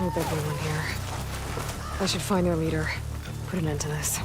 hope everyone here. I should find their leader. Put an end to this.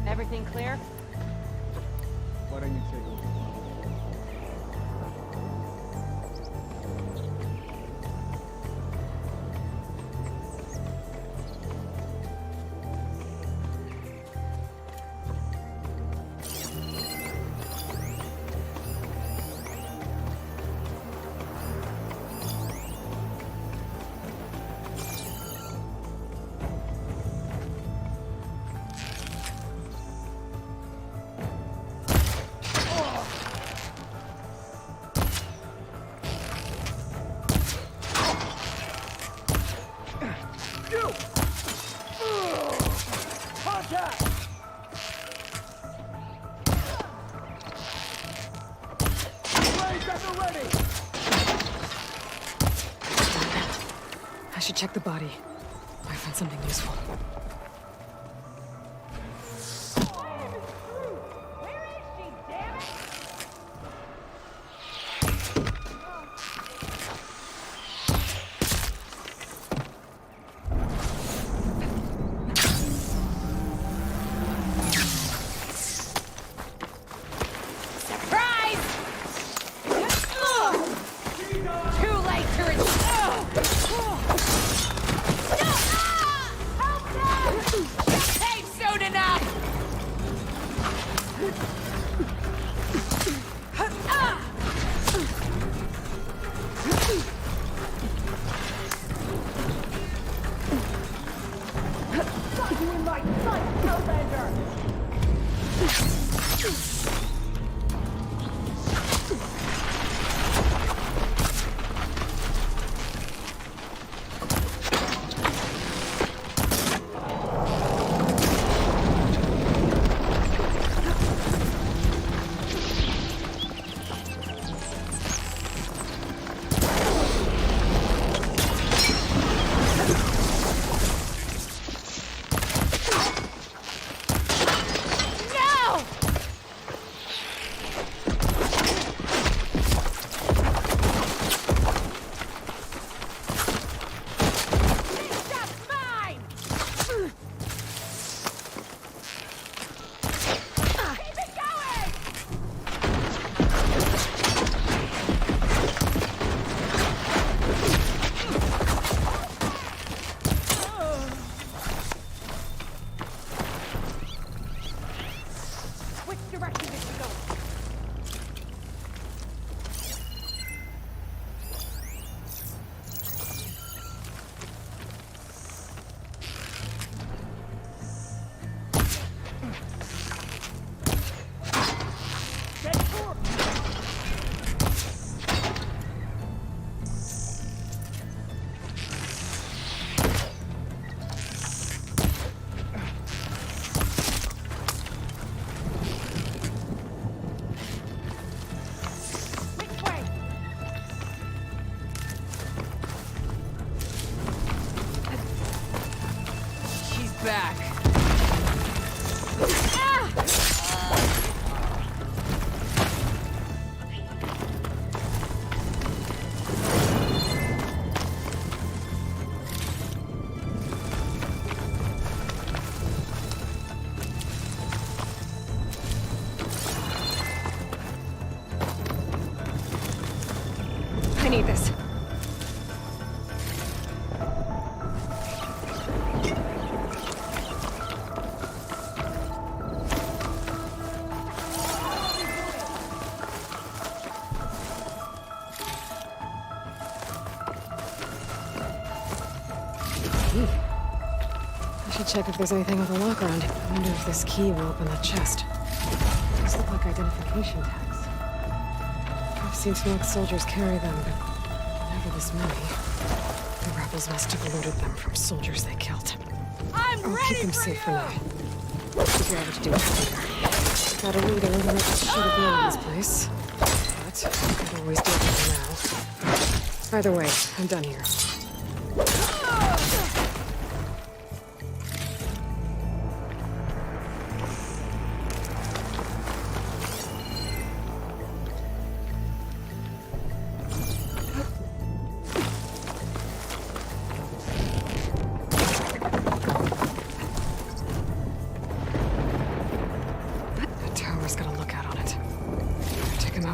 Everything clear? Why don't you take a look? I should check the body. Might find something useful. back. I need this. I should check if there's anything with a lock around. I wonder if this key will open that chest. These look like identification tags. I've seen some soldiers carry them, but never this many. The rebels must have looted them from soldiers they killed. I'll keep them safe for now. Figure out what to do with them later. Got a reader who should have been in this place. But I could always do it now. Either way, I'm done here.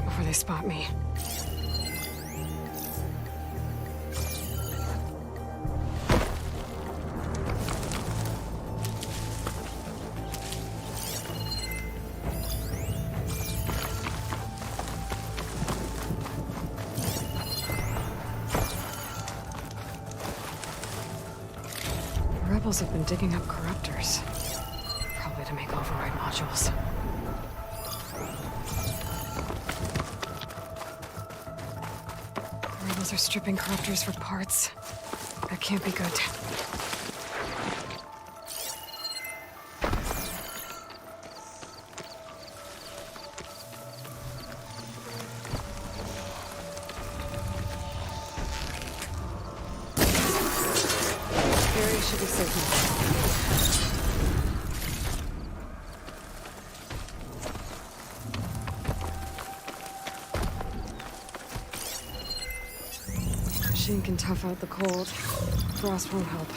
Before they spot me. The rebels have been digging up corruptors. Probably to make override modules. Rebels are stripping corruptors for parts. That can't be good. Area should be safe now. Machine can tough out the cold. Frost won't help.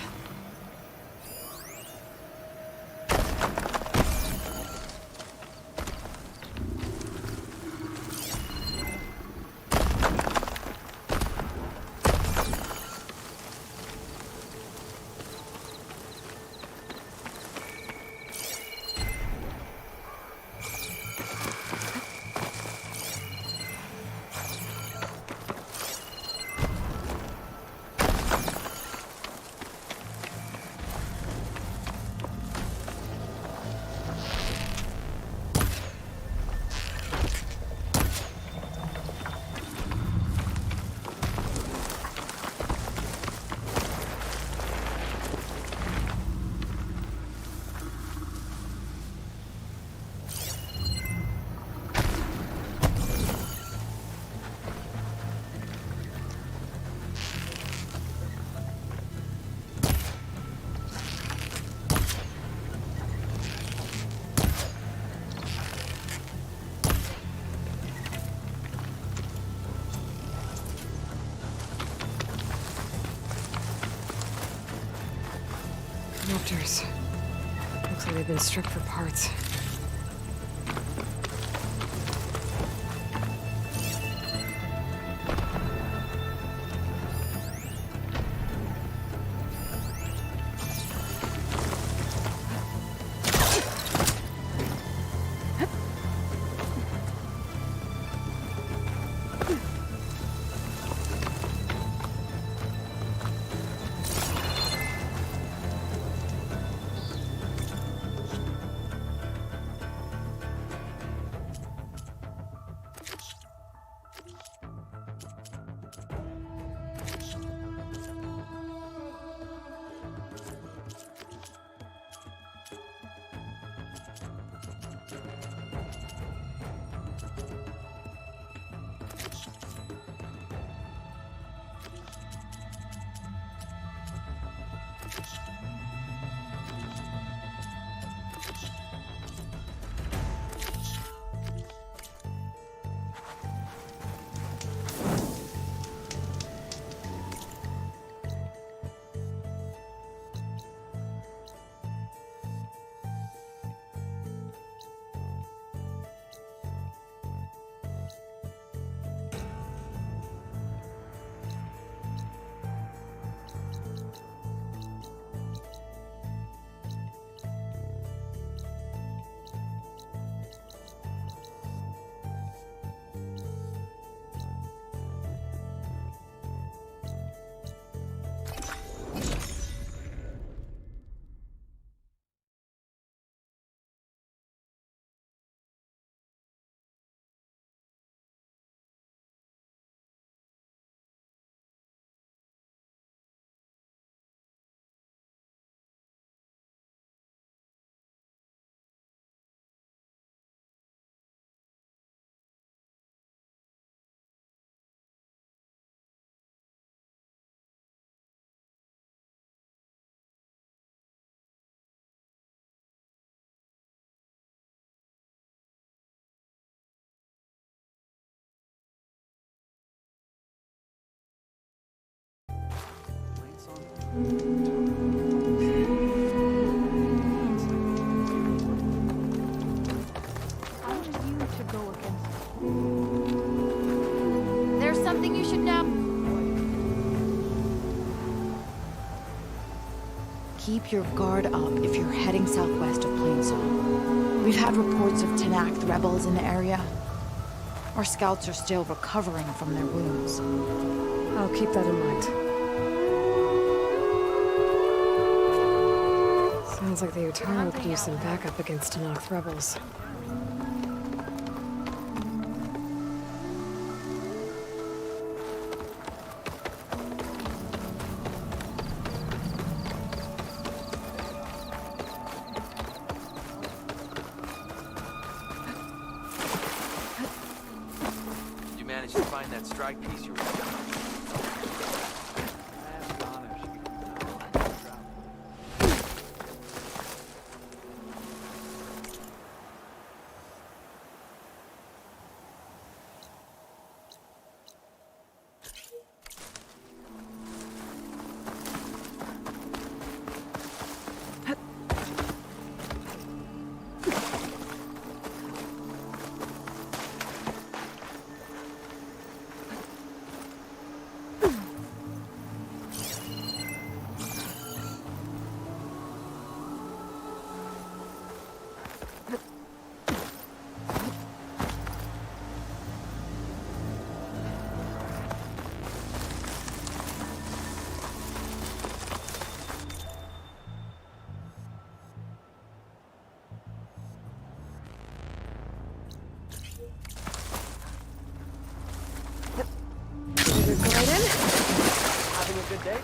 Corruptors. Looks like they've been stripped for parts. How are you to go against it? There's something you should know. Keep your guard up if you're heading southwest of Plainsong. We've had reports of Tanakh rebels in the area. Our scouts are still recovering from their wounds. I'll keep that in mind. Sounds like the Eternal could use some backup against Tanakh rebels. You managed to find that strike piece you were looking for? Ask Donna if she can Having a good day?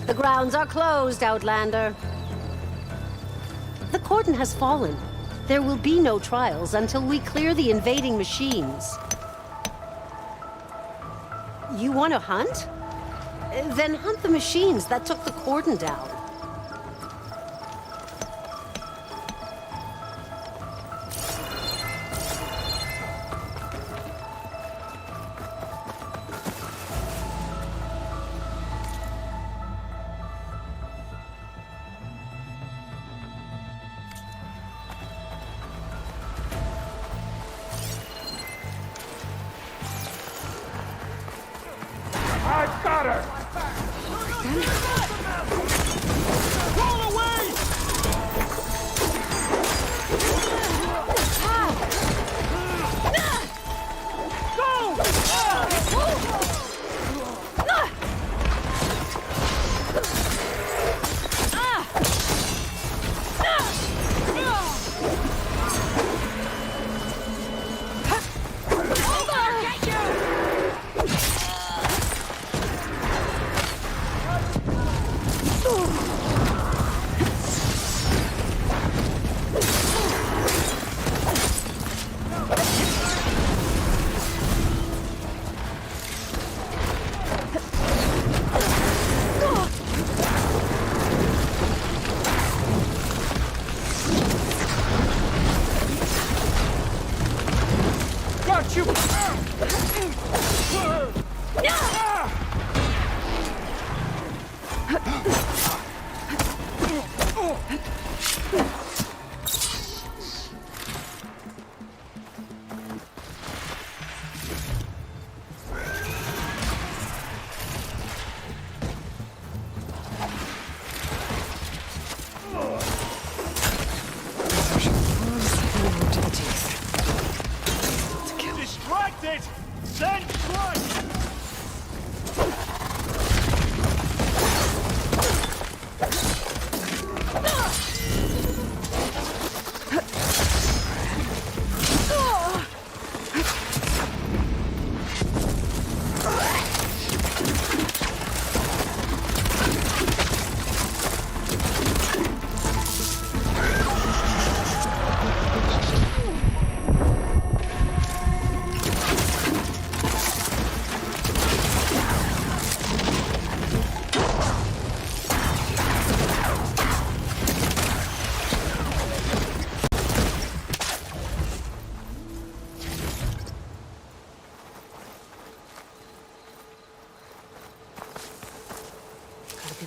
The grounds are closed, Outlander. The cordon has fallen. There will be no trials until we clear the invading machines. You want to hunt? Then hunt the machines that took the cordon down. I've got her! Roll away!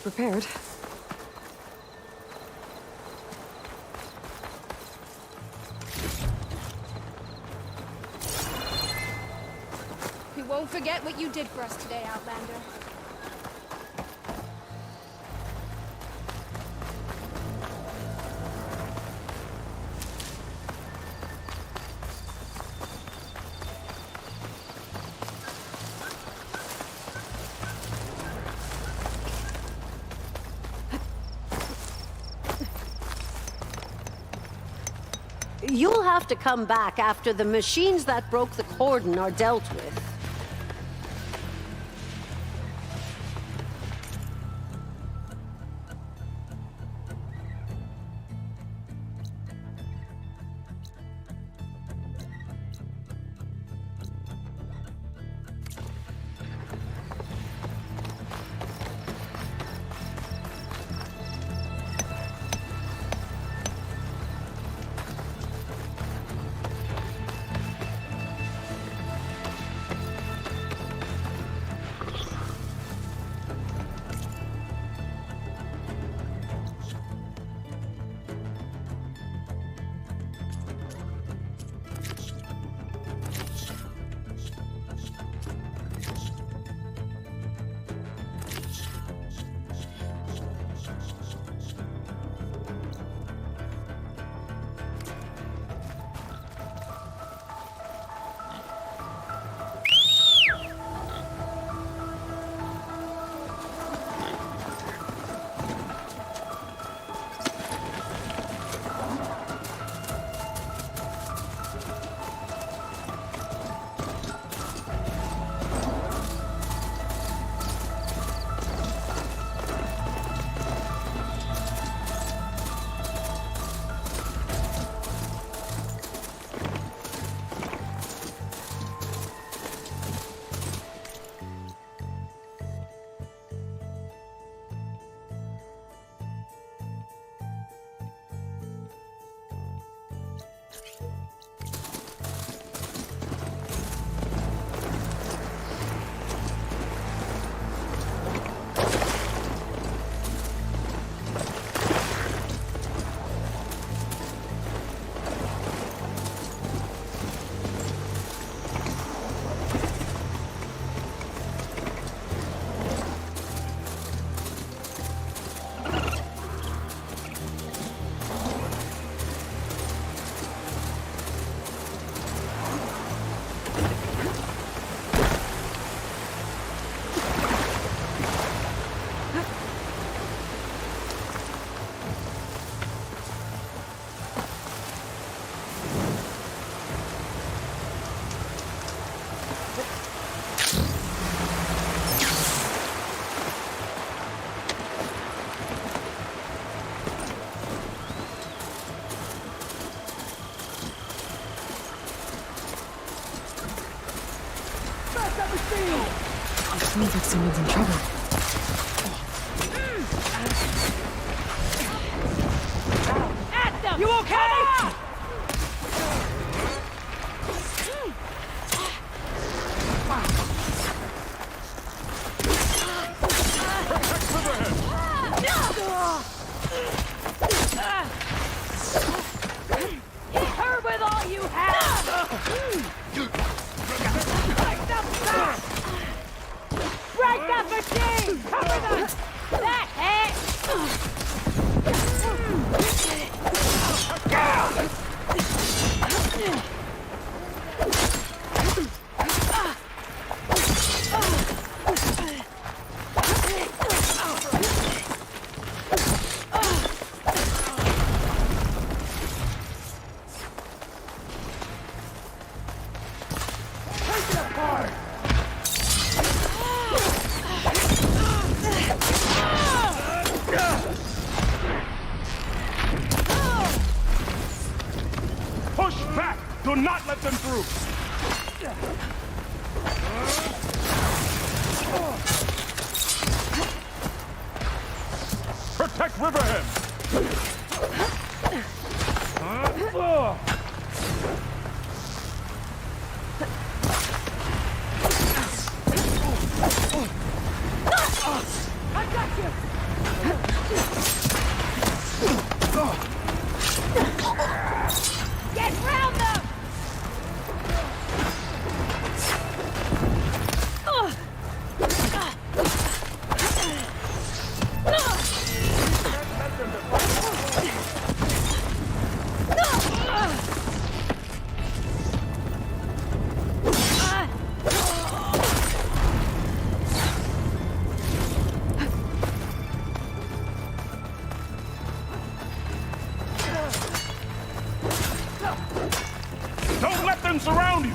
prepared. We won't forget what you did for us today, Outlander. You'll have to come back after the machines that broke the cordon are dealt with. Sounds like someone's in trouble. At them! You okay? Hit her with all you have! Break that machine! Cover them! That hit! Push back! Do not let them through! Protect Riverhead! I got you! Get round them! Don't let them surround you!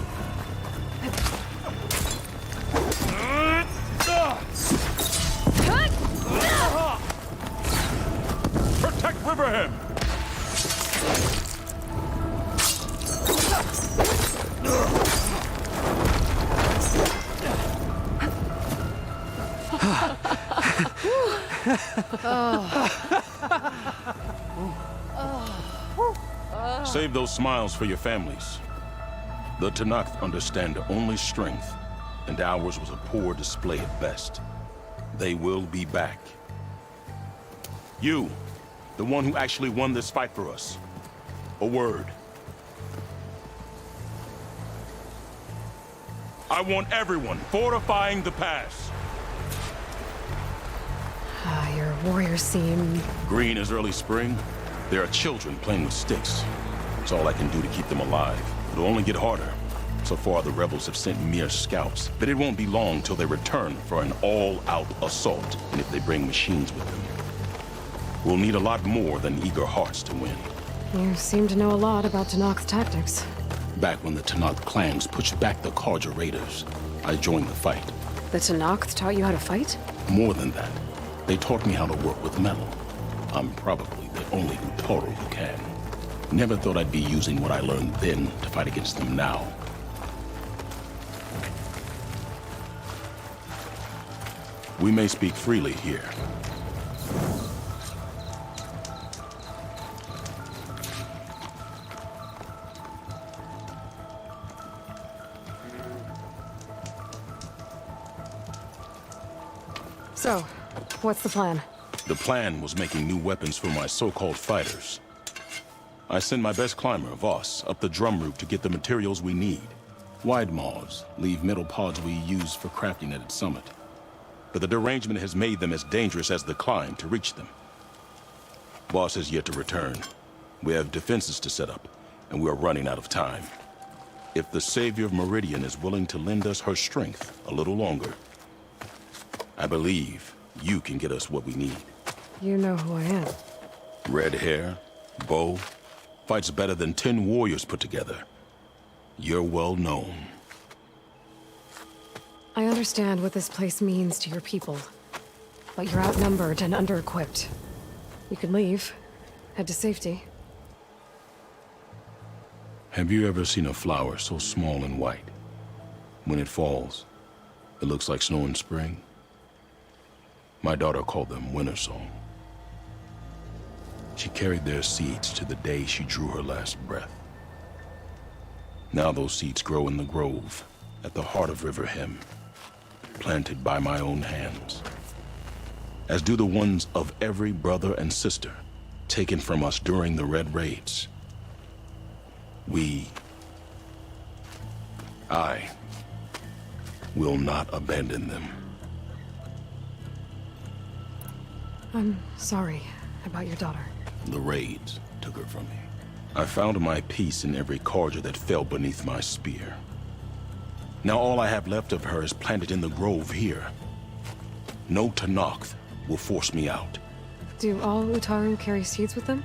Protect Riverhead! Save those smiles for your families. The Tanakh understand only strength, and ours was a poor display at best. They will be back. You, the one who actually won this fight for us. A word. I want everyone fortifying the pass. Ah, your warriors seem... Green as early spring. There are children playing with sticks. It's all I can do to keep them alive. It'll only get harder. So far, the rebels have sent mere scouts, but it won't be long till they return for an all-out assault, and if they bring machines with them. We'll need a lot more than eager hearts to win. You seem to know a lot about Tanakh's tactics. Back when the Tanakh clans pushed back the Karja raiders, I joined the fight. The Tanakh taught you how to fight? More than that, they taught me how to work with metal. I'm probably the only Utoro who can. Never thought I'd be using what I learned then to fight against them now. We may speak freely here. So, what's the plan? The plan was making new weapons for my so-called fighters. I send my best climber, Voss, up the drum route to get the materials we need. Wide maws leave metal pods we use for crafting at its summit. But the derangement has made them as dangerous as the climb to reach them. Voss has yet to return. We have defenses to set up, and we are running out of time. If the Savior of Meridian is willing to lend us her strength a little longer, I believe you can get us what we need. You know who I am. Red hair, bow, fights better than 10 warriors put together. You're well known. I understand what this place means to your people, but you're outnumbered and under-equipped. You could leave, head to safety. Have you ever seen a flower so small and white? When it falls, it looks like snow in spring. My daughter called them winter song. She carried their seeds to the day she drew her last breath. Now those seeds grow in the grove, at the heart of River Hem, planted by my own hands, as do the ones of every brother and sister taken from us during the Red Raids. I will not abandon them. I'm sorry about your daughter. The raids took her from me. I found my peace in every Karja that fell beneath my spear. Now all I have left of her is planted in the grove here. No Tanakh will force me out. Do all Utaru carry seeds with them?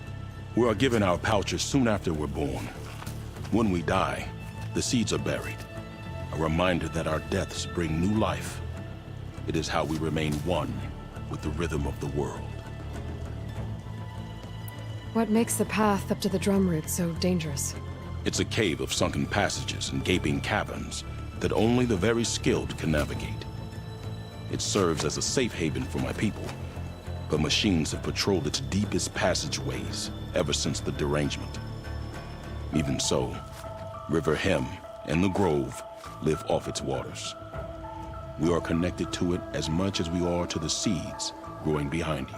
We are given our pouches soon after we're born. When we die, the seeds are buried. A reminder that our deaths bring new life. It is how we remain one with the rhythm of the world. What makes the path up to the drum route so dangerous? It's a cave of sunken passages and gaping caverns that only the very skilled can navigate. It serves as a safe haven for my people, but machines have patrolled its deepest passageways ever since the derangement. Even so, River Hem and the Grove live off its waters. We are connected to it as much as we are to the seeds growing behind you.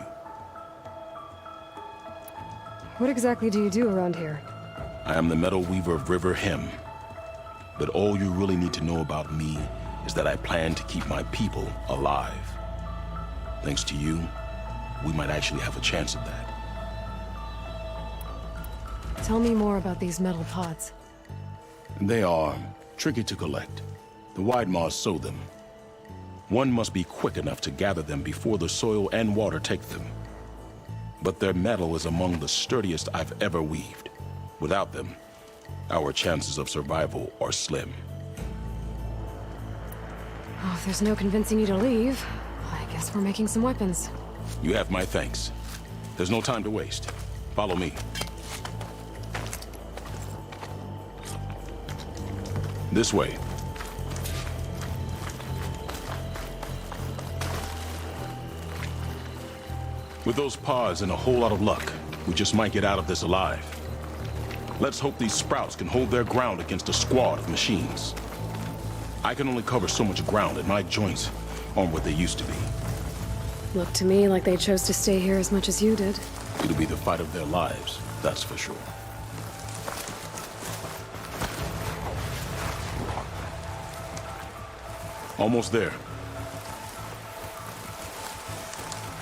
What exactly do you do around here? I am the metal weaver of River Him. But all you really need to know about me is that I plan to keep my people alive. Thanks to you, we might actually have a chance at that. Tell me more about these metal pods. They are tricky to collect. The wide maws sow them. One must be quick enough to gather them before the soil and water take them. But their metal is among the sturdiest I've ever weaved. Without them, our chances of survival are slim. Oh, if there's no convincing you to leave, I guess we're making some weapons. You have my thanks. There's no time to waste. Follow me. This way. With those pods and a whole lot of luck, we just might get out of this alive. Let's hope these sprouts can hold their ground against a squad of machines. I can only cover so much ground, and my joints aren't what they used to be. Look to me like they chose to stay here as much as you did. It'll be the fight of their lives, that's for sure. Almost there.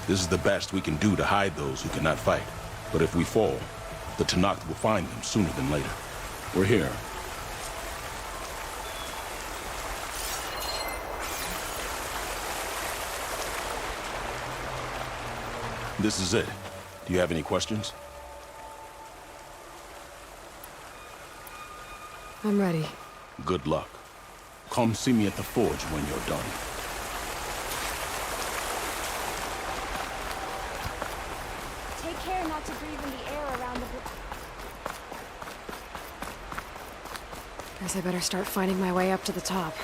This is the best we can do to hide those who cannot fight. But if we fall, the Tanakh will find them sooner than later. We're here. This is it. Do you have any questions? I'm ready. Good luck. Come see me at the forge when you're done. Take care not to breathe in the air around the... Guess I better start finding my way up to the top.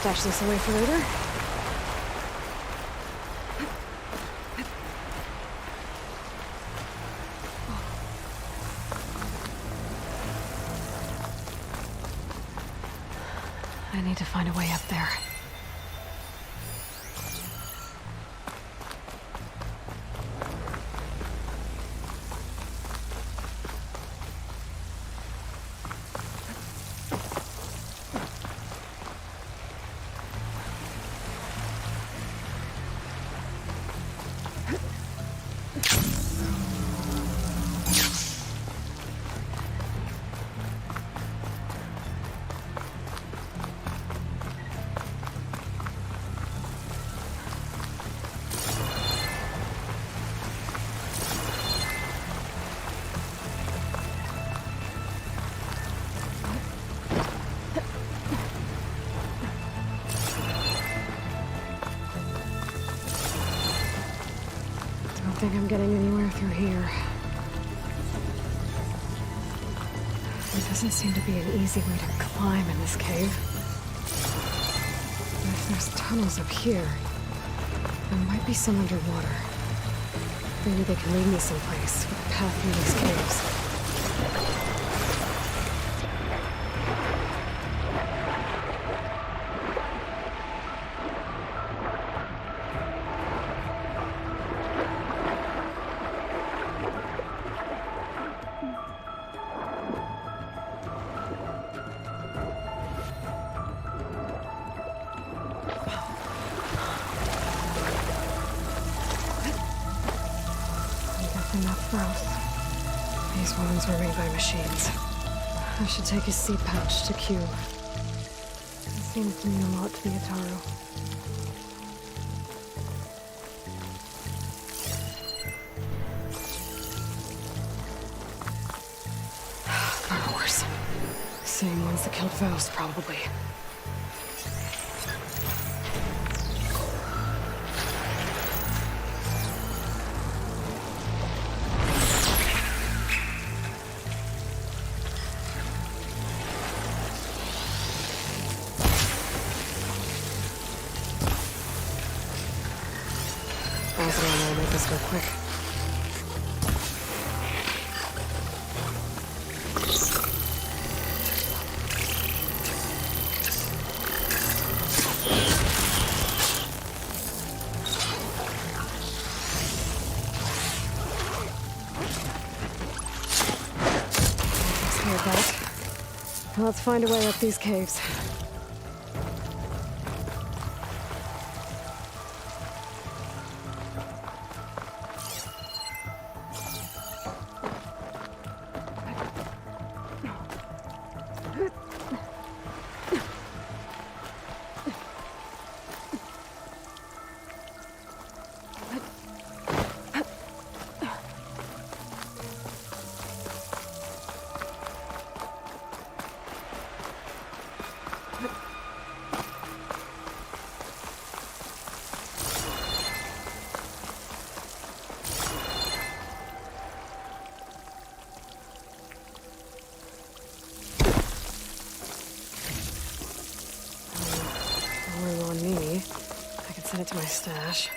Stash this away for later. I need to find a way up there. I don't think I'm getting anywhere through here. There doesn't seem to be an easy way to climb in this cave. But if there's tunnels up here, there might be some underwater. Maybe they can lead me someplace with a path through these caves. Enough growth. These wounds were made by machines. I should take his seed pouch to Q. It seems to mean a lot to the Ataru. Burrowers. Same ones that killed Vos, probably. miles around there will make this go quick. Let's find a way up these caves. On me. I can send it to my stash.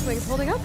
Wings holding up.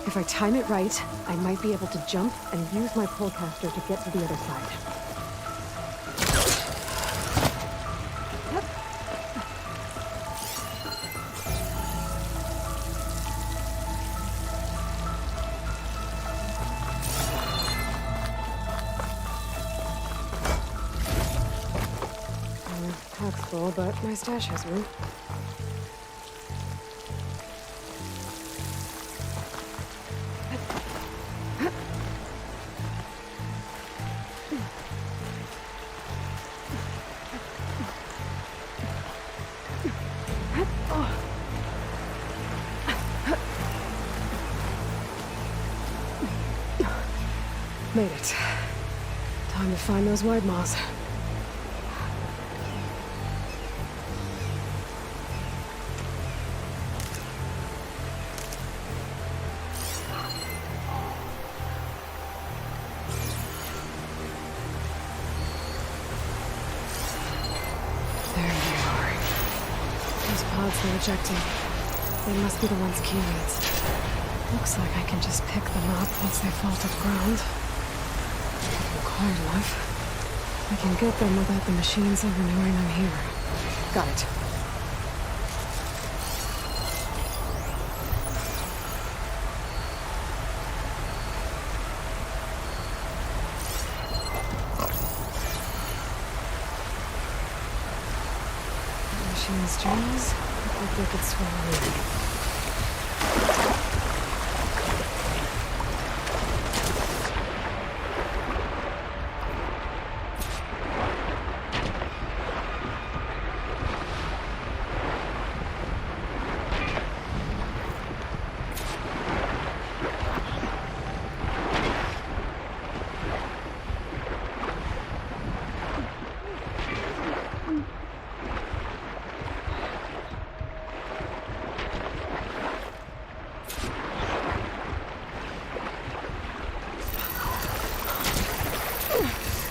If I time it right, I might be able to jump and use my polecaster to get to the other side. Pack's full, but my stash has room. Made it. Time to find those wide maws. There they are. Those pods they're ejecting. They must be the ones Key needs. Looks like I can just pick them up once they fall to the ground. Quiet enough. I can get them without the machines ever knowing I'm here. Got it. The machines' journals look like they could swallow me.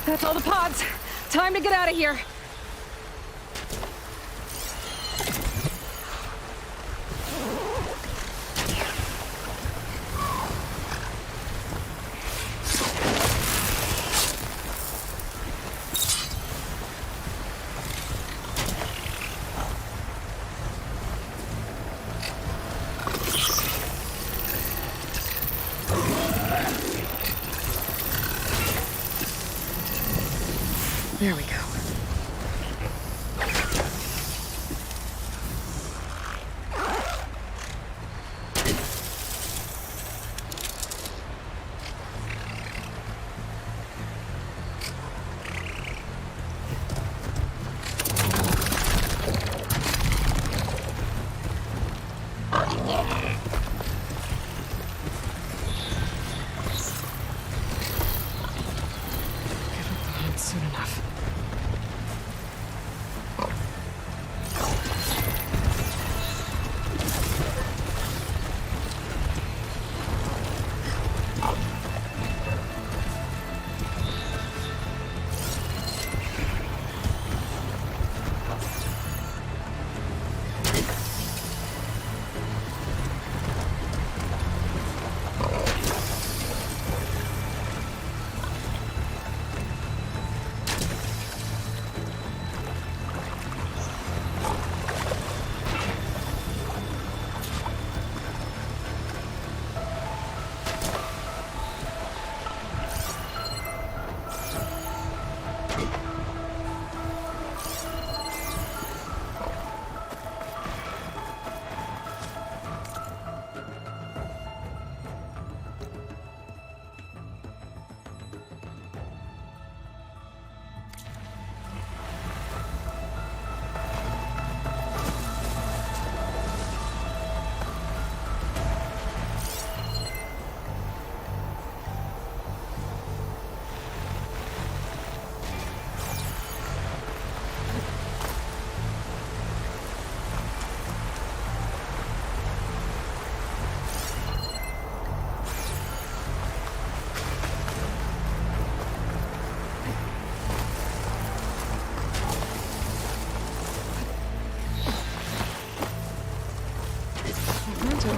That's all the pods. Time to get out of here. There we go.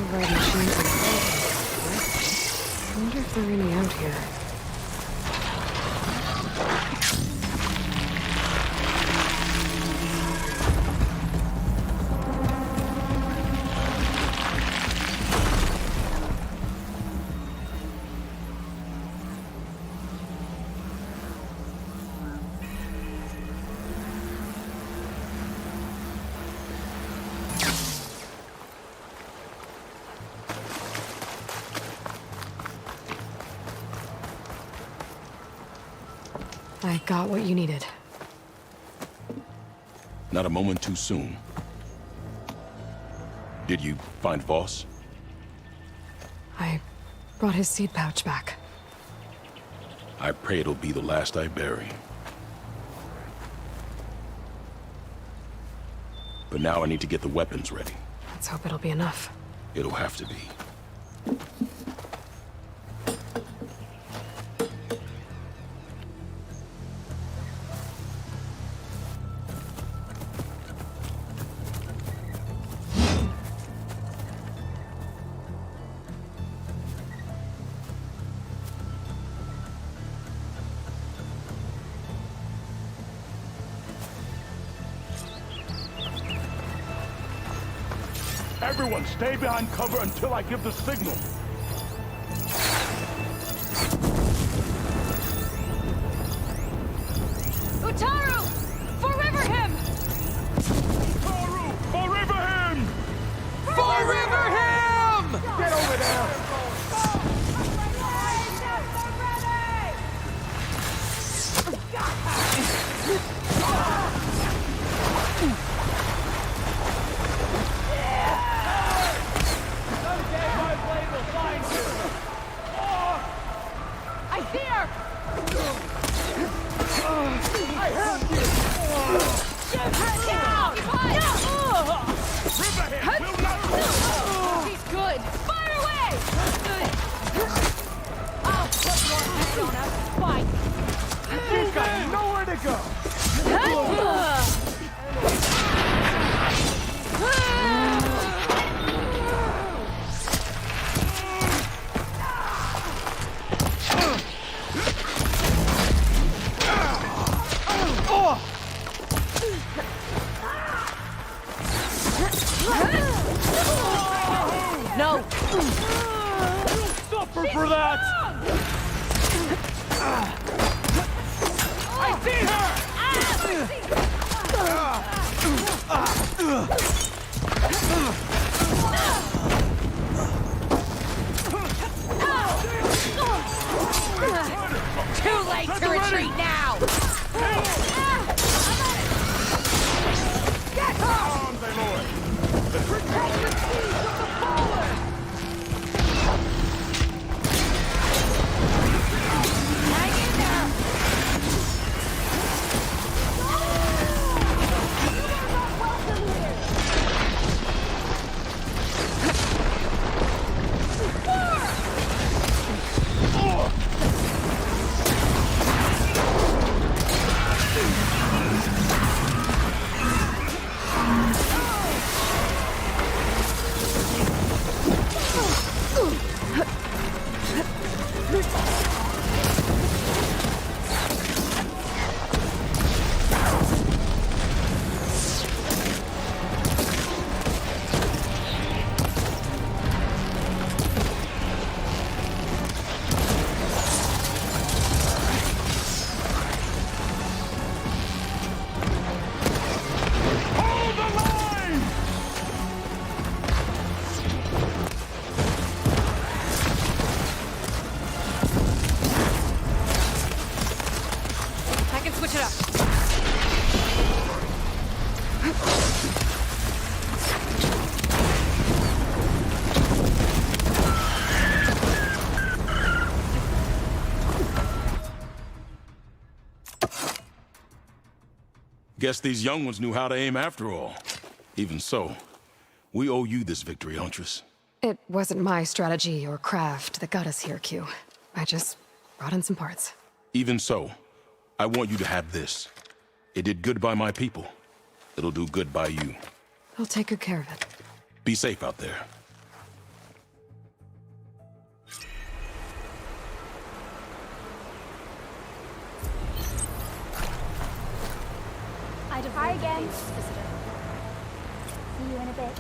override machines and what? I wonder if there are any out here. I got what you needed. Not a moment too soon. Did you find Voss? I brought his seed pouch back. I pray it'll be the last I bury. But now I need to get the weapons ready. Let's hope it'll be enough. It'll have to be. Everyone, stay behind cover until I give the signal. Utaru! For him! Utaru! For him! For him! Get over there! I see her! I heard you! Shoot her down! Riverhead will not... He's good! Fire away! I'll put your head on a spike! She's got nowhere to go! No! Suffer for that! I see her! Too late to retreat now! Arms, my lord! The protect the seas of the fallen! Hang in there! Switch it up. Guess these young ones knew how to aim after all. Even so, we owe you this victory, Huntress. It wasn't my strategy or craft that got us here, Q. I just brought in some parts. Even so, I want you to have this. It did good by my people. It'll do good by you. I'll take good care of it. Be safe out there. Thanks, visitor. See you in a bit.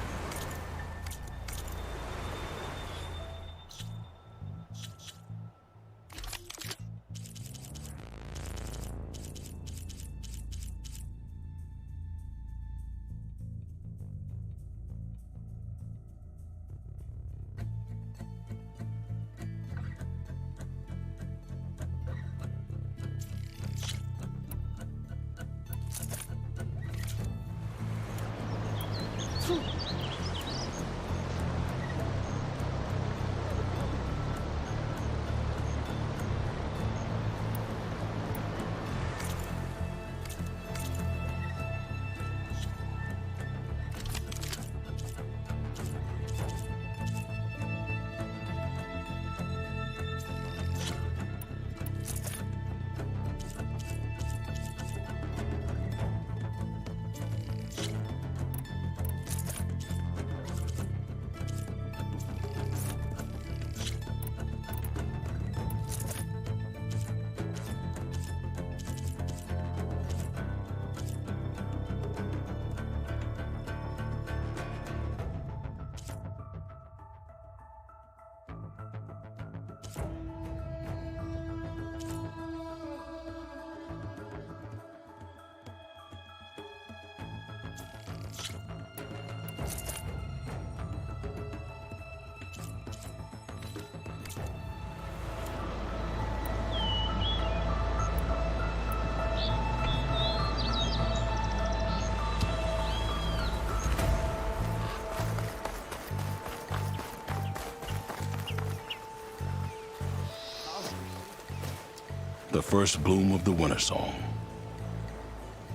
The first bloom of the winter song.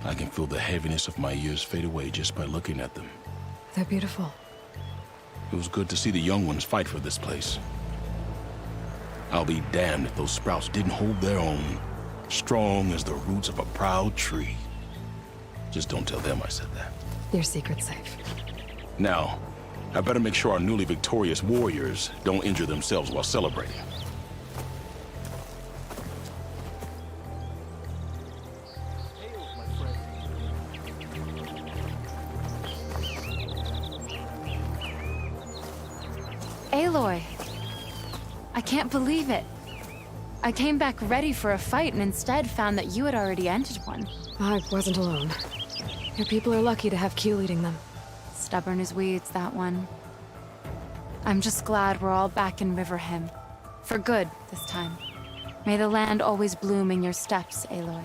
I can feel the heaviness of my years fade away just by looking at them. They're beautiful. It was good to see the young ones fight for this place. I'll be damned if those sprouts didn't hold their own, strong as the roots of a proud tree. Just don't tell them I said that. Your secret's safe. Now, I better make sure our newly victorious warriors don't injure themselves while celebrating. Aloy, I can't believe it. I came back ready for a fight and instead found that you had already ended one. I wasn't alone. Your people are lucky to have Q leading them. Stubborn as weeds, that one. I'm just glad we're all back in Riverhim. For good, this time. May the land always bloom in your steps, Aloy.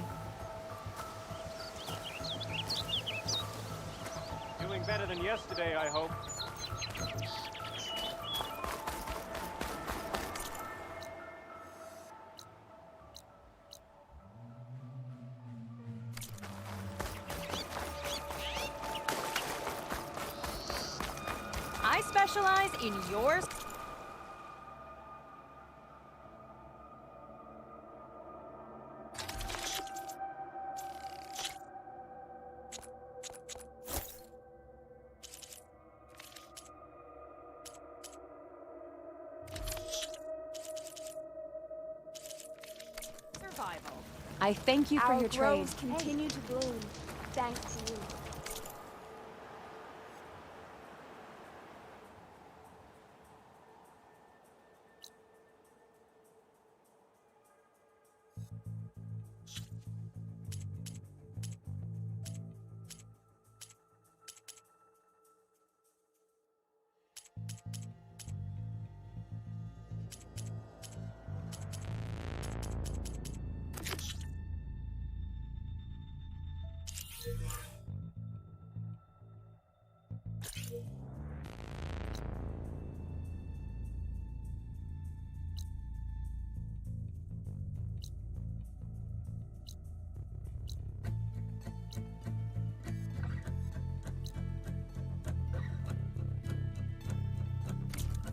Doing better than yesterday, I hope. I specialize in yours. Survival. I thank you for Our your trade. groves continue to bloom, thanks to you.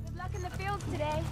Good luck in the fields today.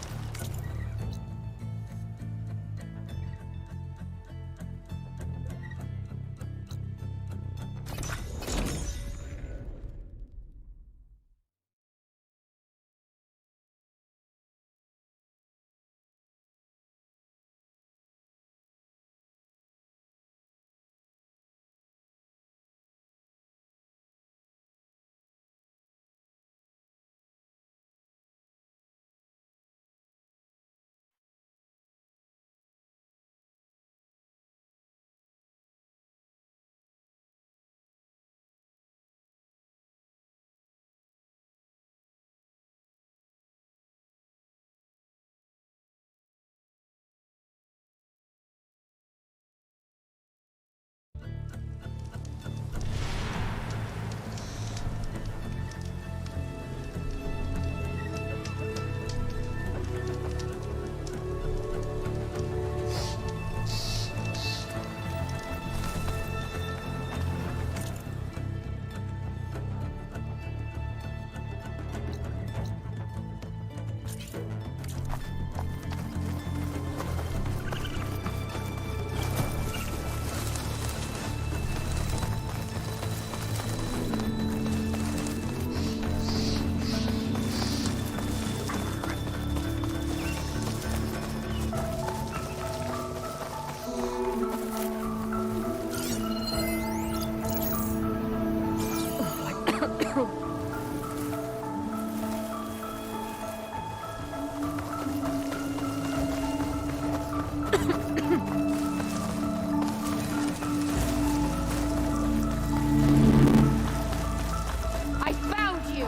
I found you!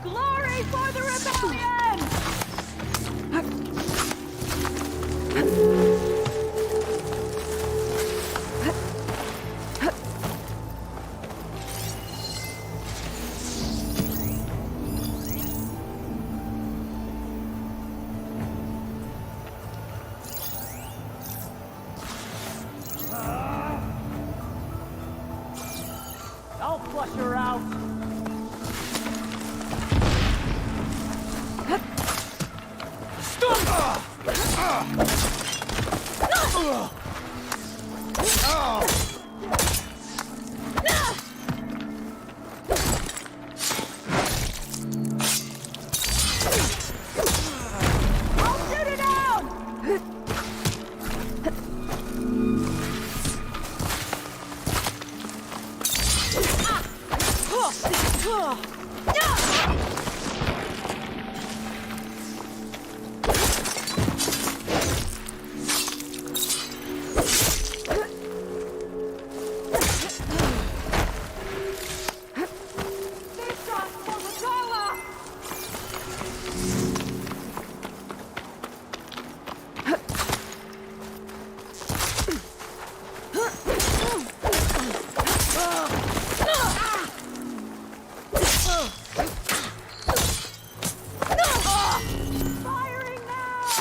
Glory for the rebellion! I'll flush her out. I'll shoot it out! This shot's for Magala! Firing now!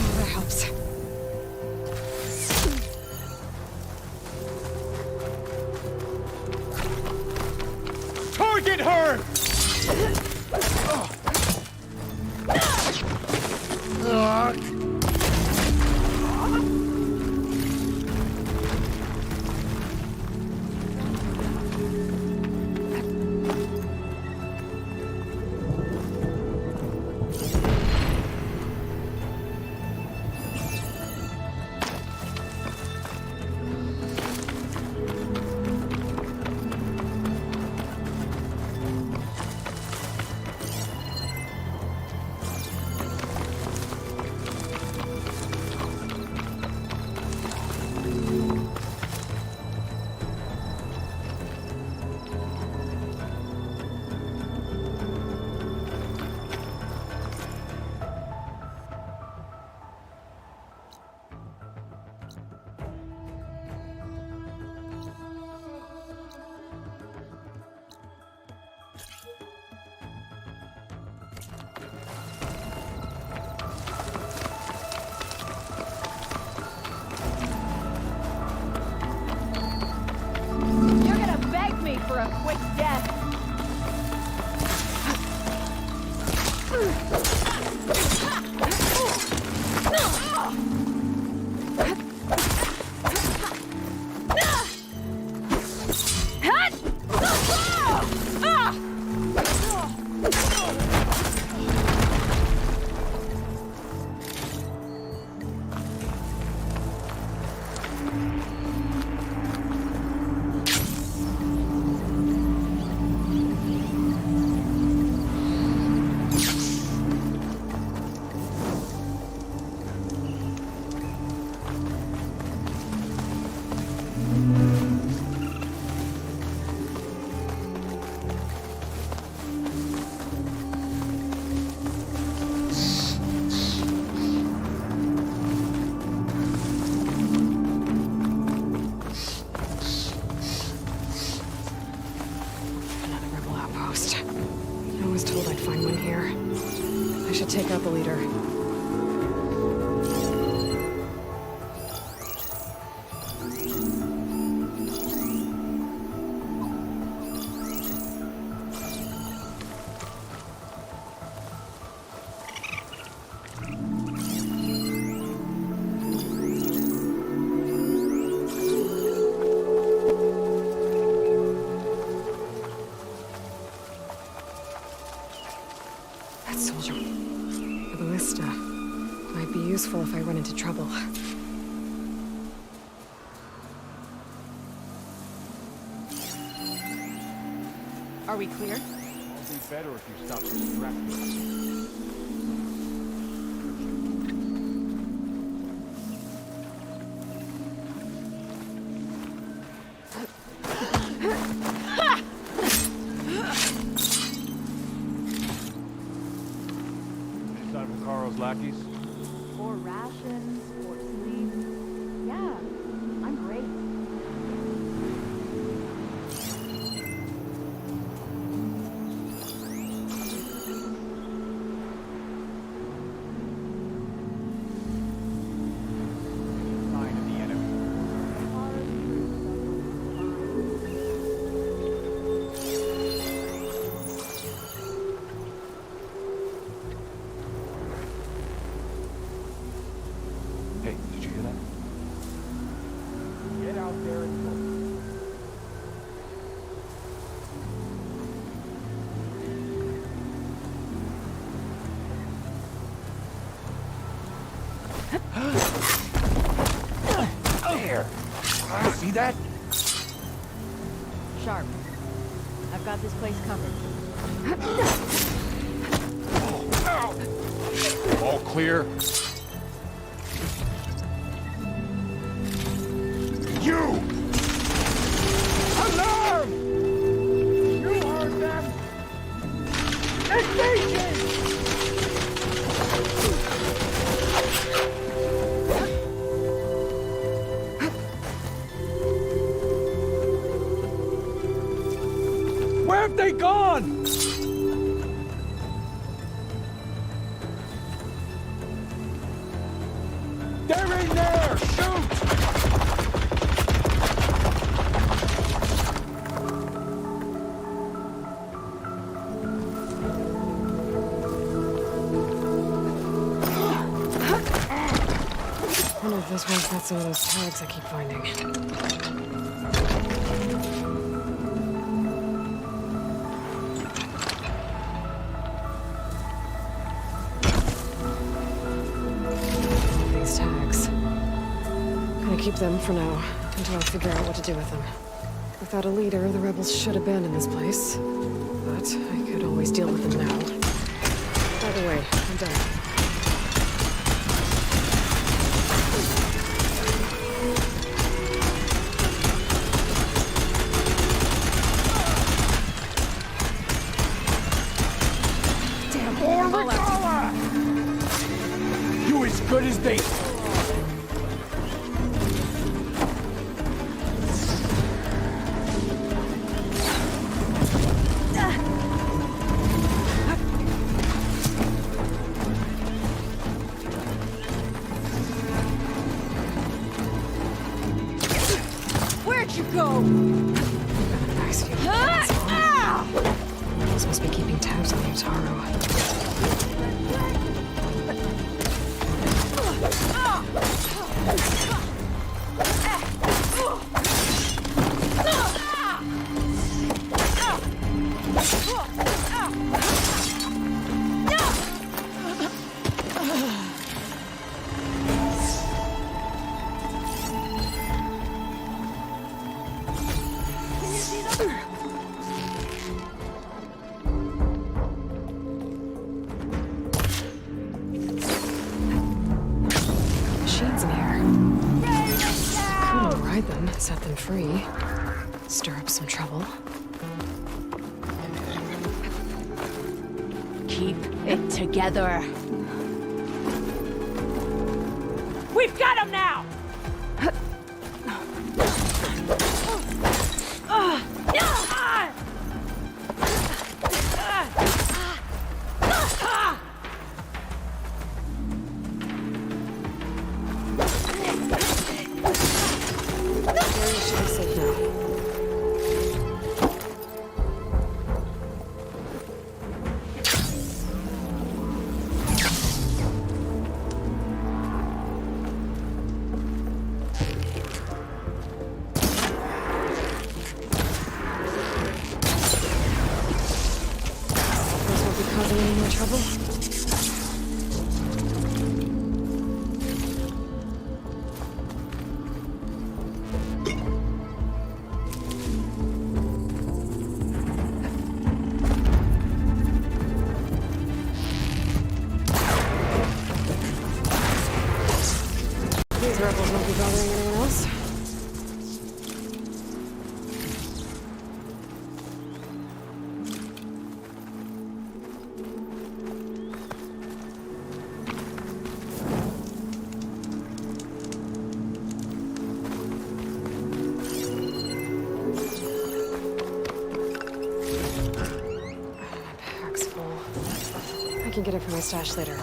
Oh, that helps. Target her! You're gonna beg me for a quick death. Just, might be useful if I run into trouble. Are we clear? It'll be better if you stop distracting. Any sign from Carl's lackeys? Or rations, or sleep. Yeah, I'm great. Sign of the enemy. Hey, did you hear that? Get out there and go. There! See that? Sharp. I've got this place covered. All clear? You! Alarm! You heard them! Engaging! Where have they gone? They're in there! Shoot! One of those ones got some of those tags I keep finding. These tags. Gonna keep them for now, until I figure out what to do with them. Without a leader, the rebels should abandon this place. But I could always deal with them now. By the way, I'm done. You as good as they. Where'd you go? Nice few. Those must be keeping tabs on you, Taro. Machines in here. Could override them, set them free. Stir up some trouble. Keep it together. We've got him now! Area should be safe now. These rebels won't be bothering anyone else. My pack's full. I can get it from my stash later.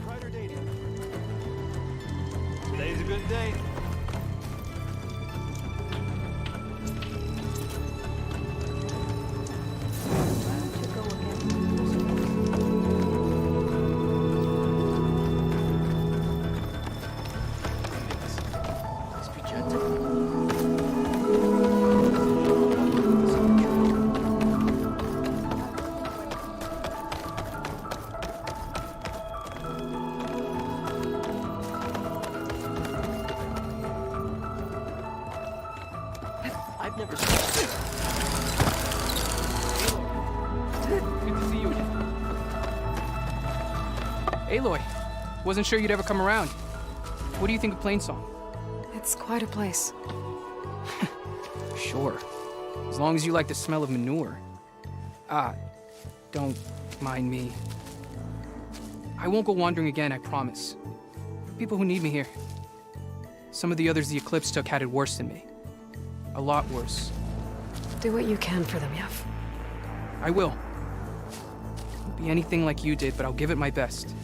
Brighter day. Today's a good day. Let's be gentle. I've never seen. Good to see you again. Aloy, wasn't sure you'd ever come around. What do you think of Plainsong? It's quite a place. Sure. As long as you like the smell of manure. Don't mind me. I won't go wandering again, I promise. People who need me here. Some of the others the Eclipse took had it worse than me. A lot worse. Do what you can for them, Yev. I will. Won't be anything like you did, but I'll give it my best.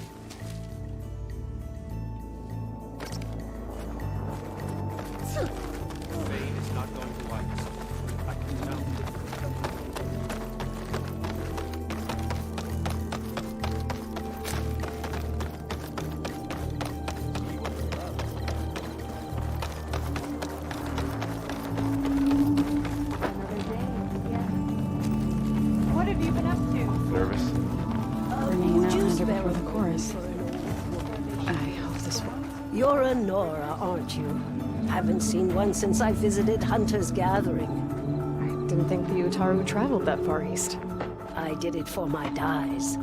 Fane is not going to like us. I can tell. What have you been up to? Nervous? Bringing an outlander before the chorus. I hope this will. You're a Nora, aren't you? Haven't seen one since I visited Hunter's Gathering. I didn't think the Utaru traveled that far east. I did it for my dyes.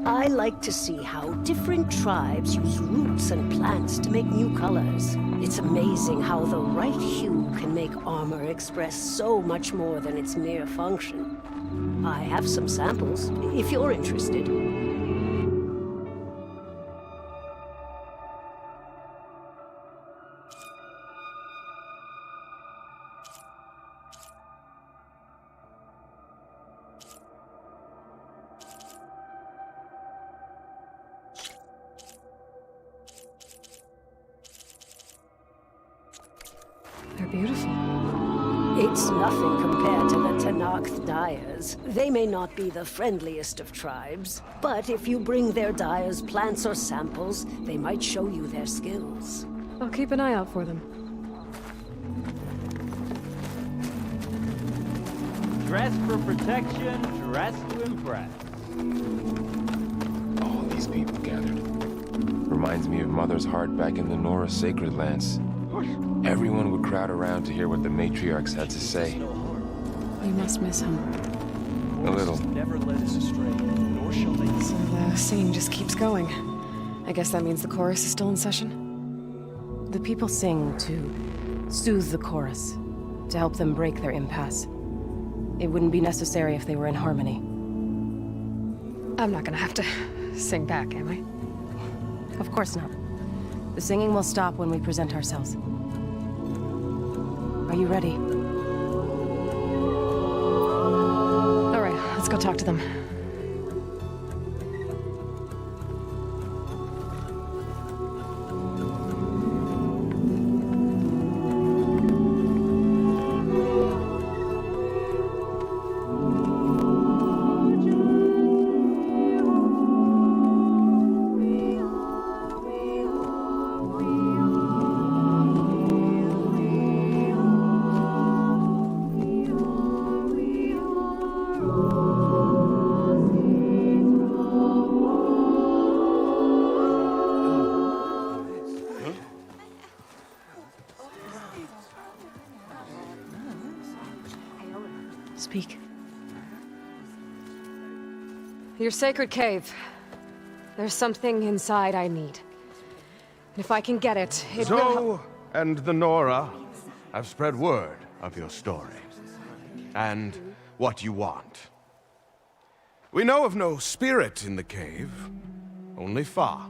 I like to see how different tribes use roots and plants to make new colors. It's amazing how the right hue can make armor express so much more than its mere function. I have some samples, if you're interested. They're beautiful. It's nothing compared to the Tenakth dyers. They may not be the friendliest of tribes, but if you bring their dyers plants or samples, they might show you their skills. I'll keep an eye out for them. Dress for protection, dress to impress. All these people gathered. Reminds me of Mother's heart back in the Nora Sacred Lands. Everyone would crowd around to hear what the matriarchs had to say. You must miss him. A little. Never led us astray, nor shall they. So the scene just keeps going. I guess that means the chorus is still in session? The people sing to soothe the chorus, to help them break their impasse. It wouldn't be necessary if they were in harmony. I'm not gonna have to sing back, am I? Of course not. The singing will stop when we present ourselves. Are you ready? All right, let's go talk to them. Speak. Your sacred cave. There's something inside I need. And if I can get it, it will help. Zoe and the Nora have spread word of your story. And what you want. We know of no spirit in the cave. Only Fa,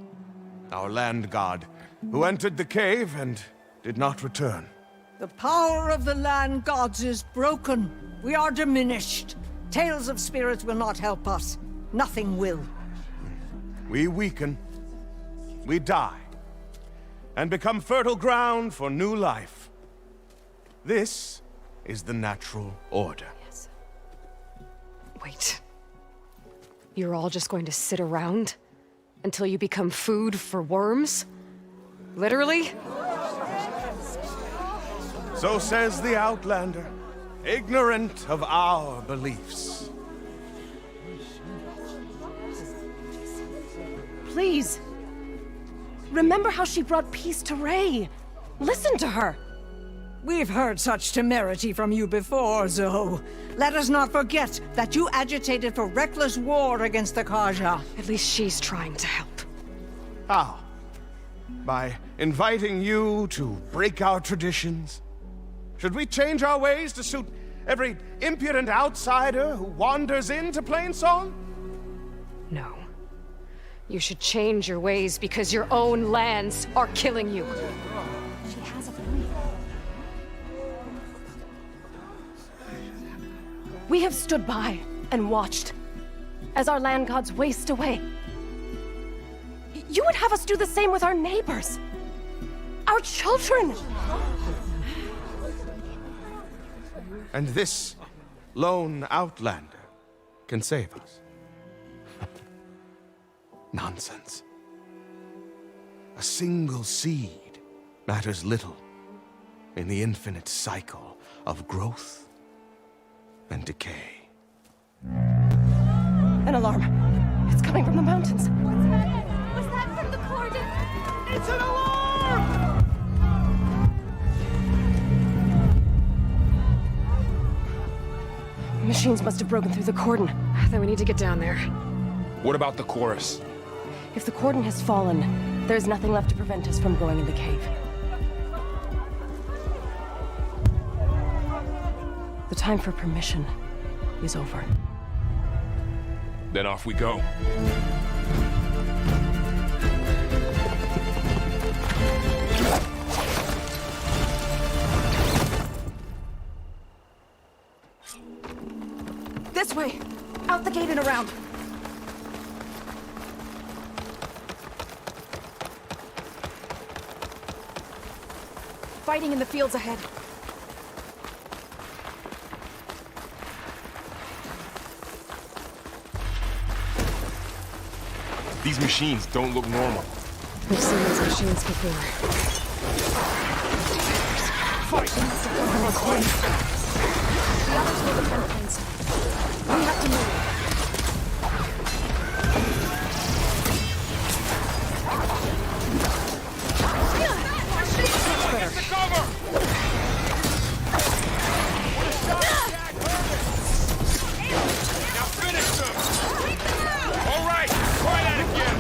our land god, who entered the cave and did not return. The power of the land gods is broken. We are diminished. Tales of spirits will not help us. Nothing will. We weaken. We die. And become fertile ground for new life. This is the natural order. Yes. Wait. You're all just going to sit around until you become food for worms? Literally? So says the Outlander, ignorant of our beliefs. Please. Remember how she brought peace to Ray. Listen to her. We've heard such temerity from you before, Zoe. Let us not forget that you agitated for reckless war against the Kaja. At least she's trying to help. How? By inviting you to break our traditions? Should we change our ways to suit every impudent outsider who wanders into Plainsong? No. You should change your ways because your own lands are killing you. She has a point. We have stood by and watched as our land gods waste away. You would have us do the same with our neighbors, our children. And this lone Outlander can save us. Nonsense. A single seed matters little in the infinite cycle of growth and decay. An alarm. It's coming from the mountains. Was that from the cordon? It's an alarm! Machines must have broken through the cordon. Then we need to get down there. What about the chorus? If the cordon has fallen, there's nothing left to prevent us from going in the cave. The time for permission is over. Then off we go. This way! Out the gate and around! Fighting in the fields ahead. These machines don't look normal. We've seen these machines before. Fight! The others will defend Plainsong. We have to move. Get the cover! Now finish them! All right, try that again!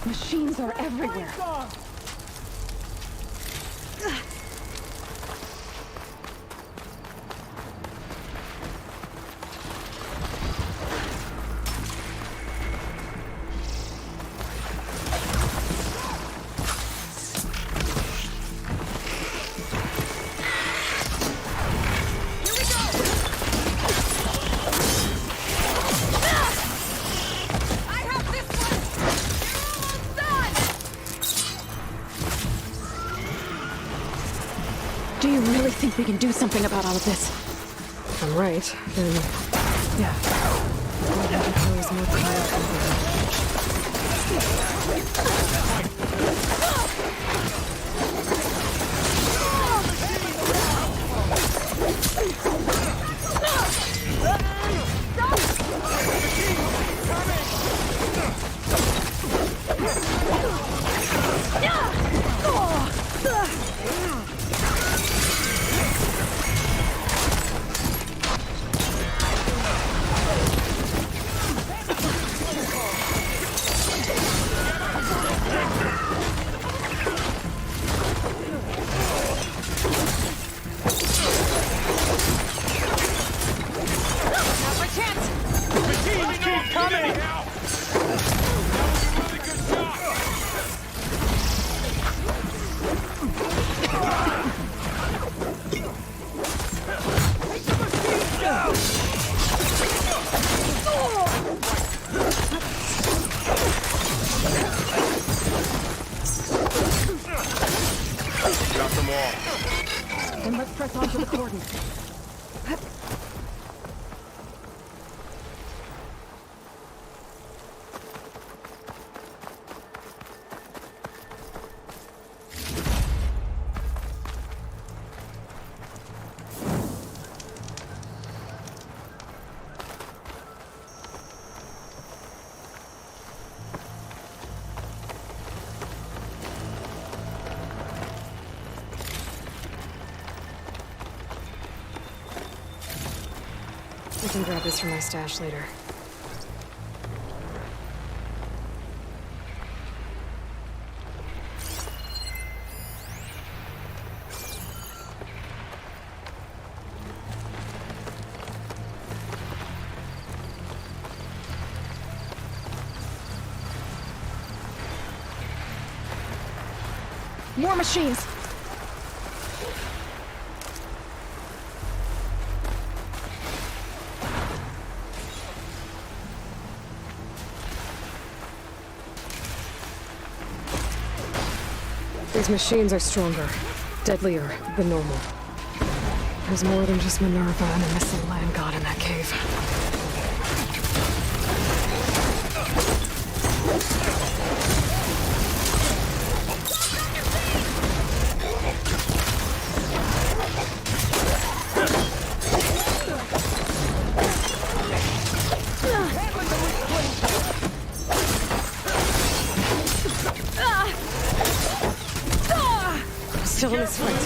Machines are everywhere. Do you really think we can do something about all of this? If I'm right, then... yeah. We'll have to pose more powerful. Then let's press on to the cordon. I can grab this from my stash later. More machines! These machines are stronger, deadlier than normal. There's more than just Minerva and a missile land god in that cave. Still in this fight.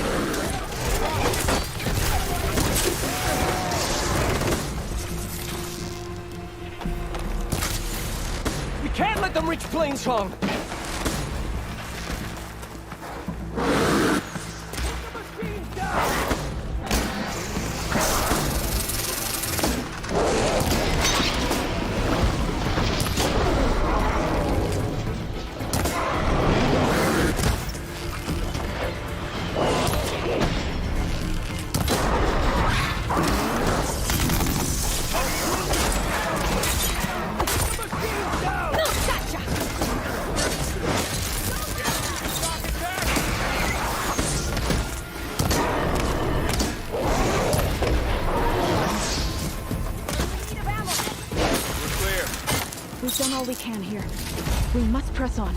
We can't let them reach Plainsong! We've done all we can here. We must press on.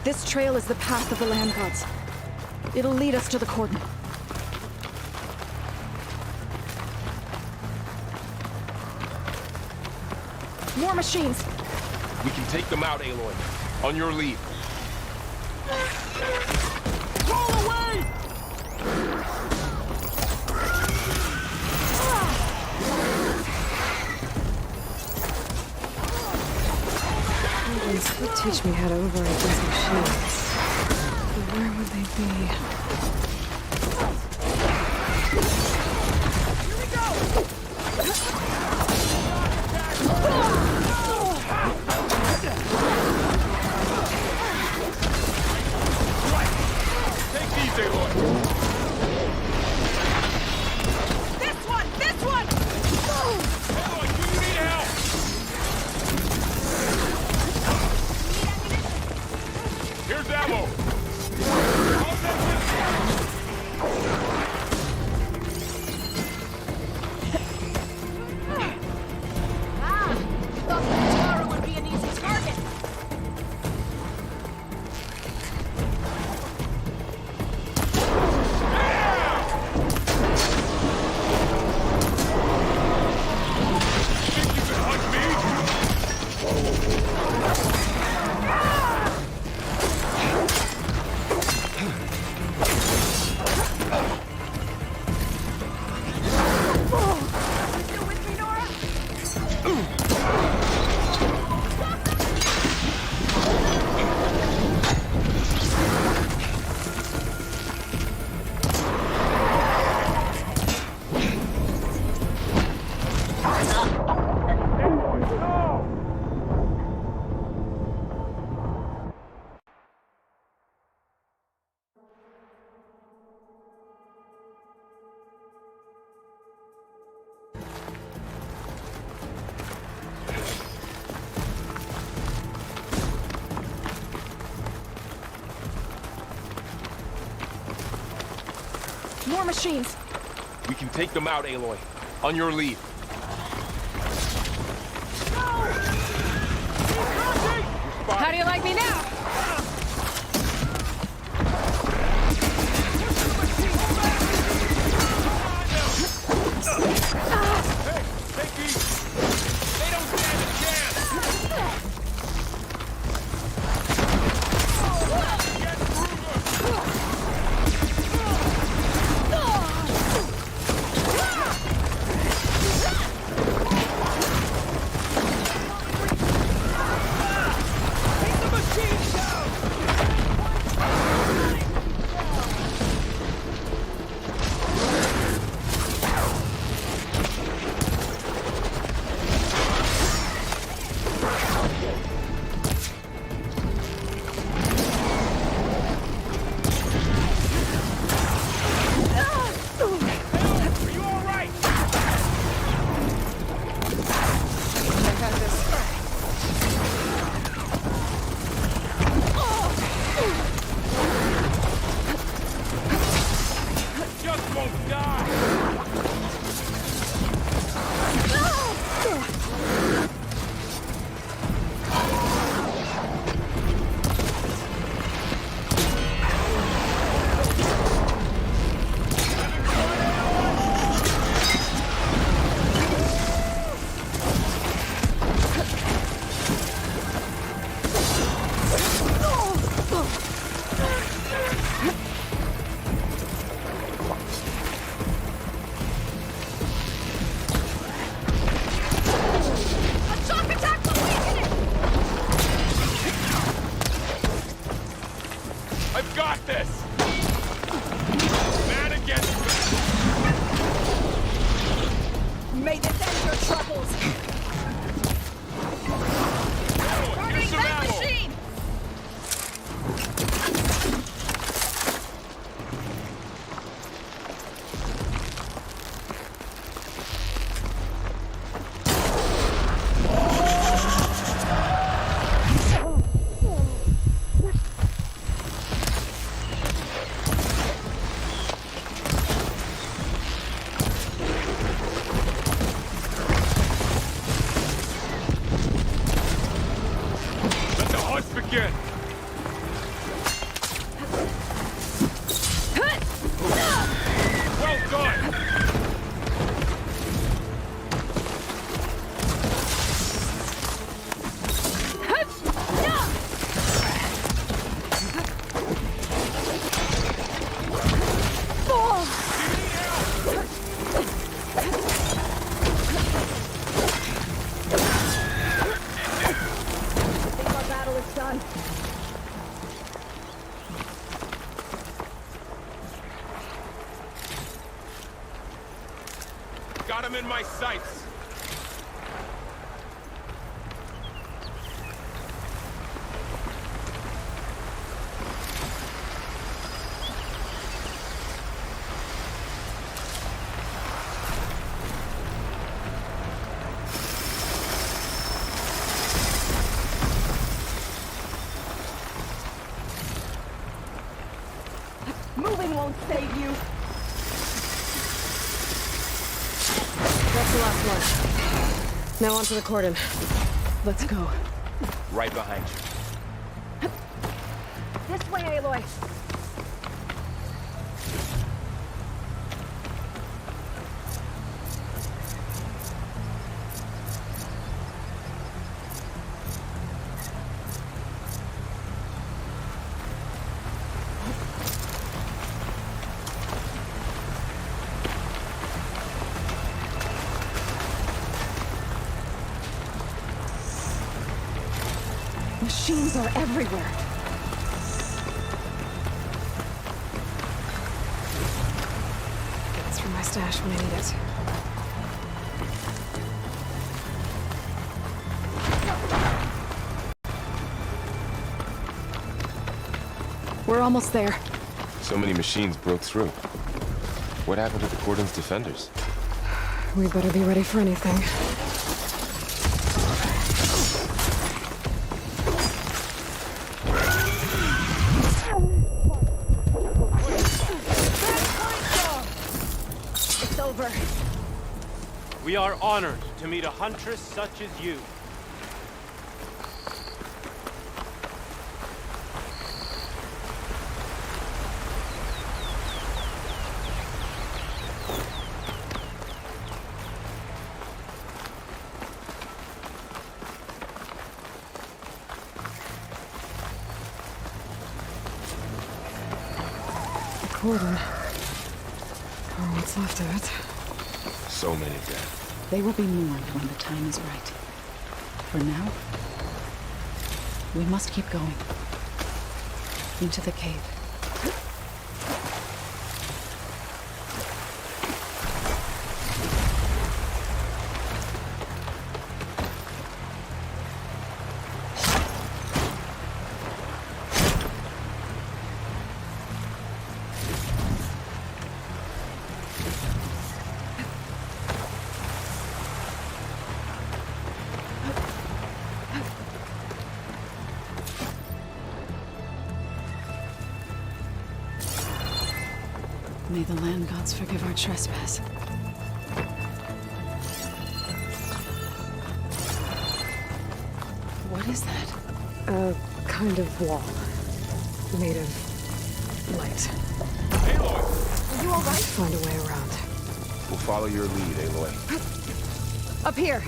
This trail is the path of the land gods. It'll lead us to the cordon. More machines! We can take them out, Aloy. On your lead. Roll away! Humans could teach me how to override these machines. But where would they be? Here we go! Take these, Aloy. This one! This one! Aloy, do you need help? Here's ammo. Thought the Tara would be an easy target. Think you can hunt me? You with me, Nora? More machines! We can take them out, Aloy. On your lead. How do you like me now? Take these. They don't stand a chance. Get through them. I've got this! Man against man! May this end your troubles! Here's some ammo! Machine! Let the hunt begin! done. Got him in my sights. Moving won't save you. That's the last one. Now onto the cordon. Let's go. Right behind you. This way, Aloy. Machines are everywhere. That's from my stash when I need it. We're almost there. So many machines broke through. What happened to the cordon's defenders? We better be ready for anything. It's over. We are honored to meet a huntress such as you. Cordon. Or what's left of it. So many dead. They will be mourned when the time is right. For now, we must keep going. Into the cave. May the land gods forgive our trespass. What is that? A kind of wall. Made of light. Aloy! Are you alright? Find a way around. We'll follow your lead, Aloy. Up here.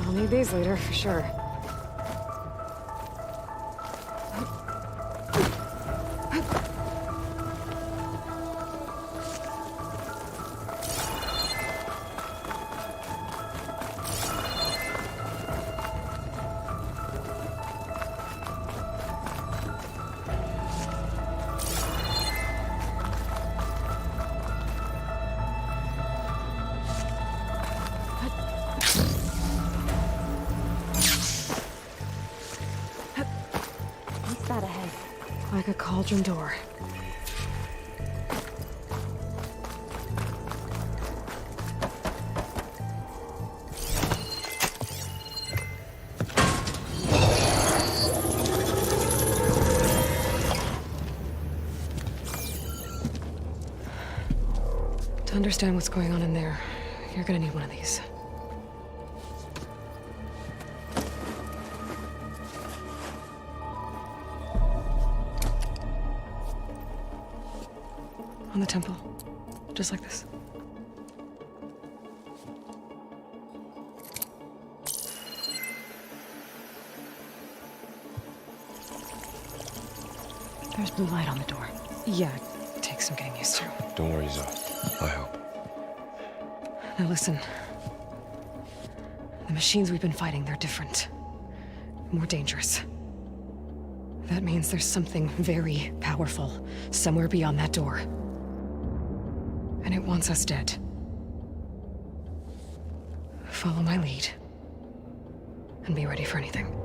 I'll need these later, for sure. What's that ahead? Like a cauldron door. To understand what's going on in there, you're gonna need one of these. On the temple. Just like this. There's blue light on the door. Yeah, it takes some getting used to. Don't worry, Zoe. I help. Now listen. The machines we've been fighting, they're different. More dangerous. That means there's something very powerful somewhere beyond that door. And it wants us dead. Follow my lead. And be ready for anything.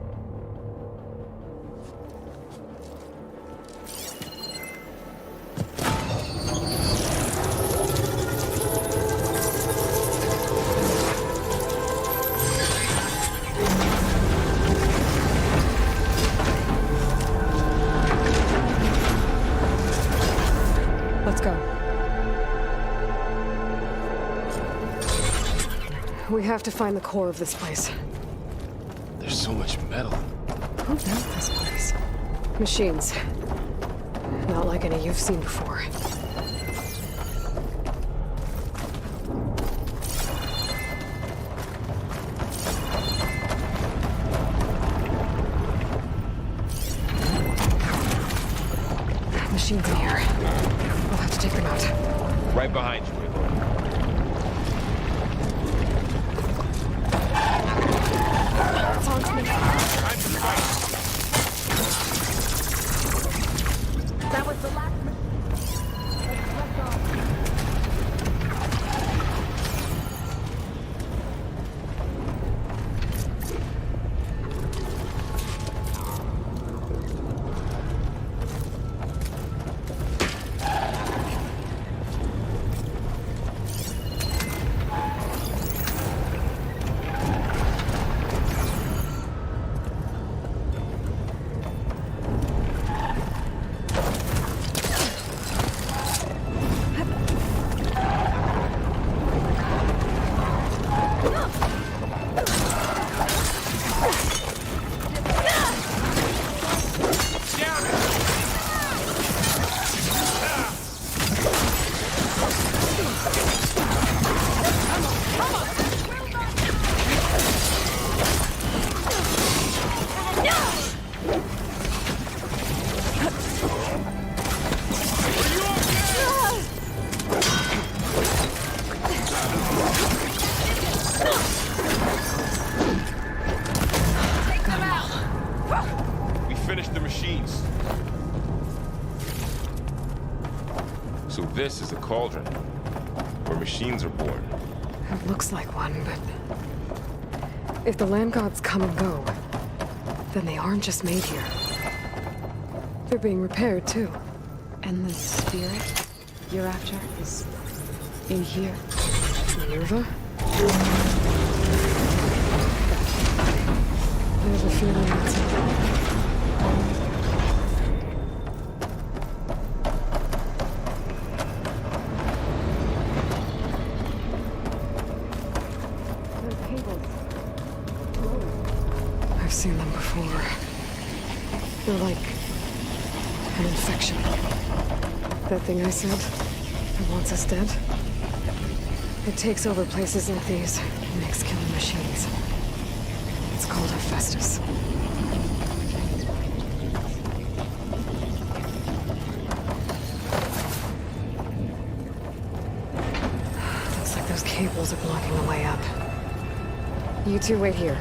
Let's go. We have to find the core of this place. There's so much metal. Who built this place? Machines. Not like any you've seen before. Machines in here. We'll have to take them out. Right behind you, Aloy. It's on me. Time to fight. That was the last. So this is a cauldron, where machines are born. It looks like one, but... if the land gods come and go, then they aren't just made here. They're being repaired, too. And the spirit you're after is in here? Minerva? I have a feeling that's it. I've seen them before. They're like an infection. That thing I said, that wants us dead. It takes over places like these and makes killing machines. It's called Hephaestus. Looks like those cables are blocking the way up. You two wait here.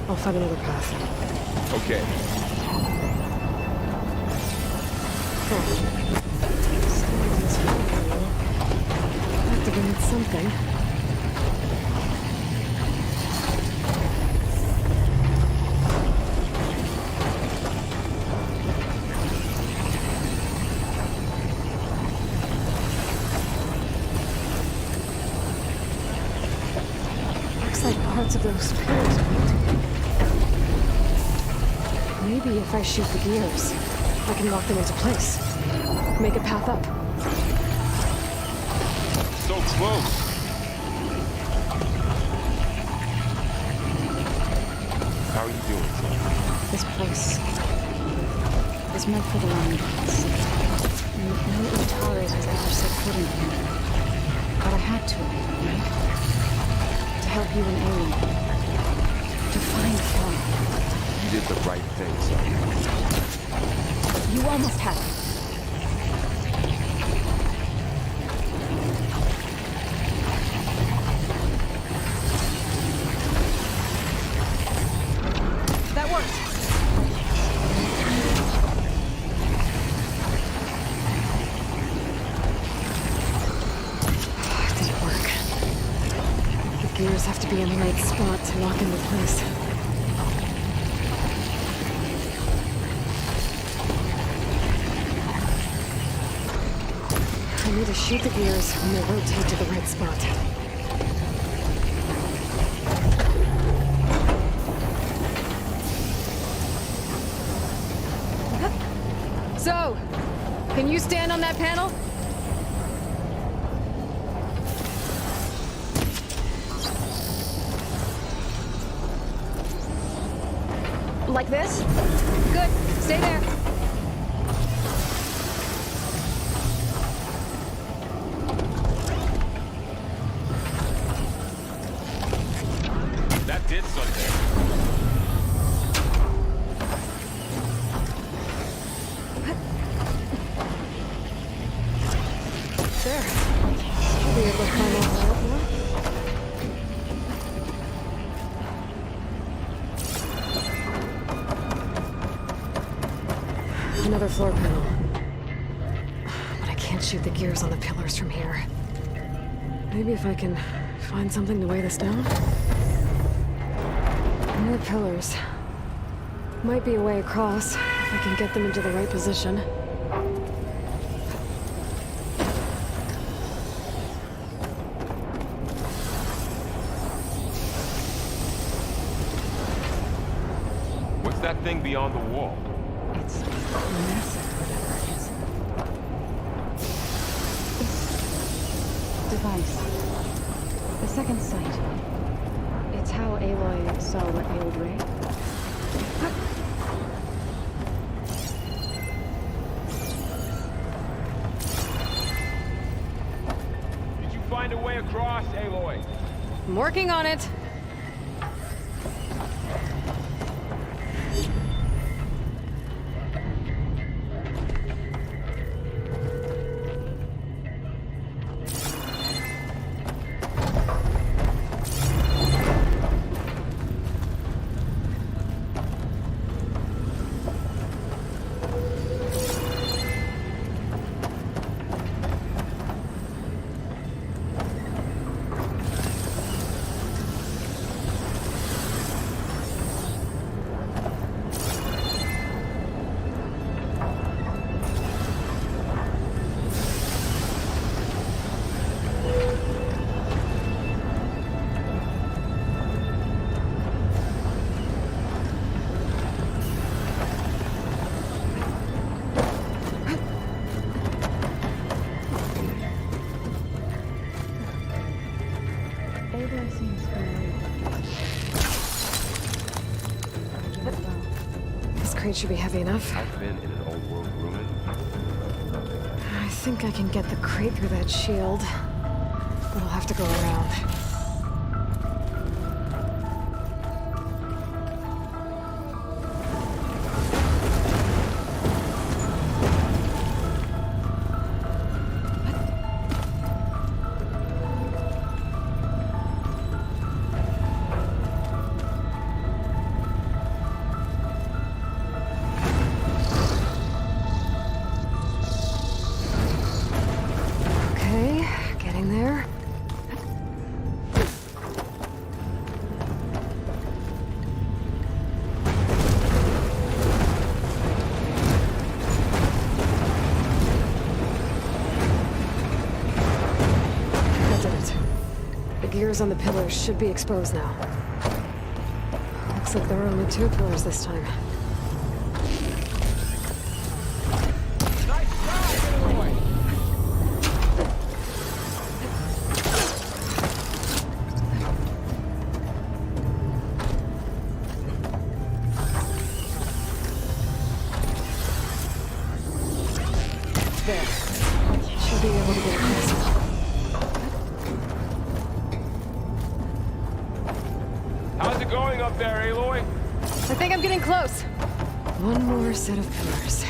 I'll find another path. Okay. Activated something. Looks like parts of those pillars are melting. Maybe if I shoot the gears, I can lock them into place. Make a path up. So close. How are you doing, Tim? This place is meant for the land gods. No Utaris has ever set foot in here. But I had to, right? To help you and Aloy. To find her. You did the right thing, son. You almost had it. gears have to be in the right spot to lock into place. I need to shoot the gears when they rotate to the right spot. So, can you stand on that panel? Like this? Good. Stay there. That did something. There. Should be able to climb over that more. Another floor panel. But I can't shoot the gears on the pillars from here. Maybe if I can find something to weigh this down? More pillars. Might be a way across, if I can get them into the right position. What's that thing beyond the wall? It's massive, whatever it is. This device. The second sight. It's how Aloy saw what ailed Ray. Did you find a way across, Aloy? I'm working on it. Aloy seems familiar. This crate should be heavy enough. I've been in an old world ruin. I think I can get the crate through that shield. But I'll have to go around. Okay, getting there. That did it. The gears on the pillars should be exposed now. Looks like there are only 2 pillars this time. There. Should be able to get across now. How's it going up there, Aloy? I think I'm getting close. One more set of pillars.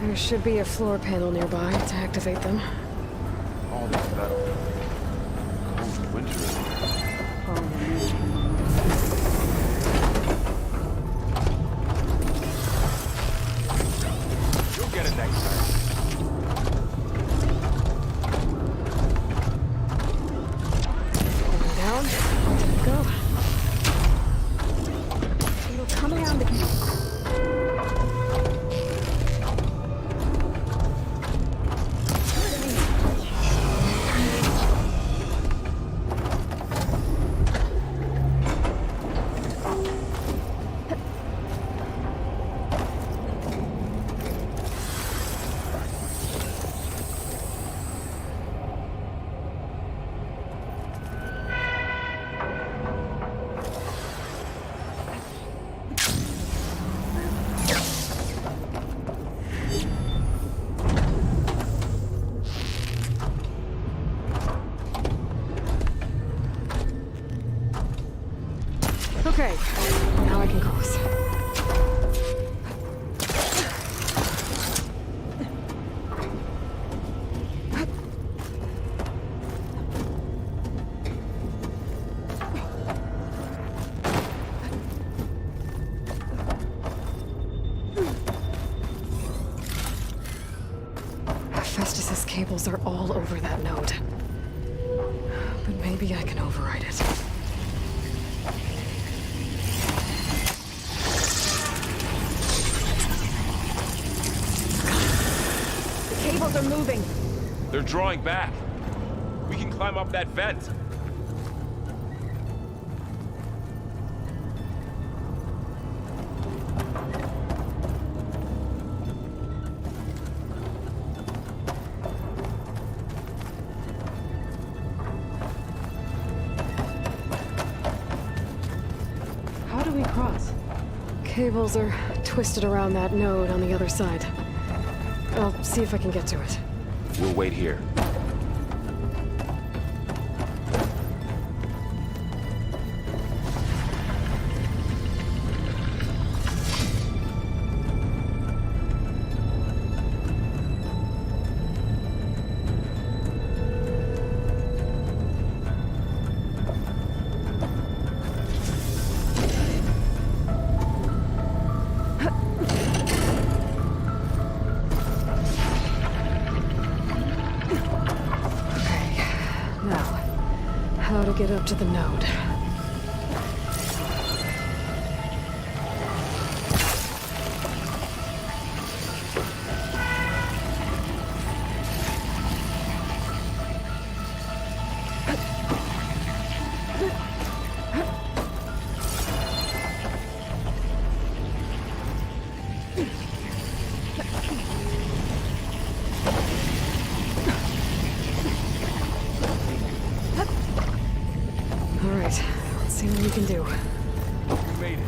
There should be a floor panel nearby to activate them. All this metal. Cold winter. You'll get it next time. Going down. Okay, now I can cross. Festus's cables are all over that node. But maybe I can override it. The cables are moving. They're drawing back. We can climb up that vent. How do we cross? Cables are twisted around that node on the other side. I'll see if I can get to it. We'll wait here. How to get up to the node. Alright, let's see what we can do. We made it.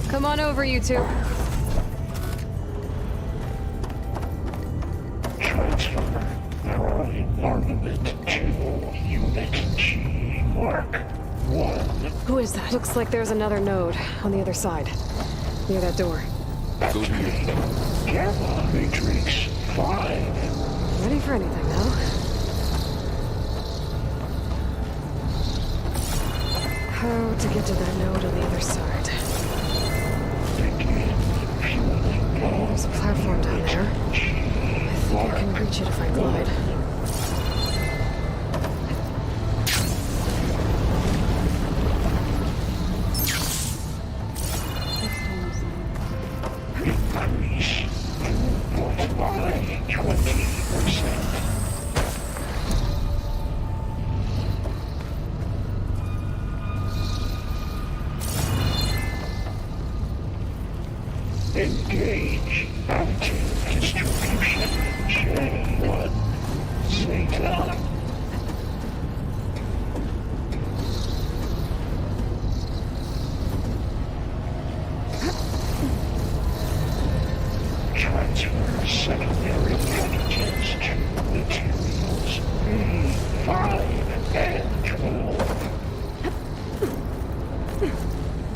Come on over, you two. Who is that? Looks like there's another node on the other side, near that door. Go here. Gamma Matrix 5. Ready for anything, huh? How to get to that node on the other side? There's a platform down there. I think I can reach it if I glide. Engage active distribution. J1. Zeta. Transfer secondary contents to materials B5 and 12.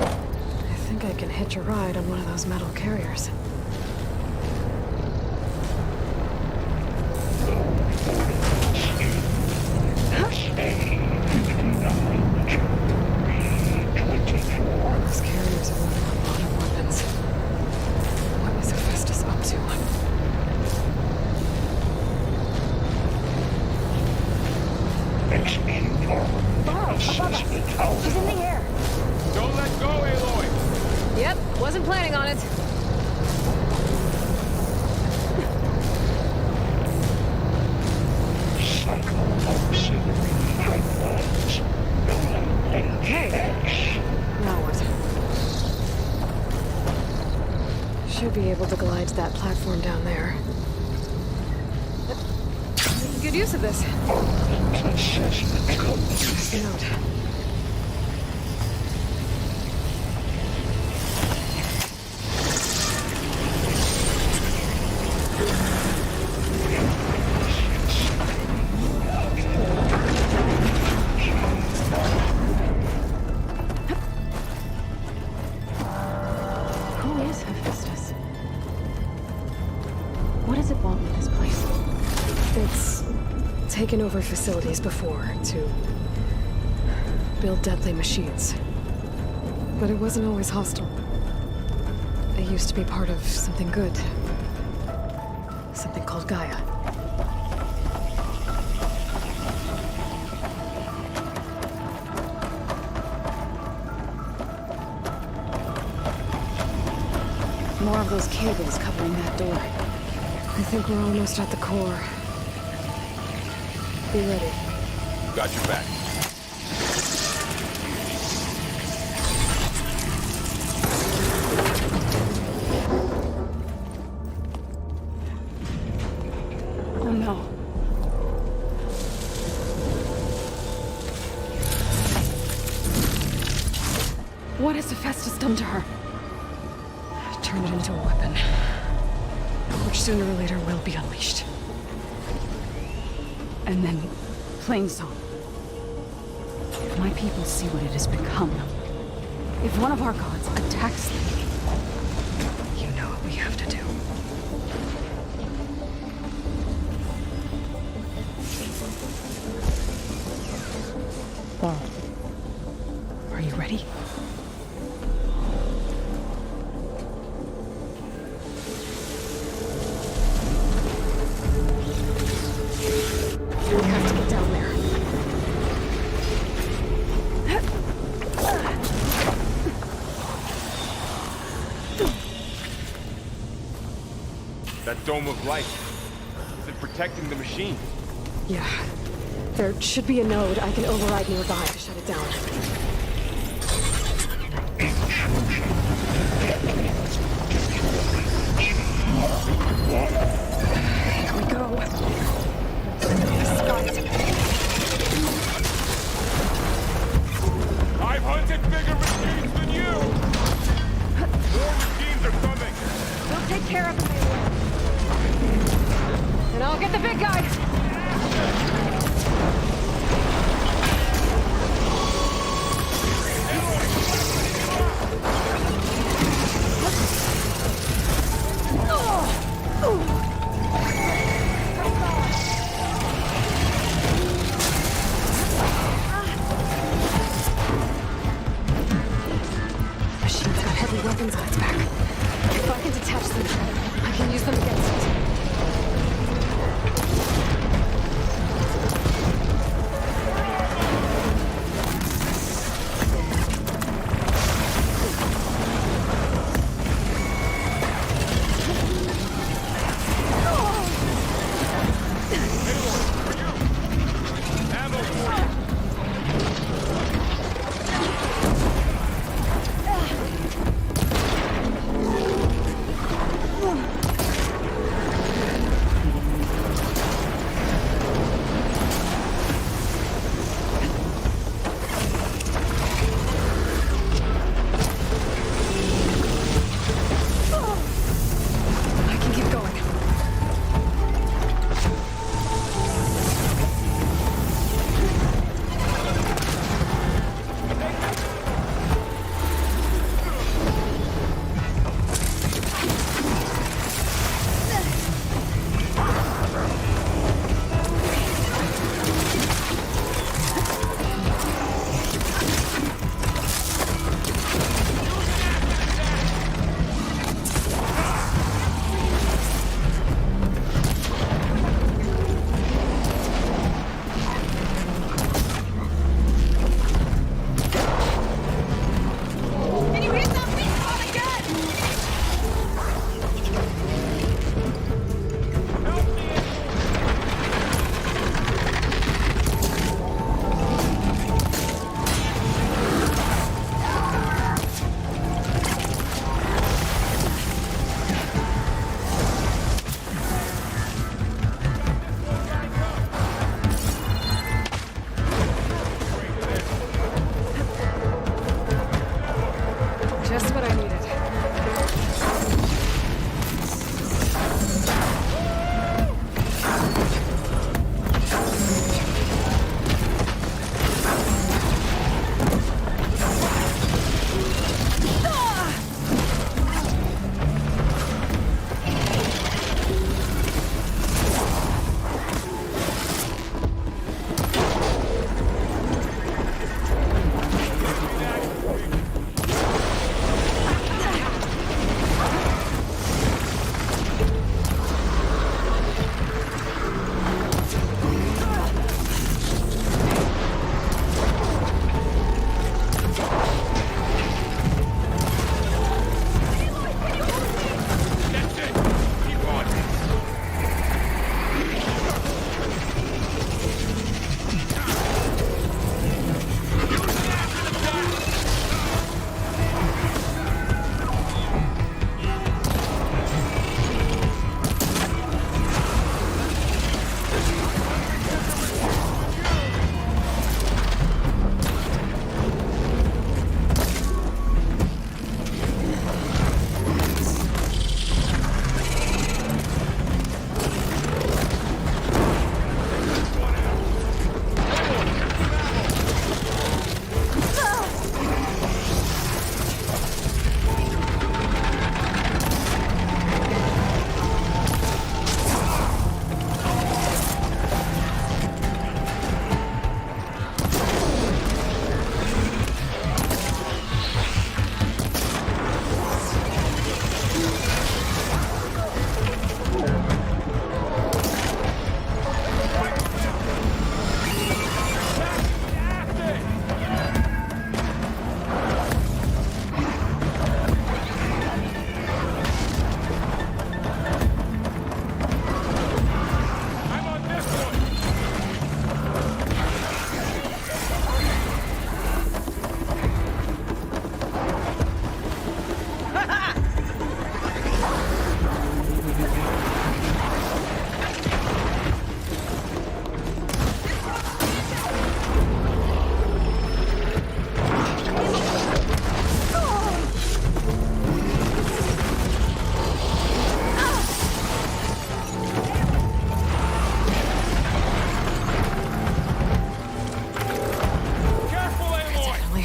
I think I can hitch a ride on one of those metal carriers. Those carriers are running on modern weapons. What is Hephaestus up to? Execute armor assessment. He's in the air. Don't let go, Aloy! Yep, wasn't planning on it. Okay. Now what? Should be able to glide to that platform down there. Good good use of this. Note. Who is Hephaestus? What does it want with this place? It's taken over facilities before to build deadly machines. But it wasn't always hostile. It used to be part of something good. Something called Gaia. More of those cables covering that door. I think we're almost at the core. Be ready. Got your back. Oh no. What has Hephaestus done to her? Turn it into a weapon. Which sooner or later will be unleashed. And then, Plainsong. If my people see what it has become, if one of our gods attacks them, You know what we have to do. Are you ready? We have to get down there. That dome of light. Is it protecting the machine? Yeah. There should be a node I can override nearby to shut it down. Here we go. I've hunted bigger machines than you! More machines are coming! We'll take care of them. And I'll get the big guy. Machine's got heavy weapons on its back. If I can detach them, I can use them against it.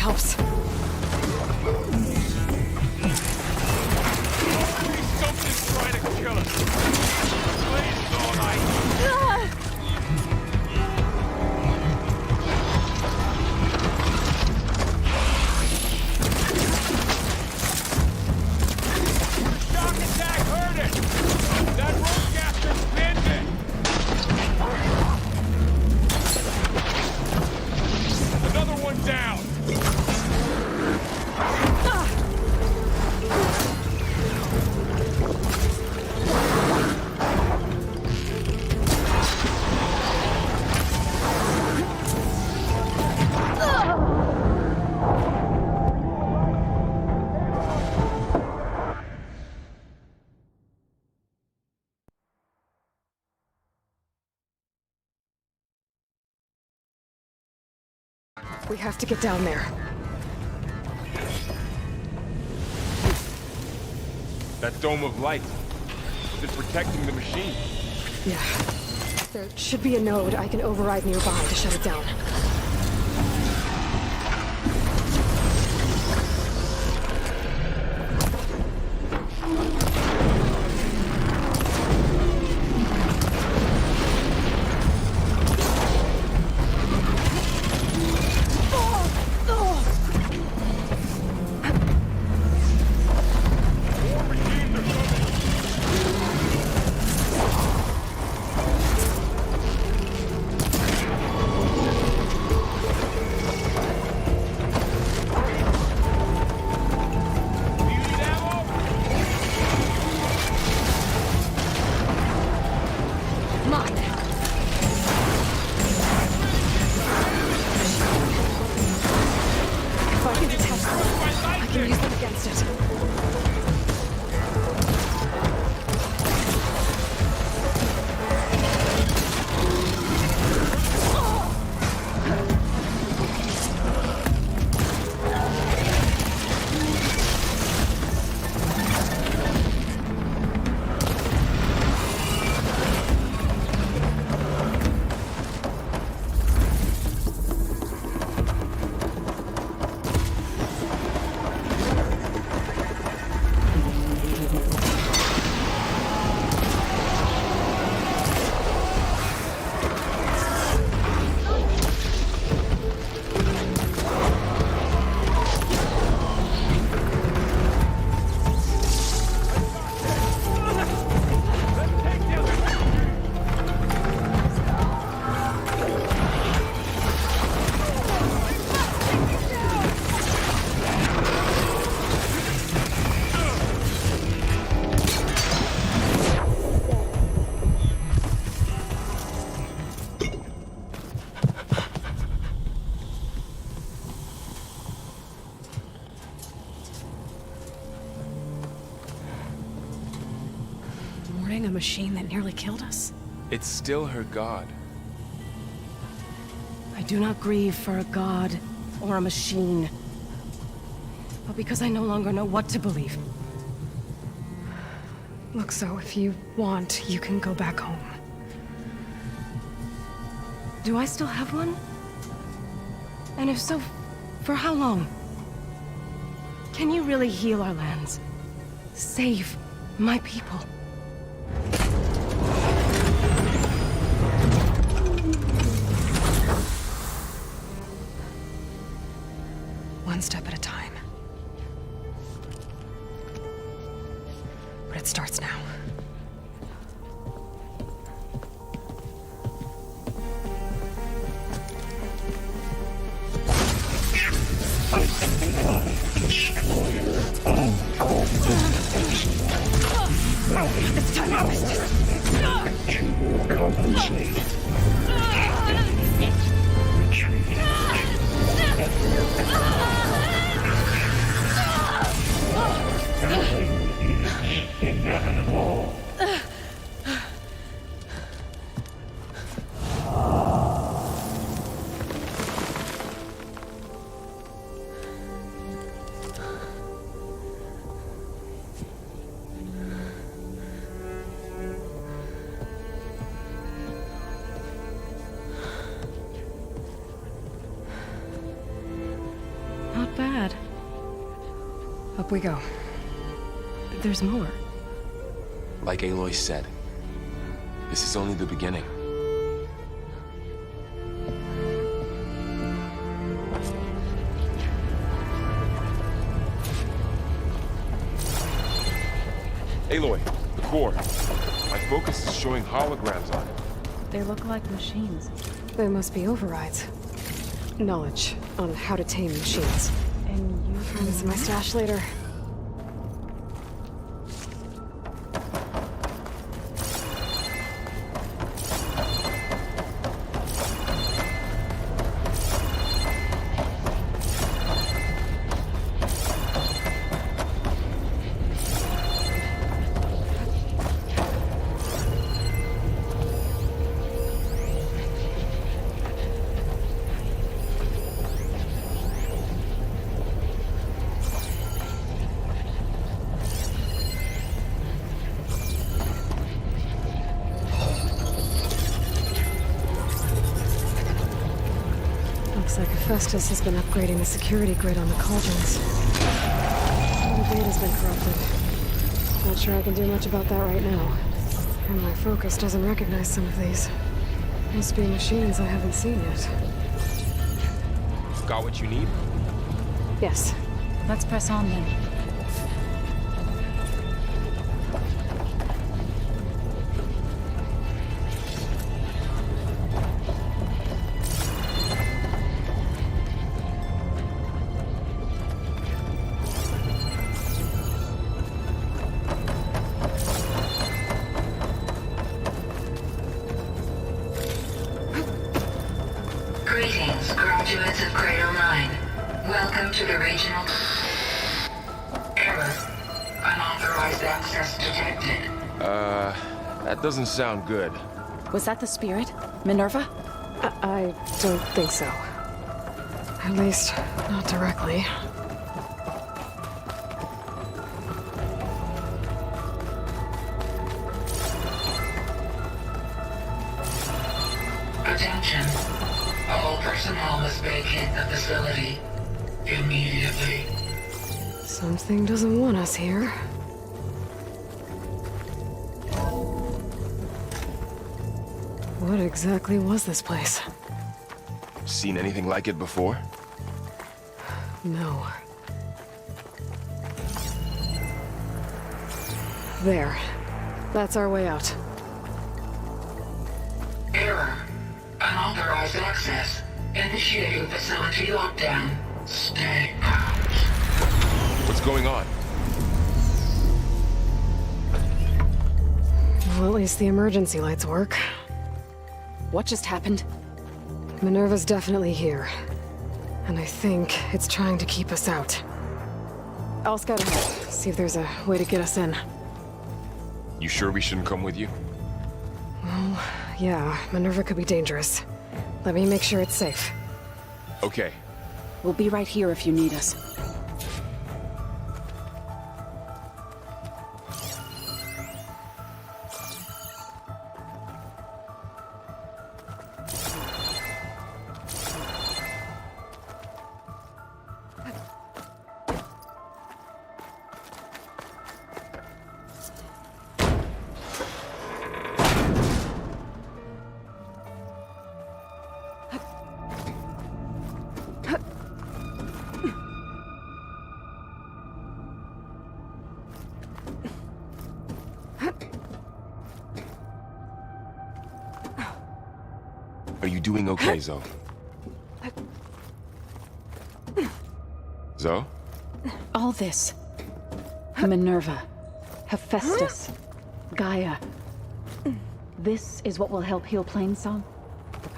helps. Something's trying to kill us. Please, all right. Shock attack hurt it. That roadcaster's bending. Another one down. We have to get down there. That dome of light. Was it protecting the machine? Yeah. There should be a node I can override nearby to shut it down. A machine that nearly killed us? It's still her god. I do not grieve for a god or a machine, but because I no longer know what to believe. Look, so if you want, you can go back home. Do I still have one? And if so, for how long? Can you really heal our lands? Save my people? One step at a time. But it starts now. It's time to harvest. You will compensate. Inevitable. Up we go. There's more. Like Aloy said, this is only the beginning. Aloy, the core. My focus is showing holograms on it. They look like machines. They must be overrides. Knowledge on how to tame machines. And you Find this in my stash later. Looks like Hephaestus has been upgrading the security grid on the cauldrons. The data's been corrupted. Not sure I can do much about that right now. And my focus doesn't recognize some of these. Must be machines I haven't seen yet. Got what you need? Yes. Let's press on then. Greetings, graduates of Cradle 9. Welcome to the regional... Error. Unauthorized access detected. That doesn't sound good. Was that the spirit? Minerva? I don't think so. At least, not directly. Attention. All personnel must vacate the facility immediately. Something doesn't want us here. What exactly was this place? Seen anything like it before? No. There. That's our way out. Error. Unauthorized access. Initiating facility lockdown. Stay out. What's going on? Well, at least the emergency lights work. What just happened? Minerva's definitely here. And I think it's trying to keep us out. I'll scout ahead, see if there's a way to get us in. You sure we shouldn't come with you? Well, yeah, Minerva could be dangerous. Let me make sure it's safe. Okay. We'll be right here if you need us. Are you doing okay, Zoe? Zoe? All this. Minerva. Hephaestus. Gaia. This is what will help heal Plainsong?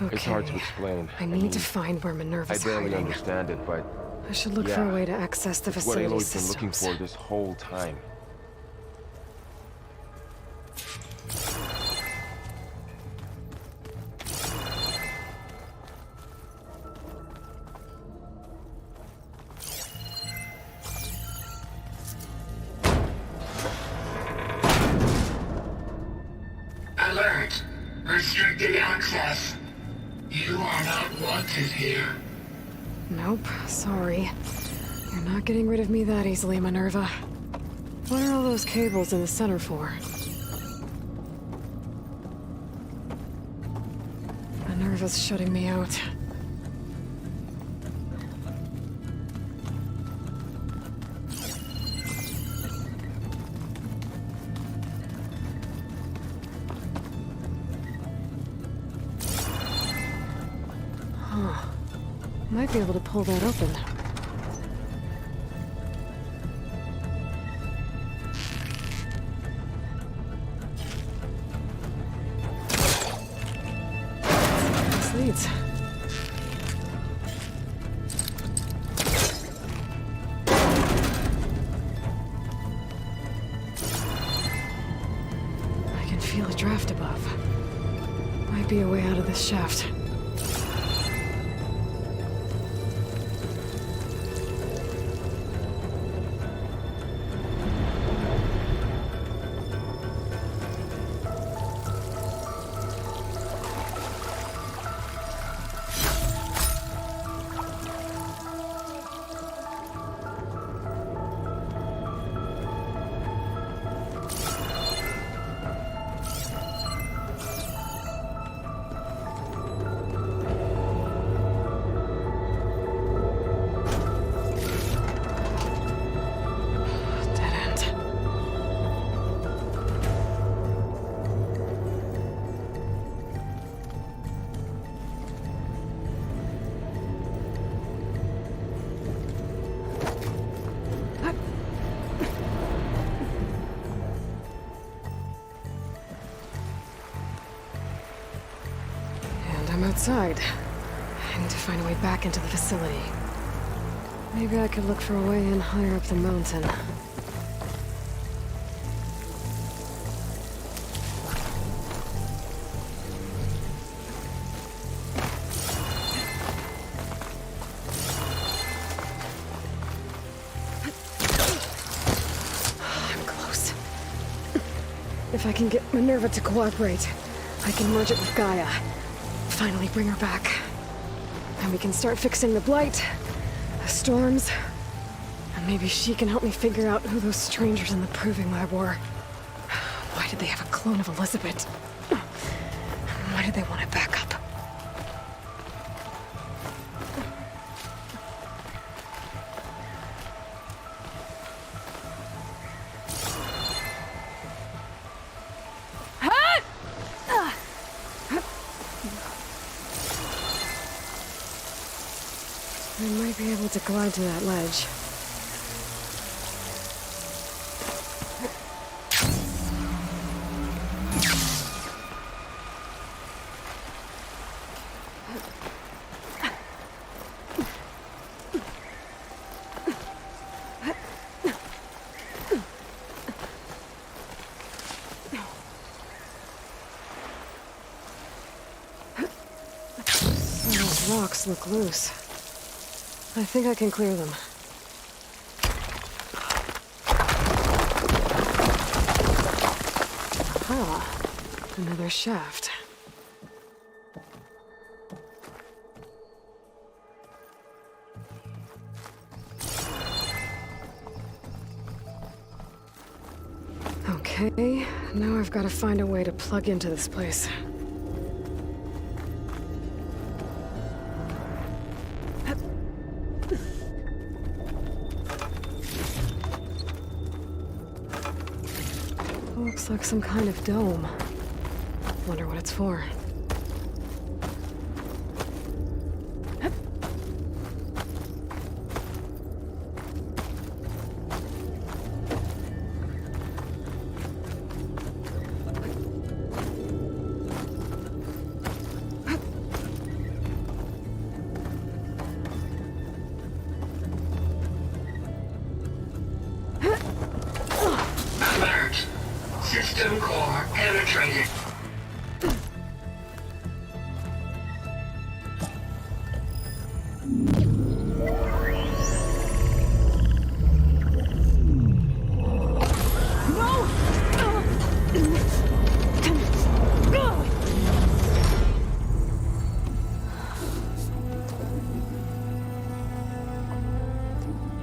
Okay. It's hard to explain. I need to find where Minerva's I barely hiding. understand it, but... I should look for a way to access the it's what facility Aloy's been looking systems. for this whole time. Alert. Restricted access. You are not wanted here. Nope, sorry. You're not getting rid of me that easily, Minerva. What are all those cables in the center for? Minerva's shutting me out. Huh. Might be able to pull that open. Leads. I can feel a draft above. Might be a way out of this shaft. I'm outside. I need to find a way back into the facility. Maybe I could look for a way in higher up the mountain. I'm close. If I can get Minerva to cooperate, I can merge it with Gaia. Finally bring her back. And we can start fixing the blight, the storms, and maybe she can help me figure out who those strangers in the proving lab were. Why did they have a clone of Elizabeth? Why did they want to back up? I might be able to glide to that ledge. Those rocks look loose. I think I can clear them. Aha! Another shaft. Okay, now I've got to find a way to plug into this place. Looks like some kind of dome. Wonder what it's for. Alert! System core penetrated.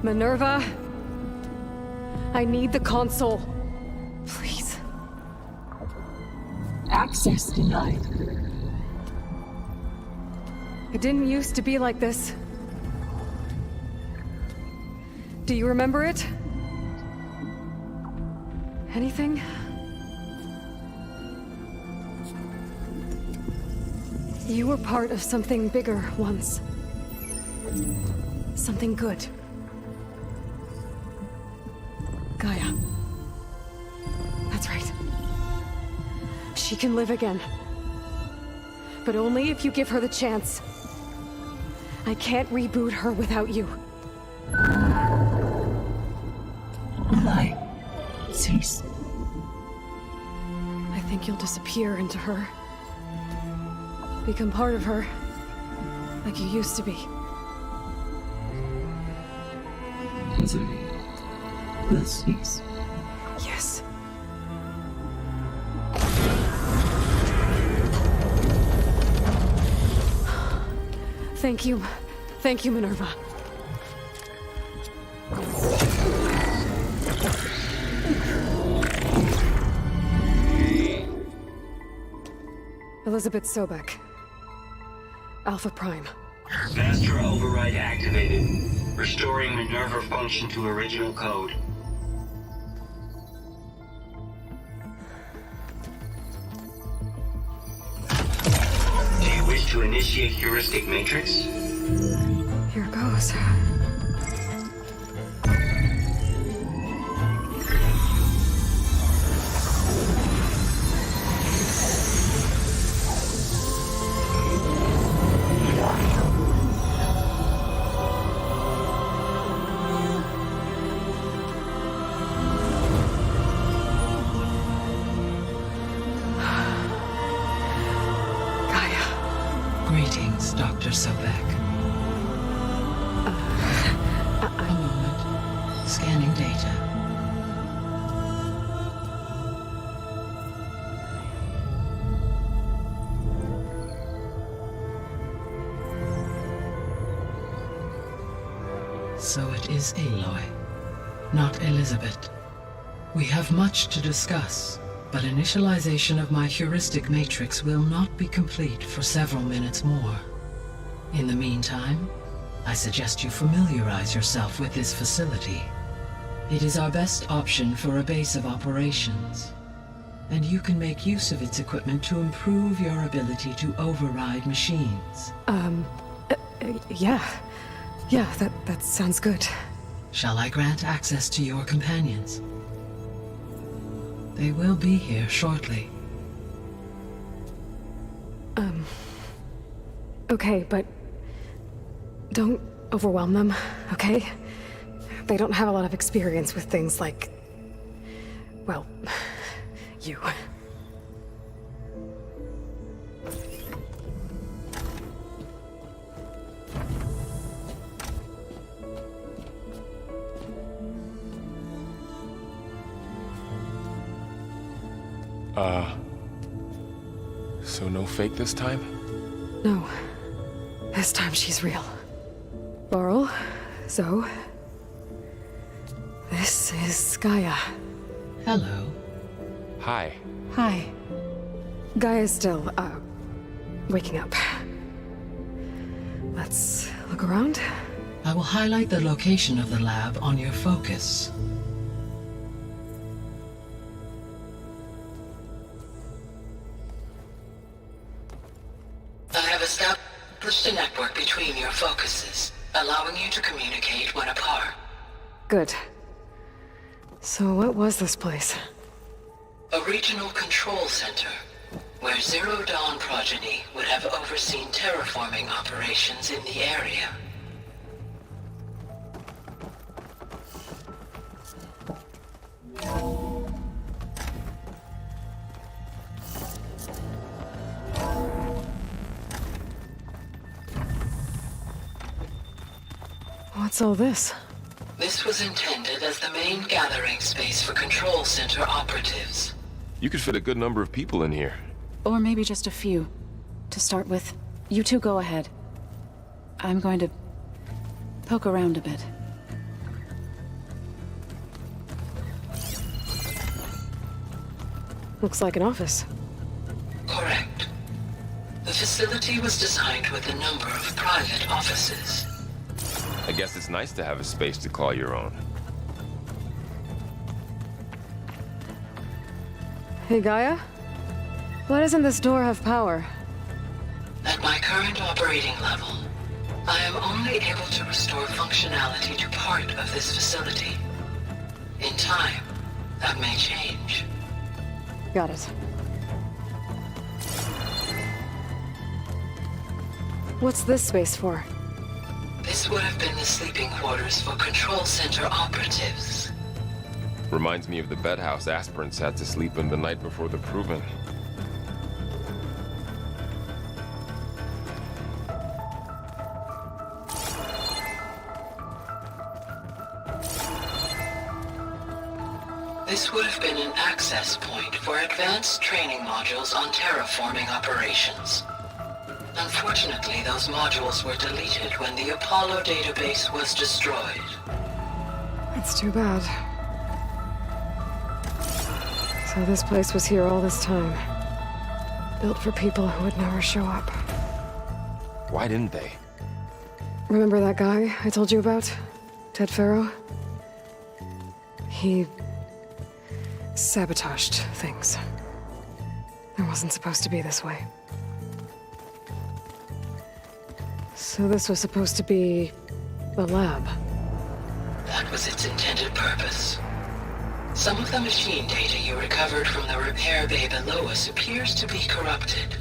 Minerva, I need the console. Please. Access denied. It didn't used to be like this. Do you remember it? Anything? You were part of something bigger once. Something good. Gaia. That's right. She can live again. But only if you give her the chance. I can't reboot her without you. Lie. Cease. I think you'll disappear into her. Become part of her. Like you used to be. Misery will cease. Yes. Thank you. Thank you, Minerva. Elizabeth Sobek. Alpha Prime. Master override activated. Restoring Minerva function to original code. Do you wish to initiate heuristic matrix? Here goes. Greetings, Dr. Sobek. A moment. Scanning data. So it is Aloy, not Elizabeth. We have much to discuss. But initialization of my heuristic matrix will not be complete for several minutes more. In the meantime, I suggest you familiarize yourself with this facility. It is our best option for a base of operations, and you can make use of its equipment to improve your ability to override machines. Yeah. Yeah, that sounds good. Shall I grant access to your companions? They will be here shortly. Okay, but don't overwhelm them, okay? They don't have a lot of experience with things like, well, you. So no fake this time? No. This time she's real. Laurel, Zoe. This is Gaia. Hello. Hi. Hi. Gaia's still, waking up. Let's look around. I will highlight the location of the lab on your focus. I have established a network between your focuses, allowing you to communicate when apart. Good. So what was this place? A regional control center, where Zero Dawn progeny would have overseen terraforming operations in the area. What's all this? This was intended as the main gathering space for control center operatives. You could fit a good number of people in here. Or maybe just a few. To start with, you two go ahead. I'm going to poke around a bit. Looks like an office. Correct. The facility was designed with a number of private offices. I guess it's nice to have a space to call your own. Hey, Gaia? Why doesn't this door have power? At my current operating level, I am only able to restore functionality to part of this facility. In time, that may change. Got it. What's this space for? This would have been the sleeping quarters for Control Center operatives. Reminds me of the bedhouse aspirants had to sleep in the night before the proving. This would have been an access point for advanced training modules on terraforming operations. Unfortunately, those modules were deleted when the Apollo database was destroyed. That's too bad. So this place was here all this time. Built for people who would never show up. Why didn't they? Remember that guy I told you about? Ted Farrow? He sabotaged things. It wasn't supposed to be this way. So this was supposed to be the lab. That was its intended purpose. Some of the machine data you recovered from the repair bay below us appears to be corrupted.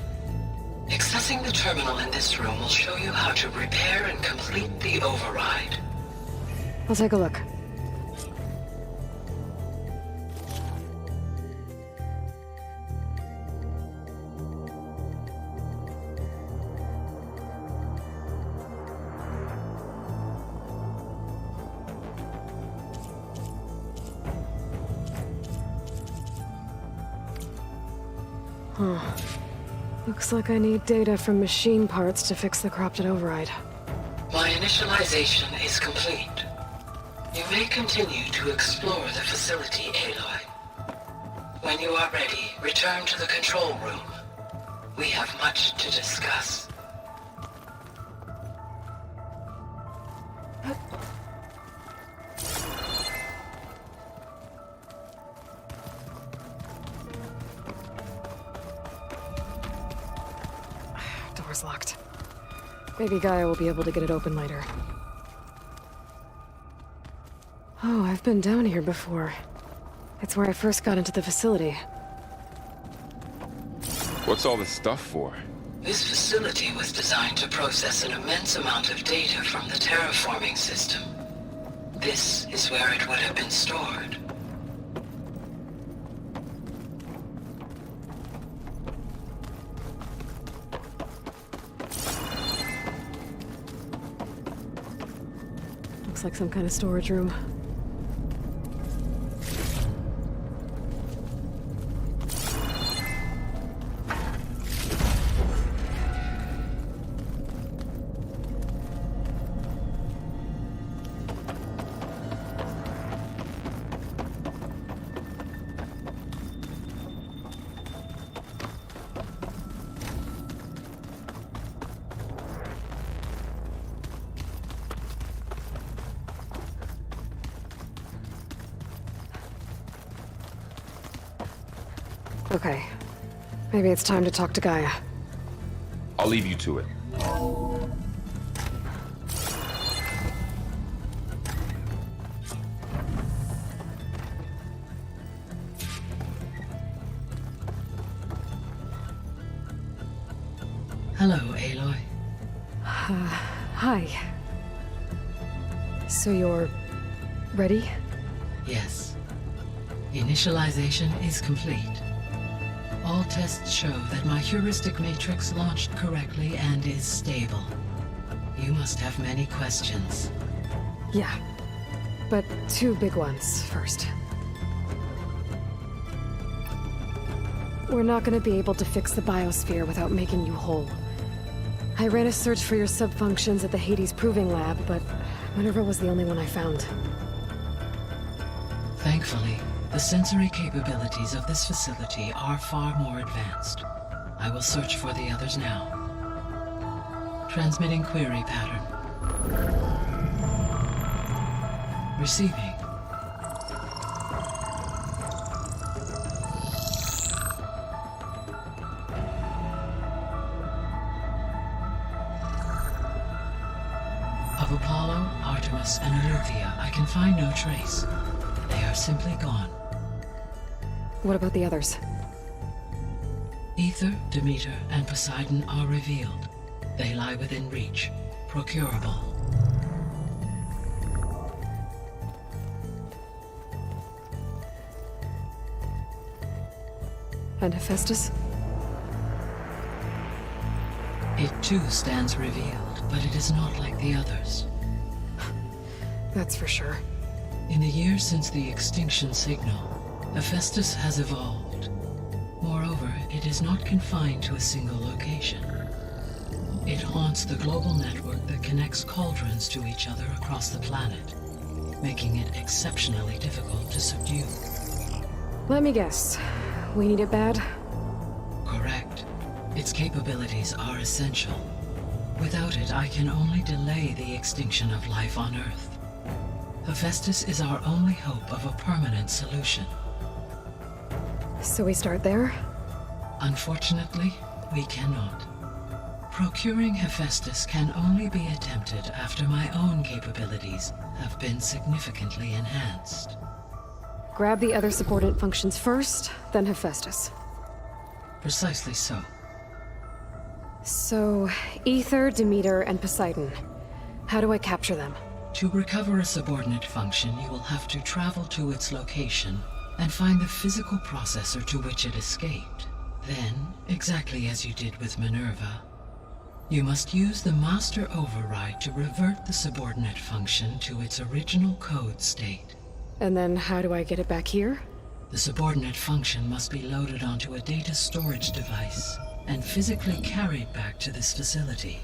Accessing the terminal in this room will show you how to repair and complete the override. I'll take a look. Huh. Looks like I need data from machine parts to fix the corrupted override. My initialization is complete. You may continue to explore the facility, Aloy. When you are ready, return to the control room. We have much to discuss. Door's locked. Maybe Gaia will be able to get it open later. Oh, I've been down here before. It's where I first got into the facility. What's all this stuff for? This facility was designed to process an immense amount of data from the terraforming system. This is where it would have been stored. Looks like some kind of storage room. Okay. Maybe it's time to talk to Gaia. I'll leave you to it. Hello, Aloy. Hi. So you're ready? Yes. Initialization is complete. All tests show that my heuristic matrix launched correctly and is stable. You must have many questions. Yeah. But two big ones first. We're not gonna be able to fix the biosphere without making you whole. I ran a search for your subfunctions at the Hades Proving Lab, but Minerva was the only one I found. Thankfully, The sensory capabilities of this facility are far more advanced. I will search for the others now. Transmitting query pattern. Receiving. Of Apollo, Artemis, and Olympia, I can find no trace. They are simply gone. What about the others? Ether, Demeter, and Poseidon are revealed. They lie within reach, procurable. And Hephaestus? It too stands revealed, but it is not like the others. That's for sure. In the years since the extinction signal, Hephaestus has evolved. Moreover, it is not confined to a single location. It haunts the global network that connects cauldrons to each other across the planet, making it exceptionally difficult to subdue. Let me guess. We need it bad? Correct. Its capabilities are essential. Without it, I can only delay the extinction of life on Earth. Hephaestus is our only hope of a permanent solution. So we start there? Unfortunately, we cannot. Procuring Hephaestus can only be attempted after my own capabilities have been significantly enhanced. Grab the other subordinate functions first, then Hephaestus. Precisely so. So, Ether, Demeter, and Poseidon. How do I capture them? To recover a subordinate function, you will have to travel to its location and find the physical processor to which it escaped. Then, exactly as you did with Minerva, you must use the master override to revert the subordinate function to its original code state. And then how do I get it back here? The subordinate function must be loaded onto a data storage device and physically carried back to this facility.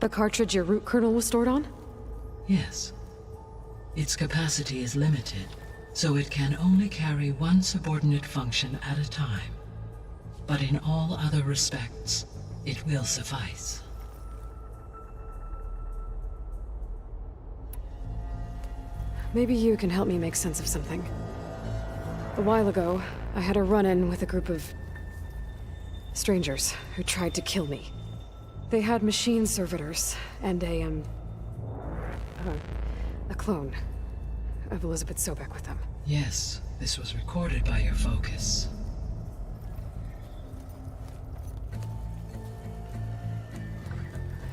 The cartridge your root kernel was stored on? Yes. Its capacity is limited, so it can only carry one subordinate function at a time. But in all other respects, it will suffice. Maybe you can help me make sense of something. A while ago, I had a run-in with a group of strangers who tried to kill me. They had machine servitors and a clone of Elizabeth Sobek with them. Yes, this was recorded by your focus.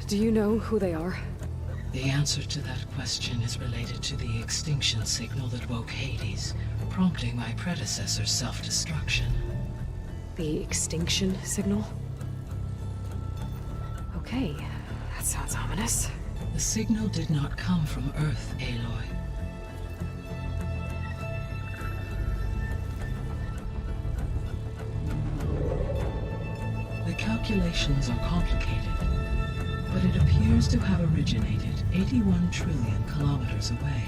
Do you know who they are? The answer to that question is related to the extinction signal that woke Hades, prompting my predecessor's self-destruction. The extinction signal? Okay, that sounds ominous. The signal did not come from Earth, Aloy. The calculations are complicated, but it appears to have originated 81 trillion kilometers away.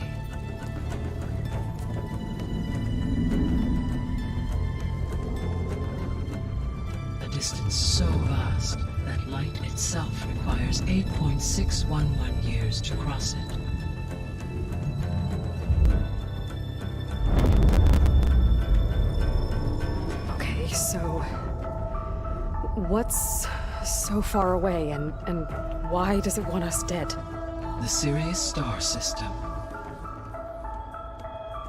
A distance so vast that light itself requires 8.611 years to cross it. Okay, so what's so far away, and why does it want us dead? The Sirius star system.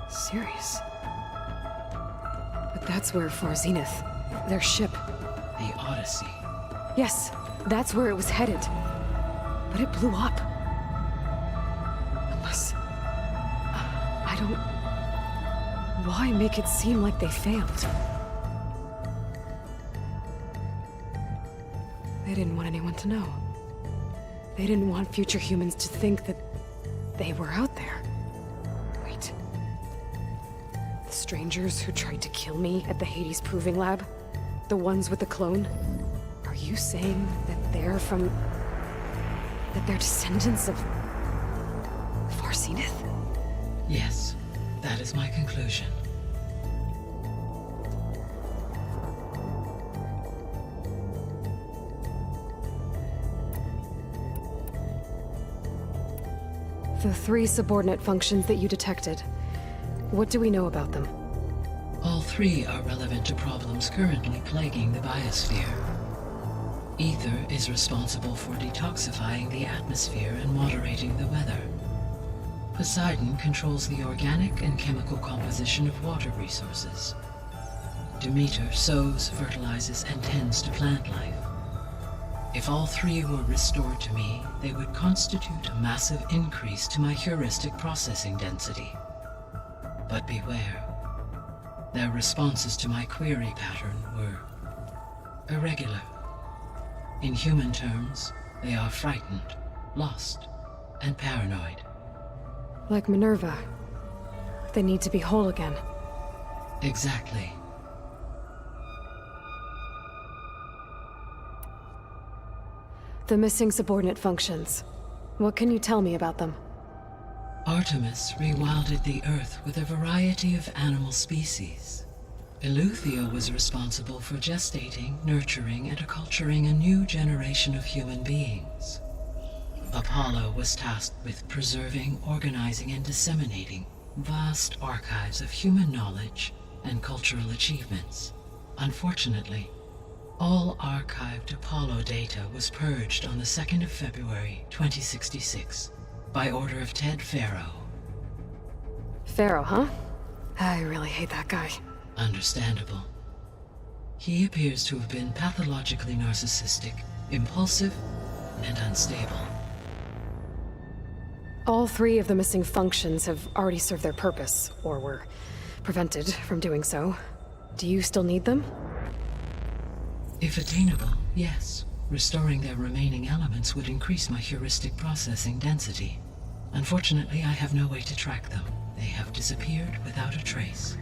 Sirius? But that's where Far Zenith, their ship. The Odyssey. Yes, that's where it was headed. But it blew up. Unless... I don't... Why make it seem like they failed? They didn't want anyone to know. They didn't want future humans to think that they were out there. Wait. The strangers who tried to kill me at the Hades Proving Lab? The ones with the clone? Are you saying that they're from... that they're descendants of Zenith? Yes, that is my conclusion. The 3 subordinate functions that you detected. What do we know about them? All 3 are relevant to problems currently plaguing the biosphere. Ether is responsible for detoxifying the atmosphere and moderating the weather. Poseidon controls the organic and chemical composition of water resources. Demeter sows, fertilizes, and tends to plant life. If all 3 were restored to me, they would constitute a massive increase to my heuristic processing density. But beware. Their responses to my query pattern were irregular. In human terms, they are frightened, lost, and paranoid. Like Minerva. They need to be whole again. Exactly. The missing subordinate functions. What can you tell me about them? Artemis rewilded the Earth with a variety of animal species. Eleuthia was responsible for gestating, nurturing, and acculturating a new generation of human beings. Apollo was tasked with preserving, organizing, and disseminating vast archives of human knowledge and cultural achievements. Unfortunately, all archived Apollo data was purged on the 2nd of February, 2066, by order of Ted Faro. Pharaoh, huh? I really hate that guy. Understandable. He appears to have been pathologically narcissistic, impulsive, and unstable. All 3 of the missing functions have already served their purpose, or were prevented from doing so. Do you still need them? If attainable, yes. Restoring their remaining elements would increase my heuristic processing density. Unfortunately, I have no way to track them. They have disappeared without a trace.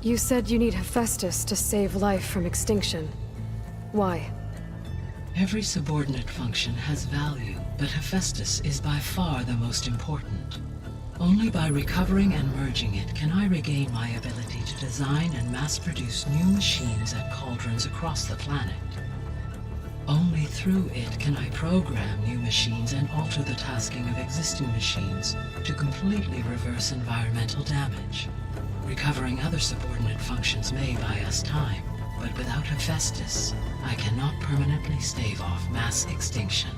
You said you need Hephaestus to save life from extinction. Why? Every subordinate function has value, but Hephaestus is by far the most important. Only by recovering and merging it can I regain my ability to design and mass-produce new machines at cauldrons across the planet. Only through it can I program new machines and alter the tasking of existing machines to completely reverse environmental damage. Recovering other subordinate functions may buy us time, but without Hephaestus, I cannot permanently stave off mass extinction.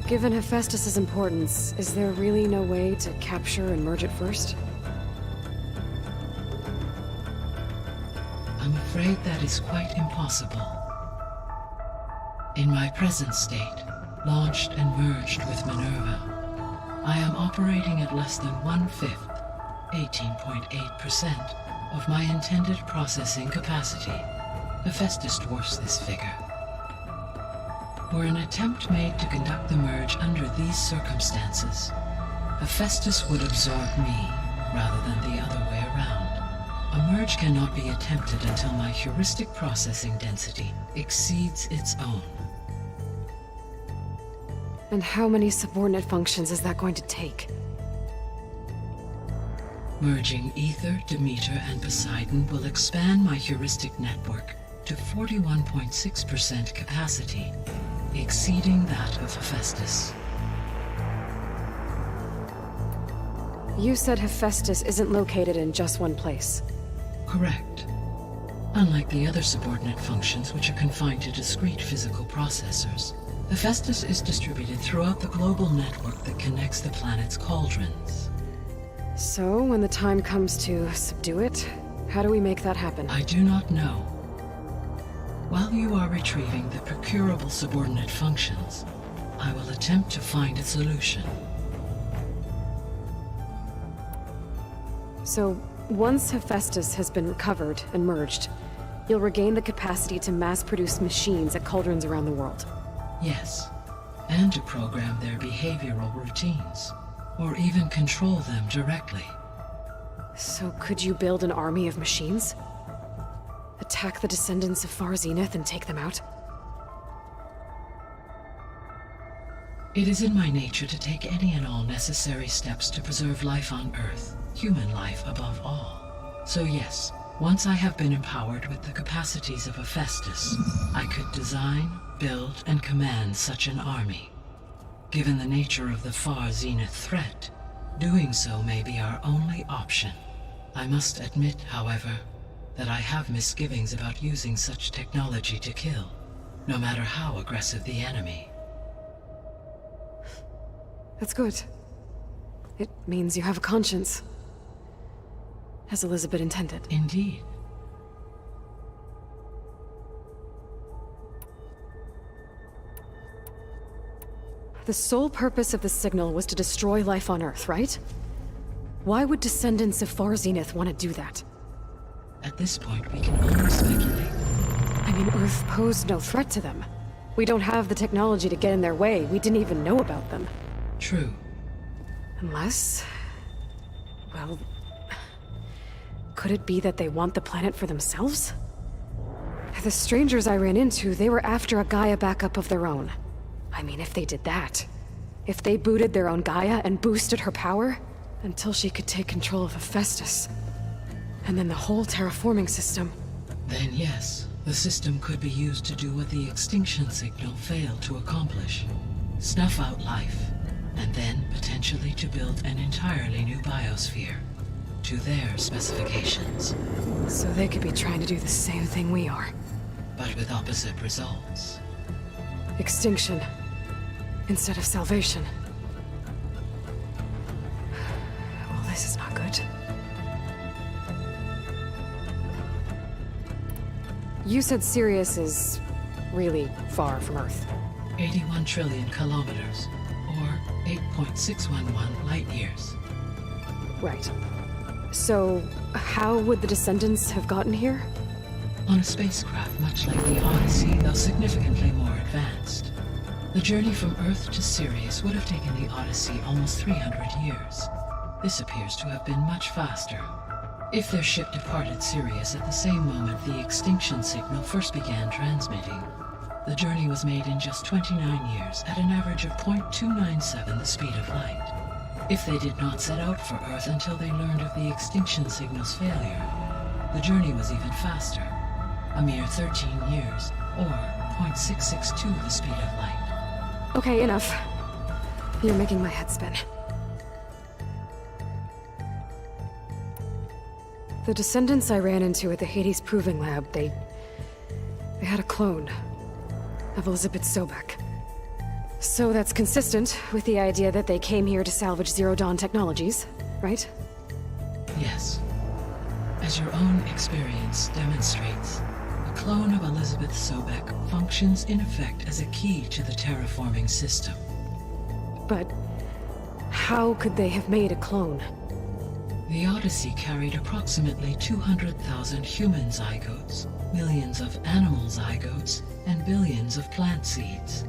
Given Hephaestus's importance, is there really no way to capture and merge it first? I'm afraid that is quite impossible. In my present state, launched and merged with Minerva, I am operating at less than 1/5, 18.8%, of my intended processing capacity. Hephaestus dwarfs this figure. Were an attempt made to conduct the merge under these circumstances, Hephaestus would absorb me, rather than the other way around. A merge cannot be attempted until my heuristic processing density exceeds its own. And how many subordinate functions is that going to take? Merging Ether, Demeter, and Poseidon will expand my heuristic network to 41.6% capacity, exceeding that of Hephaestus. You said Hephaestus isn't located in just one place. Correct. Unlike the other subordinate functions, which are confined to discrete physical processors, Hephaestus is distributed throughout the global network that connects the planet's cauldrons. So, when the time comes to subdue it, how do we make that happen? I do not know. While you are retrieving the procurable subordinate functions, I will attempt to find a solution. So, once Hephaestus has been recovered and merged, you'll regain the capacity to mass-produce machines at cauldrons around the world. Yes, and to program their behavioral routines, or even control them directly. So could you build an army of machines? Attack the descendants of Far Zenith and take them out? It is in my nature to take any and all necessary steps to preserve life on Earth, human life above all. So yes, once I have been empowered with the capacities of Hephaestus, I could design, build, and command such an army. Given the nature of the Far Zenith threat, doing so may be our only option. I must admit, however, that I have misgivings about using such technology to kill, no matter how aggressive the enemy. That's good. It means you have a conscience. As Elizabeth intended. Indeed. The sole purpose of the signal was to destroy life on Earth, right? Why would descendants of Far Zenith want to do that? At this point, we can only speculate. I mean, Earth posed no threat to them. We don't have the technology to get in their way. We didn't even know about them. True. Unless... well... could it be that they want the planet for themselves? The strangers I ran into, they were after a Gaia backup of their own. I mean, if they did that... if they booted their own Gaia and boosted her power... until she could take control of Hephaestus. And then the whole terraforming system... Then yes, the system could be used to do what the extinction signal failed to accomplish. Snuff out life. And then, potentially, to build an entirely new biosphere. To their specifications. So they could be trying to do the same thing we are. But with opposite results. Extinction. Instead of salvation. Well, this is not good. You said Sirius is... really far from Earth. 81 trillion kilometers. Or 8.611 light-years. Right. So, how would the descendants have gotten here? On a spacecraft much like the Odyssey, though significantly more advanced. The journey from Earth to Sirius would have taken the Odyssey almost 300 years. This appears to have been much faster. If their ship departed Sirius at the same moment the extinction signal first began transmitting, the journey was made in just 29 years at an average of 0.297 the speed of light. If they did not set out for Earth until they learned of the extinction signal's failure, the journey was even faster, a mere 13 years, or 0.662 the speed of light. Okay, enough. You're making my head spin. The descendants I ran into at the Hades Proving Lab, they had a clone of Elizabeth Sobek. So that's consistent with the idea that they came here to salvage Zero Dawn technologies, right? Yes. As your own experience demonstrates, a clone of Elizabeth Sobek functions in effect as a key to the terraforming system. But how could they have made a clone? The Odyssey carried approximately 200,000 human zygotes, millions of animal zygotes, and billions of plant seeds.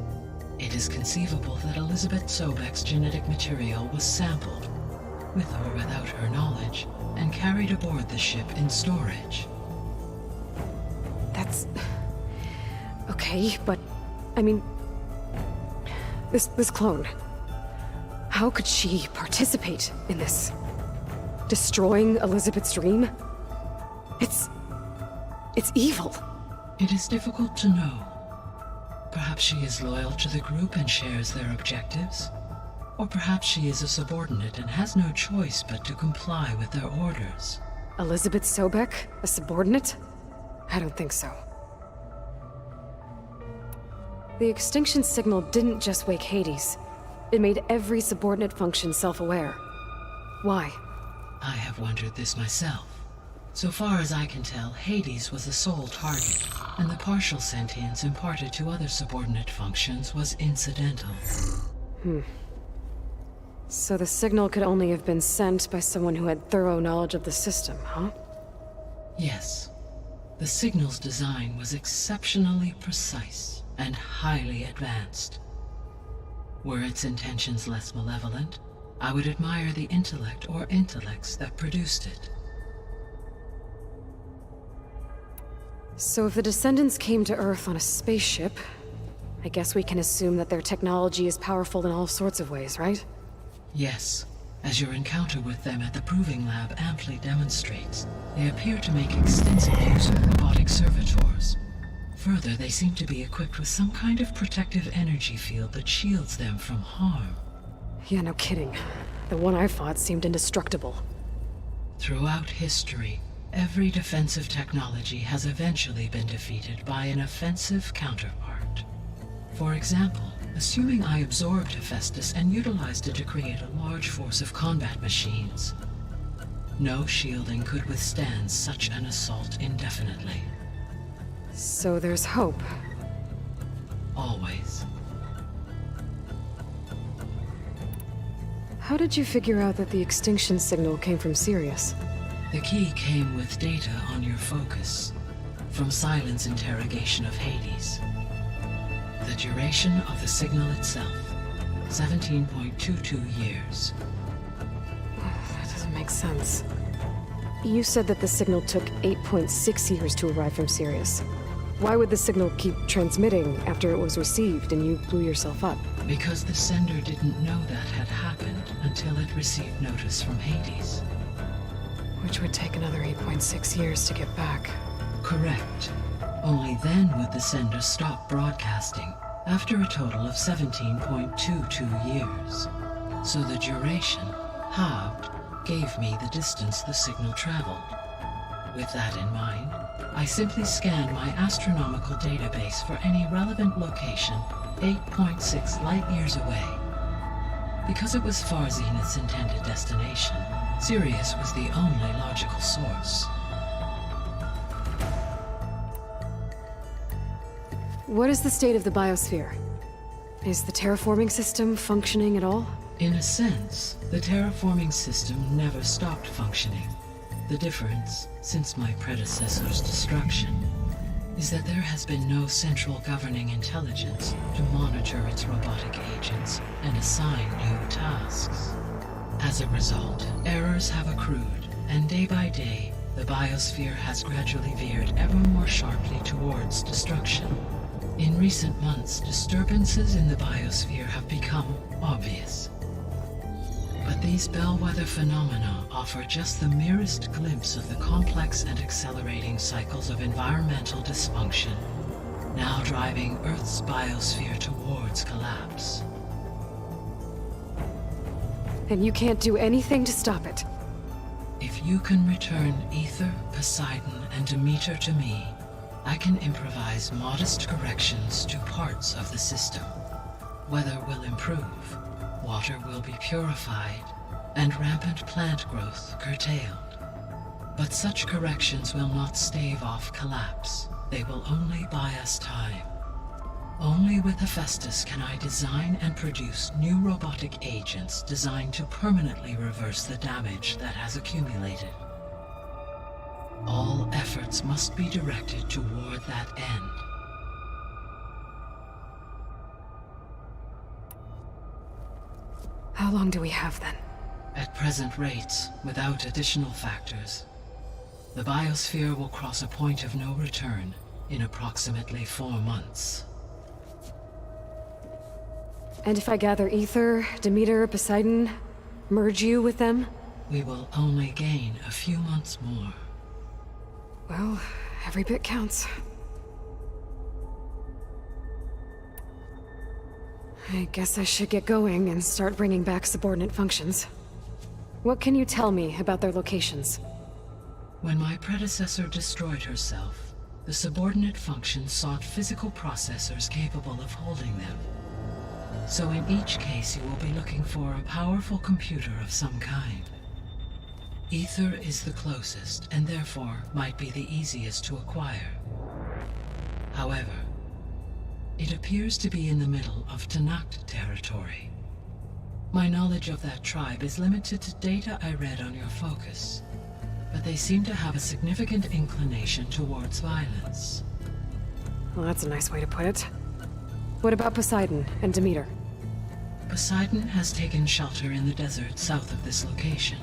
It is conceivable that Elizabeth Sobek's genetic material was sampled, with or without her knowledge, and carried aboard the ship in storage. That's... okay, but... I mean... This clone... how could she participate in this? Destroying Elizabeth's dream? It's evil. It is difficult to know. Perhaps she is loyal to the group and shares their objectives. Or perhaps she is a subordinate and has no choice but to comply with their orders. Elizabeth Sobek? A subordinate? I don't think so. The extinction signal didn't just wake Hades. It made every subordinate function self-aware. Why? I have wondered this myself. So far as I can tell, Hades was the sole target, and the partial sentience imparted to other subordinate functions was incidental. So the signal could only have been sent by someone who had thorough knowledge of the system, huh? Yes. The signal's design was exceptionally precise and highly advanced. Were its intentions less malevolent, I would admire the intellect or intellects that produced it. So if the descendants came to Earth on a spaceship, I guess we can assume that their technology is powerful in all sorts of ways, right? Yes. As your encounter with them at the Proving Lab amply demonstrates, they appear to make extensive use of robotic servitors. Further, they seem to be equipped with some kind of protective energy field that shields them from harm. Yeah, no kidding. The one I fought seemed indestructible. Throughout history, every defensive technology has eventually been defeated by an offensive counterpart. For example, assuming I absorbed Hephaestus and utilized it to create a large force of combat machines. No shielding could withstand such an assault indefinitely. So there's hope. Always. How did you figure out that the extinction signal came from Sirius? The key came with data on your focus, from Silent's interrogation of Hades. The duration of the signal itself, 17.22 years. That doesn't make sense. You said that the signal took 8.6 years to arrive from Sirius. Why would the signal keep transmitting after it was received and you blew yourself up? Because the sender didn't know that had happened until it received notice from Hades. Which would take another 8.6 years to get back. Correct. Only then would the sender stop broadcasting, after a total of 17.22 years. So the duration, halved, gave me the distance the signal traveled. With that in mind, I simply scanned my astronomical database for any relevant location 8.6 light-years away. Because it was far Zenith's intended destination, Sirius was the only logical source. What is the state of the biosphere? Is the terraforming system functioning at all? In a sense, the terraforming system never stopped functioning. The difference, since my predecessor's destruction, is that there has been no central governing intelligence to monitor its robotic agents and assign new tasks. As a result, errors have accrued, and day by day, the biosphere has gradually veered ever more sharply towards destruction. In recent months, disturbances in the biosphere have become obvious. But these bellwether phenomena offer just the merest glimpse of the complex and accelerating cycles of environmental dysfunction, now driving Earth's biosphere towards collapse. And you can't do anything to stop it? If you can return Aether, Poseidon, and Demeter to me, I can improvise modest corrections to parts of the system. Weather will improve, water will be purified, and rampant plant growth curtailed. But such corrections will not stave off collapse. They will only buy us time. Only with Hephaestus can I design and produce new robotic agents designed to permanently reverse the damage that has accumulated. All efforts must be directed toward that end. How long do we have then? At present rates, without additional factors, the biosphere will cross a point of no return in approximately 4 months. And if I gather Aether, Demeter, Poseidon, merge you with them? We will only gain a few months more. Well, every bit counts. I guess I should get going and start bringing back subordinate functions. What can you tell me about their locations? When my predecessor destroyed herself, the subordinate functions sought physical processors capable of holding them. So in each case you will be looking for a powerful computer of some kind. Aether is the closest, and therefore might be the easiest to acquire. However, it appears to be in the middle of Tanakh territory. My knowledge of that tribe is limited to data I read on your focus, but they seem to have a significant inclination towards violence. Well, that's a nice way to put it. What about Poseidon and Demeter? Poseidon has taken shelter in the desert south of this location.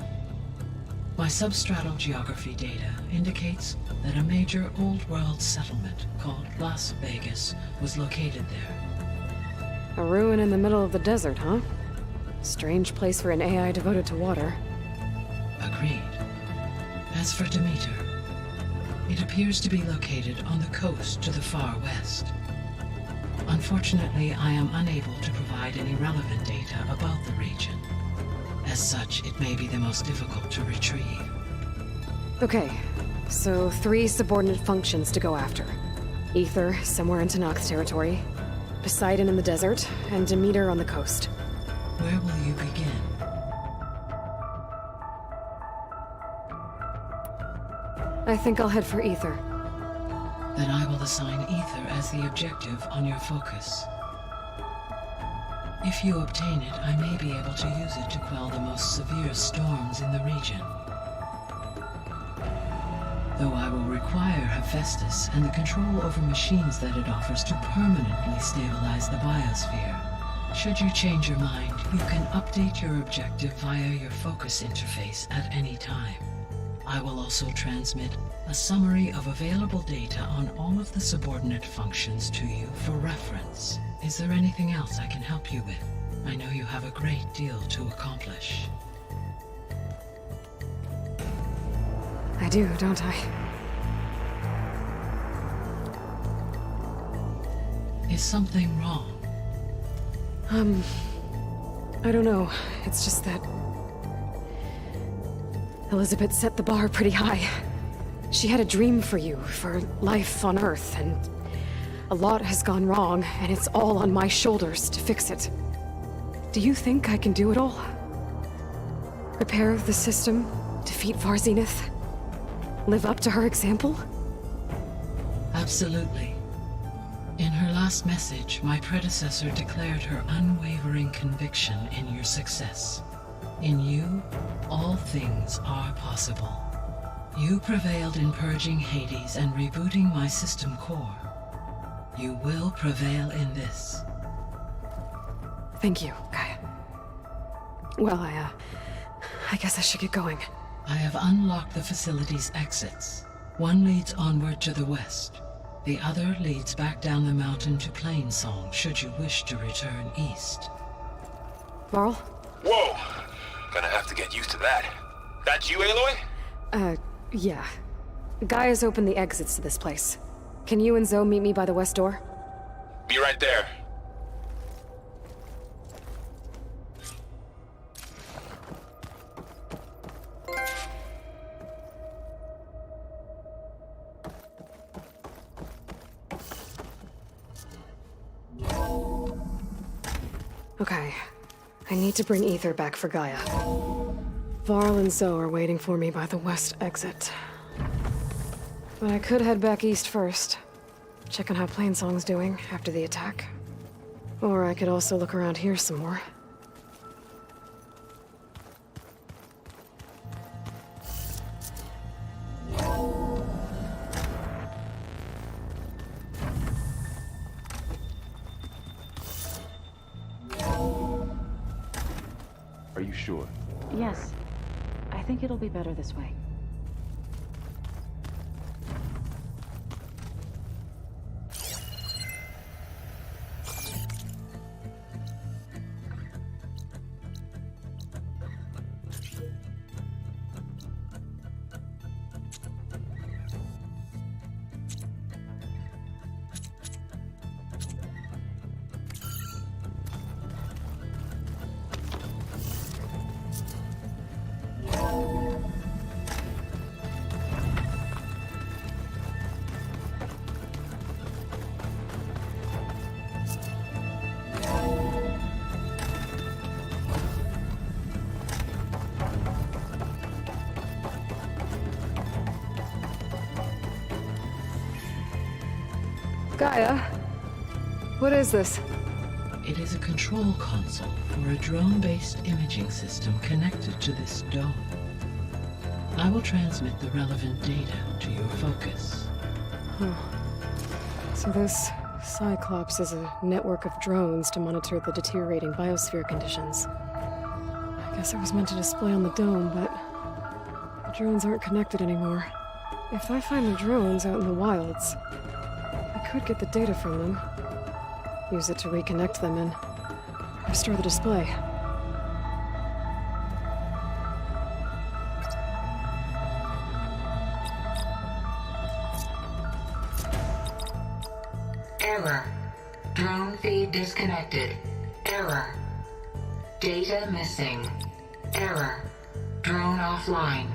My substratal geography data indicates that a major old-world settlement called Las Vegas was located there. A ruin in the middle of the desert, huh? Strange place for an AI devoted to water. Agreed. As for Demeter, it appears to be located on the coast to the far west. Unfortunately, I am unable to provide any relevant data about the region. As such, it may be the most difficult to retrieve. Okay, so 3 subordinate functions to go after. Ether, somewhere in Tanakh's territory. Poseidon in the desert, and Demeter on the coast. Where will you begin? I think I'll head for Ether. Then I will assign Ether as the objective on your focus. If you obtain it, I may be able to use it to quell the most severe storms in the region. Though I will require Hephaestus and the control over machines that it offers to permanently stabilize the biosphere. Should you change your mind, you can update your objective via your focus interface at any time. I will also transmit a summary of available data on all of the subordinate functions to you for reference. Is there anything else I can help you with? I know you have a great deal to accomplish. I do, don't I? Is something wrong? I don't know. It's just that Elizabeth set the bar pretty high. She had a dream for you, for life on Earth, and a lot has gone wrong, and it's all on my shoulders to fix it. Do you think I can do it all? Repair the system, defeat Varzenith, live up to her example? Absolutely. In her last message, my predecessor declared her unwavering conviction in your success. In you, all things are possible. You prevailed in purging Hades and rebooting my system core. You will prevail in this. Thank you, Gaia. Well, I guess I should get going. I have unlocked the facility's exits. One leads onward to the west. The other leads back down the mountain to Plainsong, should you wish to return east. Varl? Whoa! Gonna have to get used to that. That's you, Aloy? Yeah. Gaia's opened the exits to this place. Can you and Zoe meet me by the west door? Be right there. Okay. I need to bring Ether back for Gaia. Varl and Zoe are waiting for me by the west exit. But I could head back east first. Check on how Plainsong's doing after the attack. Or I could also look around here some more. Are you sure? Yes. I think it'll be better this way. Gaia? What is this? It is a control console for a drone-based imaging system connected to this dome. I will transmit the relevant data to your focus. Huh. So this Cyclops is a network of drones to monitor the deteriorating biosphere conditions. I guess it was meant to display on the dome, but the drones aren't connected anymore. If I find the drones out in the wilds, I could get the data from them. Use it to reconnect them and restore the display. Error. Drone feed disconnected. Error. Data missing. Error. Drone offline.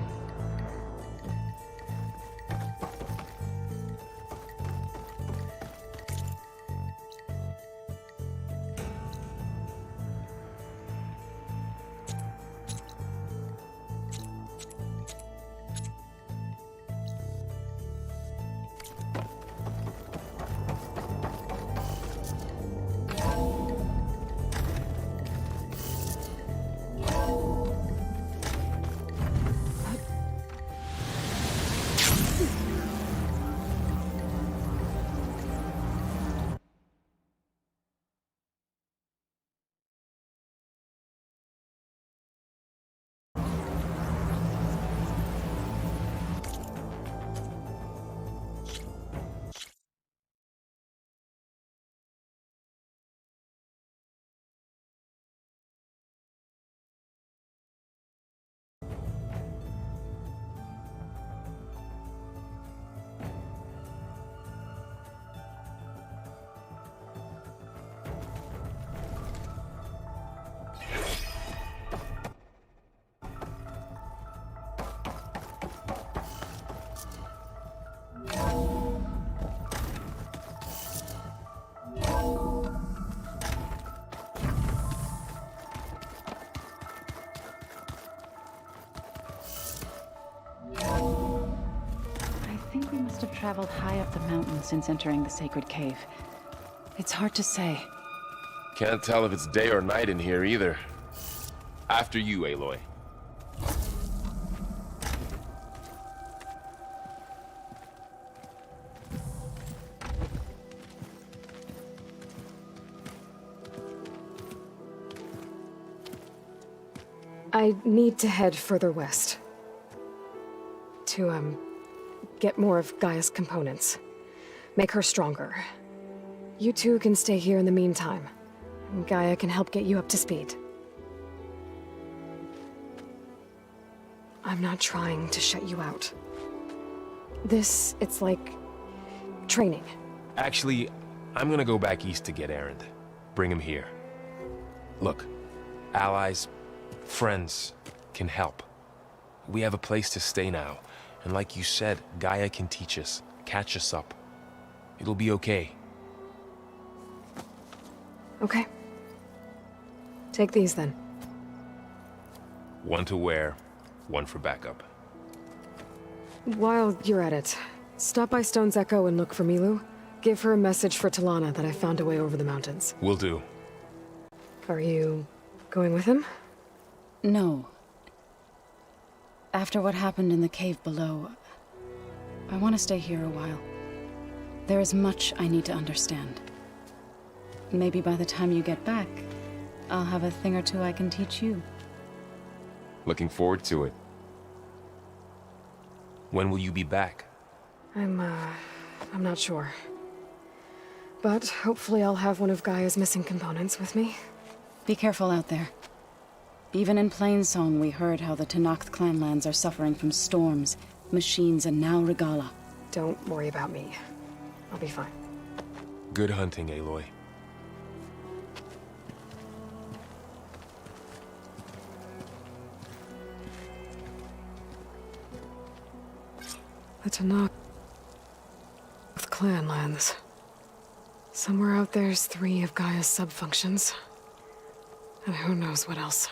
I think we must have traveled high up the mountain since entering the sacred cave. It's hard to say. Can't tell if it's day or night in here either. After you, Aloy. I need to head further west. To, get more of Gaia's components. Make her stronger. You two can stay here in the meantime. And Gaia can help get you up to speed. I'm not trying to shut you out. It's like... training. Actually, I'm gonna go back east to get Erend. Bring him here. Look, allies, friends can help. We have a place to stay now. And like you said, Gaia can teach us, catch us up. It'll be okay. Okay. Take these then. One to wear, one for backup. While you're at it, stop by Stone's Echo and look for Milu. Give her a message for Talana that I found a way over the mountains. Will do. Are you going with him? No. After what happened in the cave below, I want to stay here a while. There is much I need to understand. Maybe by the time you get back, I'll have a thing or two I can teach you. Looking forward to it. When will you be back? I'm not sure. But hopefully I'll have one of Gaia's missing components with me. Be careful out there. Even in Plainsong, we heard how the Tenakth clanlands are suffering from storms, machines, and now Regala. Don't worry about me. I'll be fine. Good hunting, Aloy. The Tenakth clanlands. Somewhere out there's 3 of Gaia's sub-functions. And who knows what else.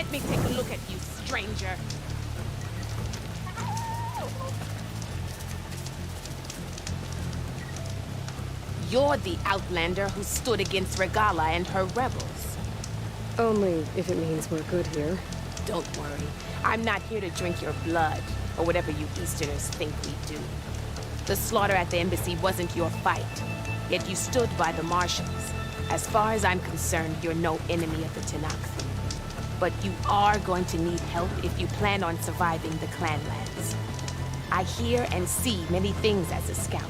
Let me take a look at you, stranger. You're the outlander who stood against Regala and her rebels. Only if it means we're good here. Don't worry. I'm not here to drink your blood, or whatever you Easterners think we do. The slaughter at the embassy wasn't your fight, yet you stood by the Martians. As far as I'm concerned, you're no enemy of the Tenakth. But you are going to need help if you plan on surviving the Clanlands. I hear and see many things as a scout.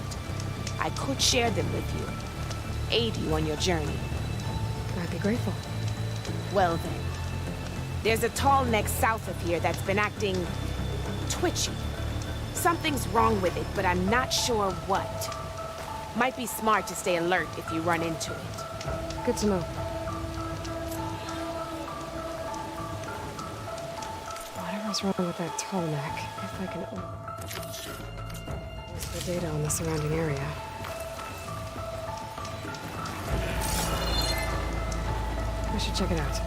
I could share them with you, aid you on your journey. I'd be grateful. Well then, there's a tall neck south of here that's been acting twitchy. Something's wrong with it, but I'm not sure what. Might be smart to stay alert if you run into it. Good to know. Whatever's wrong with that tall neck, if I can... What's the data on the surrounding area? I should check it out.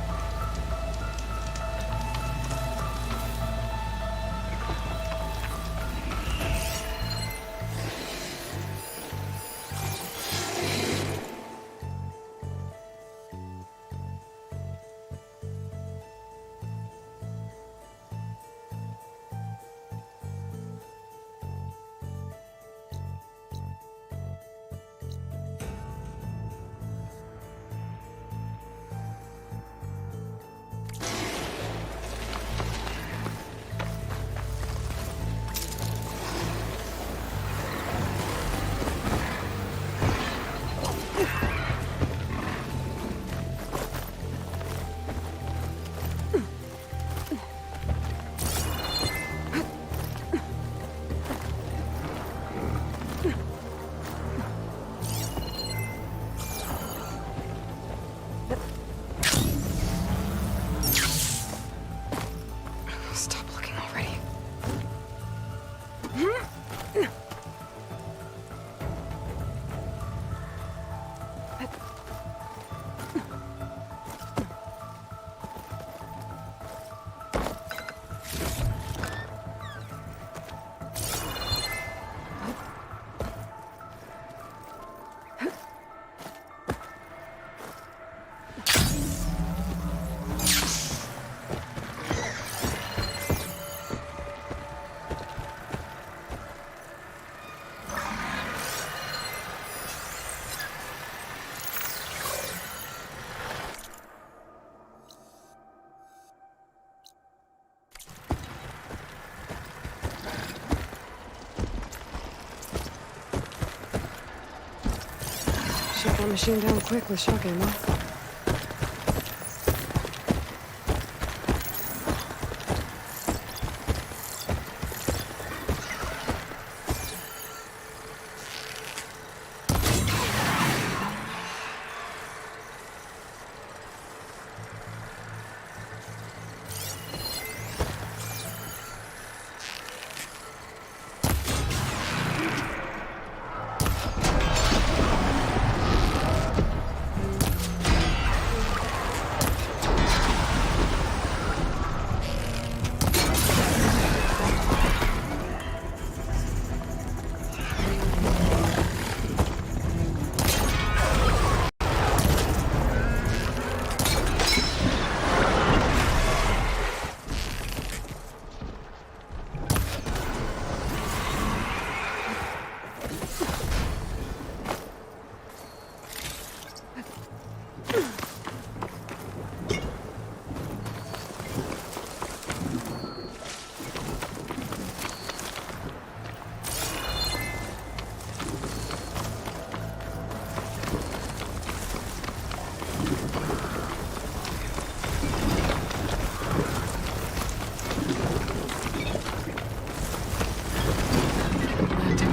Shut that machine down quick with shock ammo.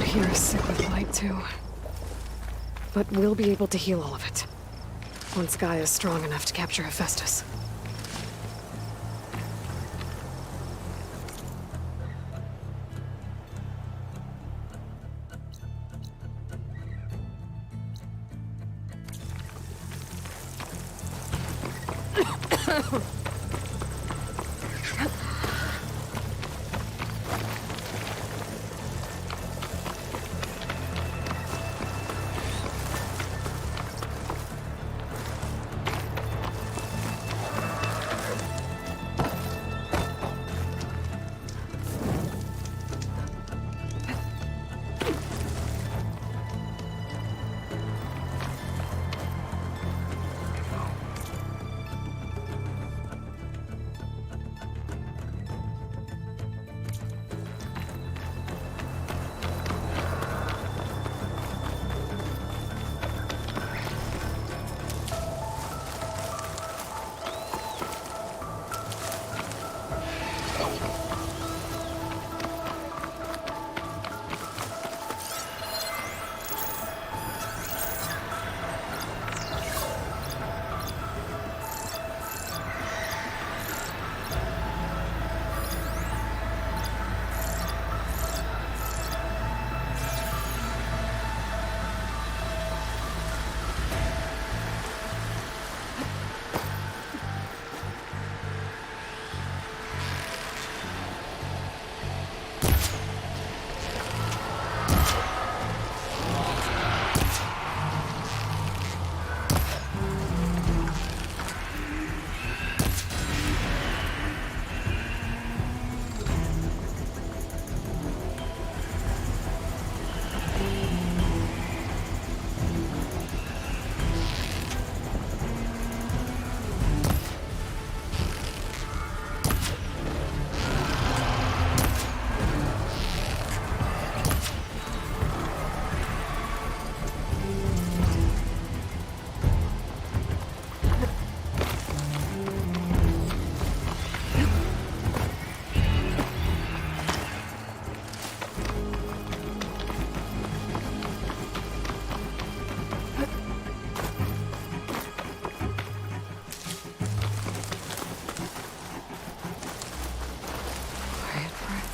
Here is sick with light, too. But we'll be able to heal all of it. Once Gaia is strong enough to capture Hephaestus.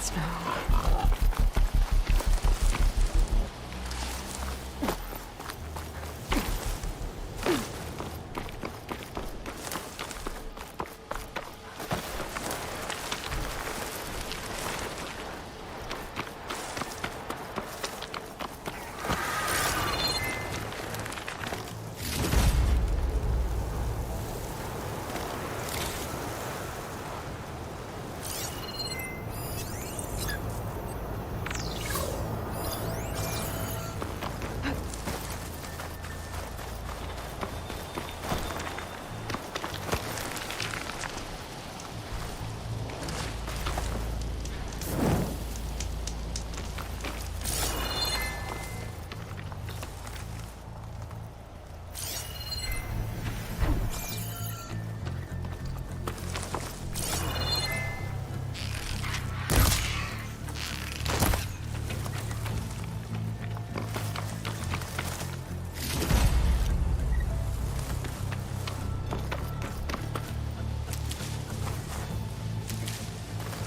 minutes now.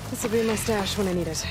This will be my stash when I need it.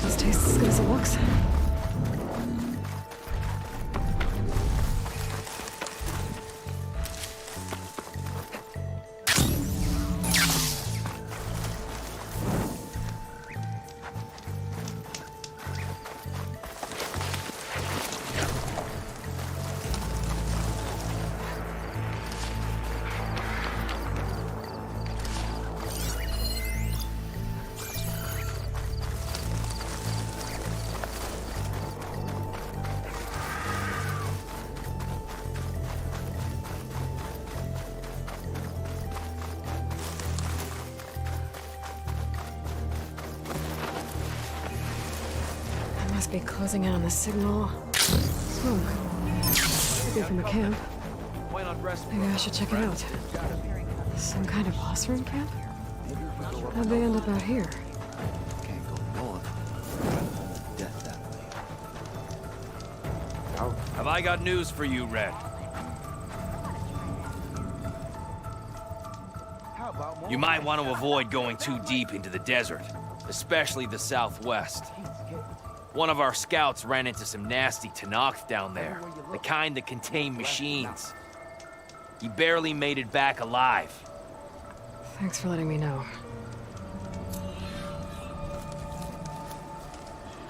This tastes as good as it looks. Must be closing in on the signal. Oh, could be from the camp. Maybe I should check it out. Some kind of boss room camp? How'd they end up out here? Have I got news for you, Red? You might want to avoid going too deep into the desert, especially the southwest. One of our scouts ran into some nasty Tanakh down there, the kind that contain machines. He barely made it back alive. Thanks for letting me know.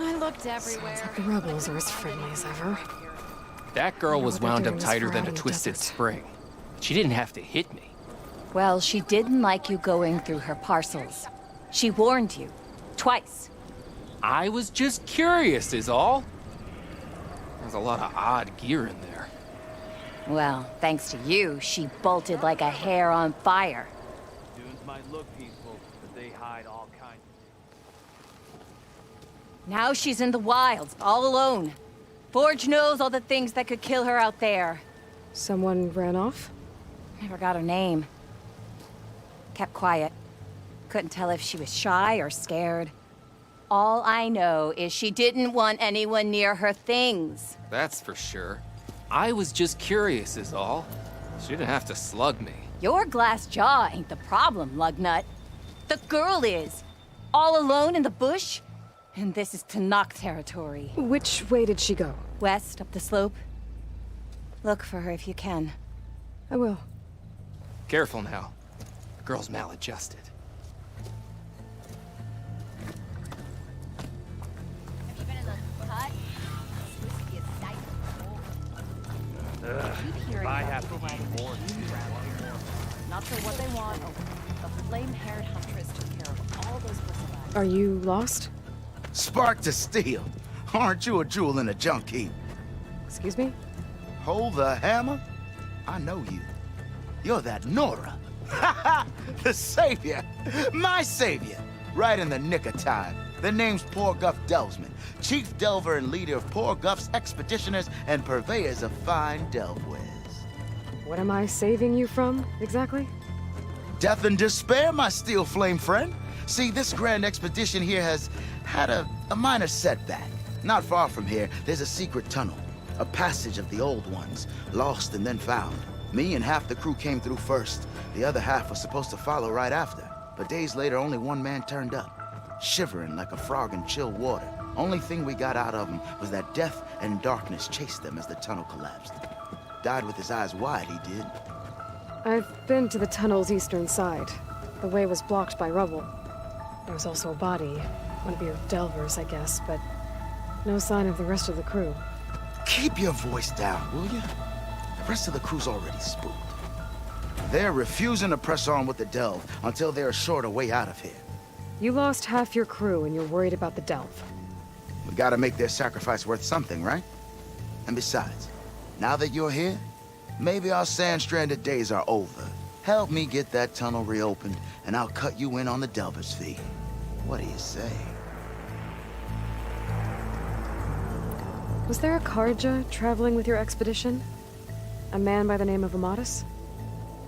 I looked everywhere. Sounds like the rebels are as friendly as ever. That girl was wound up tighter than a in the twisted desert. spring. She didn't have to hit me. Well, she didn't like you going through her parcels. She warned you. Twice. I was just curious is all. There's a lot of odd gear in there. Well, thanks to you, she bolted like a hair on fire. Dunes might look peaceful, but they hide all kinds of... Now she's in the wilds, all alone. Forge knows all the things that could kill her out there. Someone ran off? Never got her name. Kept quiet. Couldn't tell if she was shy or scared. All I know is she didn't want anyone near her things. That's for sure. I was just curious is all. She didn't have to slug me. Your glass jaw ain't the problem, lugnut. The girl is. All alone in the bush. And this is Tanakh territory. Which way did she go? West, up the slope. Look for her if you can. I will. Careful now. The girl's maladjusted. have to eat more Not sure what they want. Oh, the flame-haired huntress took care of all those books. Are you lost? Spark to steel. Aren't you a jewel in a junk heap? Excuse me? Hold the hammer? I know you. You're that Nora. Ha ha! The savior! My savior! Right in the nick of time. The name's Poor Guff Delvesman, chief delver and leader of Poor Guff's expeditioners and purveyors of fine delve wares. What am I saving you from, exactly? Death and despair, my steel flame friend. See, this grand expedition here has had a minor setback. Not far from here, there's a secret tunnel. A passage of the old ones, lost and then found. Me and half the crew came through first. The other half was supposed to follow right after. But days later, only one man turned up, shivering like a frog in chill water. Only thing we got out of him was that death and darkness chased them as the tunnel collapsed. Died with his eyes wide, he did. I've been to the tunnel's eastern side. The way was blocked by rubble. There was also a body. One of your delvers, I guess, but no sign of the rest of the crew. Keep your voice down, will you? The rest of the crew's already spooked. They're refusing to press on with the delve until they're assured a way out of here. You lost half your crew and you're worried about the delve. We gotta make their sacrifice worth something, right? And besides, now that you're here, maybe our sand-stranded days are over. Help me get that tunnel reopened, and I'll cut you in on the delver's fee. What do you say? Was there a Karja traveling with your expedition? A man by the name of Amatus?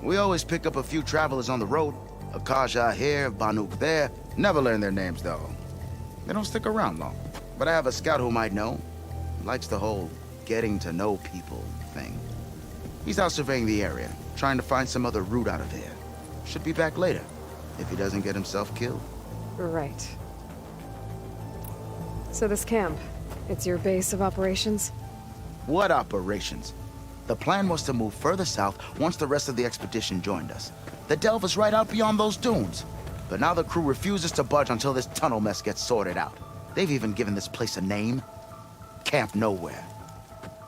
We always pick up a few travelers on the road. A Karja here, Banuk there. Never learn their names, though. They don't stick around long. But I have a scout who might know. Likes the whole getting to know people thing. He's out surveying the area, trying to find some other route out of here. Should be back later, if he doesn't get himself killed. Right. So this camp, it's your base of operations? What operations? The plan was to move further south once the rest of the expedition joined us. The delve is right out beyond those dunes. But now the crew refuses to budge until this tunnel mess gets sorted out. They've even given this place a name. Camp Nowhere.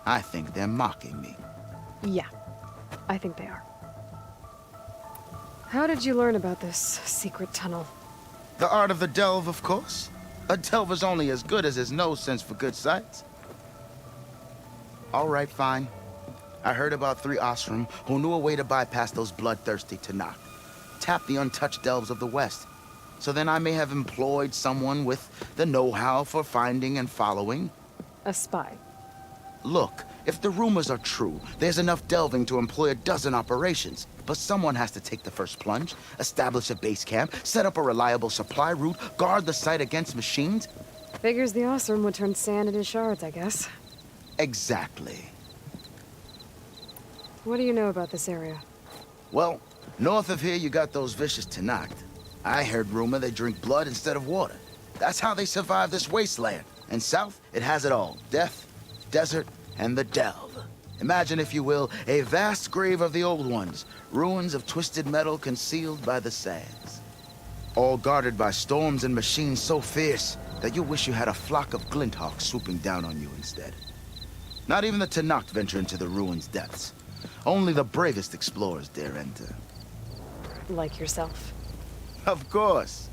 I think they're mocking me. Yeah, I think they are. How did you learn about this secret tunnel? The art of the delve, of course. A delver's only as good as his nose sense for good sights. All right, fine. I heard about 3 Osram who knew a way to bypass those bloodthirsty Tanakh. Tap the untouched delves of the West. So then I may have employed someone with the know-how for finding and following. A spy. Look, if the rumors are true, there's enough delving to employ a dozen operations. But someone has to take the first plunge, establish a base camp, set up a reliable supply route, guard the site against machines. Figures the Osram would turn sand into shards, I guess. Exactly. What do you know about this area? Well, north of here you got those vicious Tanakh. I heard rumor they drink blood instead of water. That's how they survive this wasteland. And south, it has it all. Death, desert, and the delve. Imagine, if you will, a vast grave of the old ones. Ruins of twisted metal concealed by the sands. All guarded by storms and machines so fierce that you wish you had a flock of glinthawks swooping down on you instead. Not even the Tanakh venture into the ruins' depths. Only the bravest explorers dare enter. Like yourself. Of course.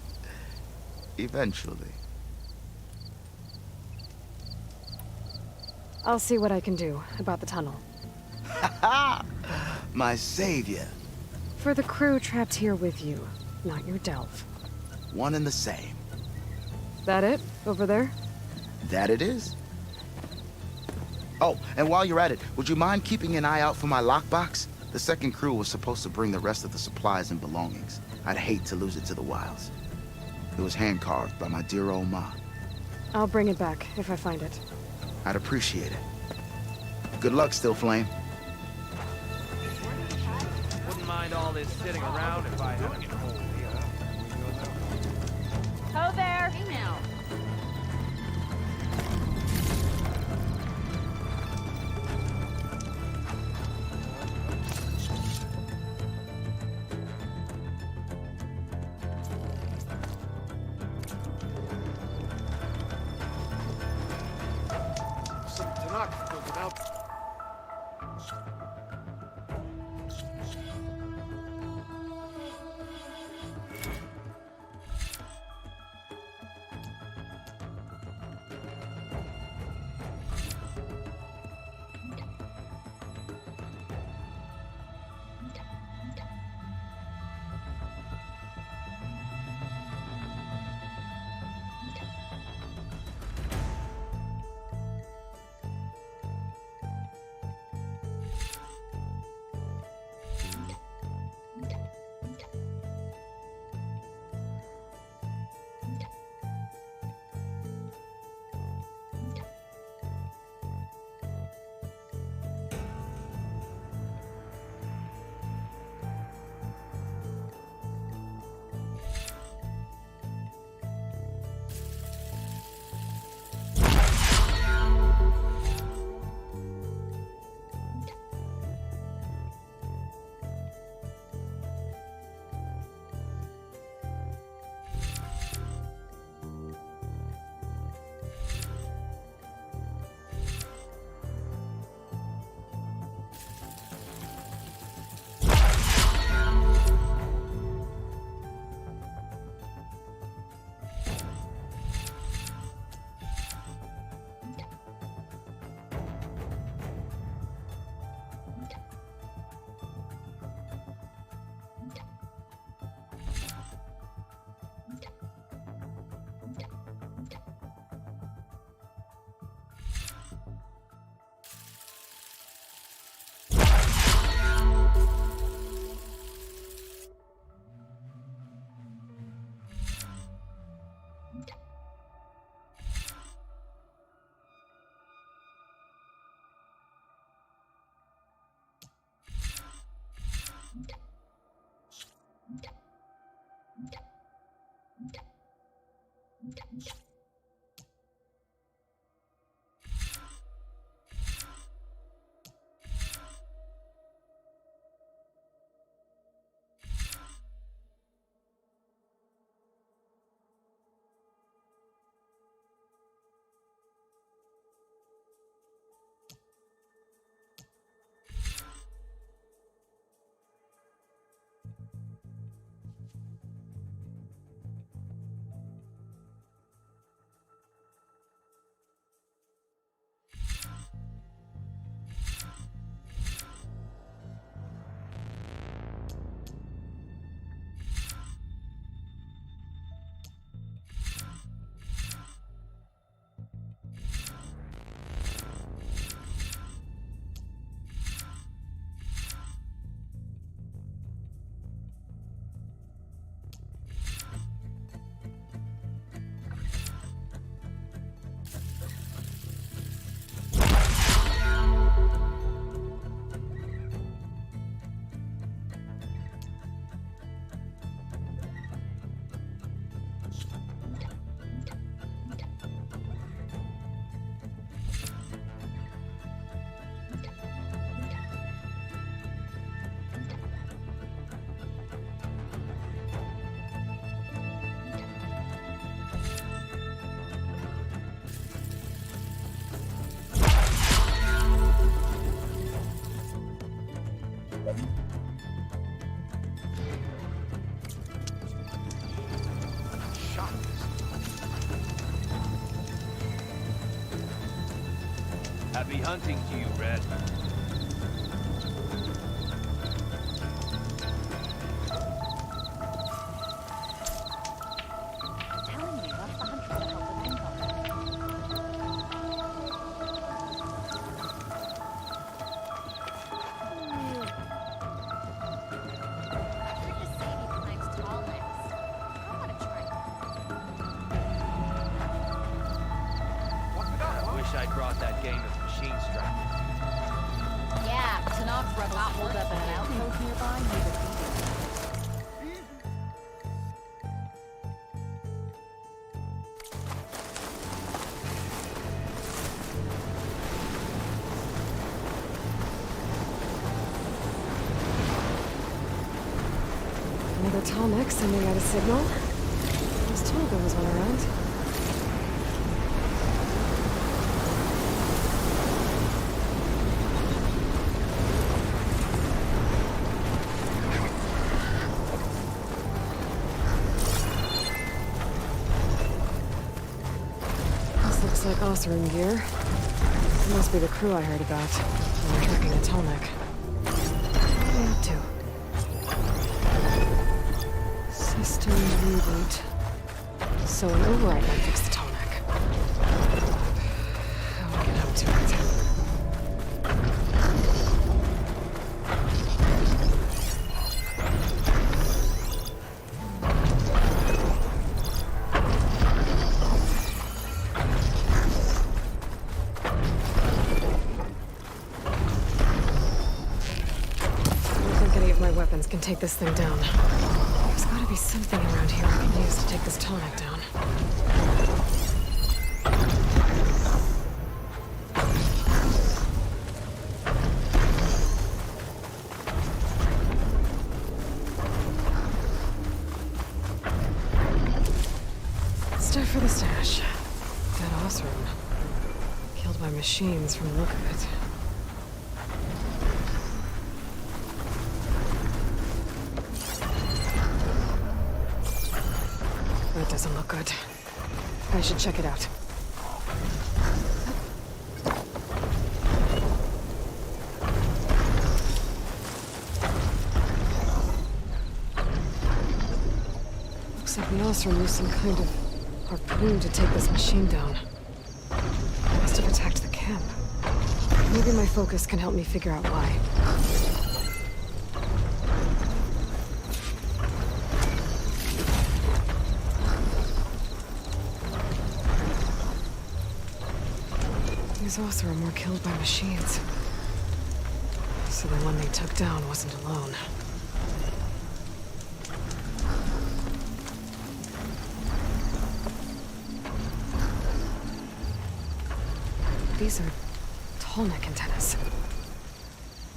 Eventually. I'll see what I can do about the tunnel. Ha! My savior. For the crew trapped here with you, not your delve. One and the same. That it? Over there? That it is. Oh, and while you're at it, would you mind keeping an eye out for my lockbox? The second crew was supposed to bring the rest of the supplies and belongings. I'd hate to lose it to the wilds. It was hand-carved by my dear old ma. I'll bring it back if I find it. I'd appreciate it. Good luck, Still Flame. Wouldn't mind all this sitting around if I hadn't been told. Ho there! Hey now. Happy hunting to you, Red. I brought that game of machine strike. Yeah, Tanakh rebels pulled up in an outpost nearby near the Another tall neck sending out a signal. I was told there was one around. Looks like Osram gear. It must be the crew I heard about. They were tracking a Tallneck. What are they up to? System reboot. So an override might fix the Tallneck. I'll get up to it. Weapons can take this thing down. There's gotta be something around here I can use to take this Tallneck down. Stuff for the stash. That Osram. Killed by machines from the look of it. That doesn't look good. I should check it out. Looks like the Osram used some kind of harpoon to take this machine down. Must have attacked the camp. Maybe my focus can help me figure out why. These Osram were killed by machines. So the one they took down wasn't alone. These are Tallneck antennas.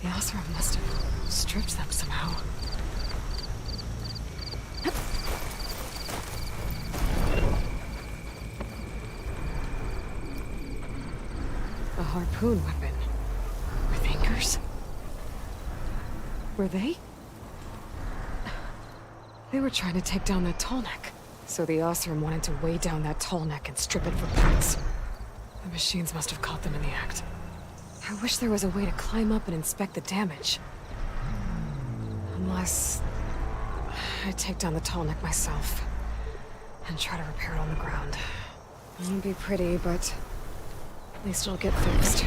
The Osram must have stripped them somehow. A harpoon weapon. With anchors? Were they? They were trying to take down that Tallneck. So the Osram wanted to weigh down that Tallneck and strip it for parts. The machines must have caught them in the act. I wish there was a way to climb up and inspect the damage. Unless I take down the Tallneck myself and try to repair it on the ground. It won't be pretty, but at least it'll get fixed.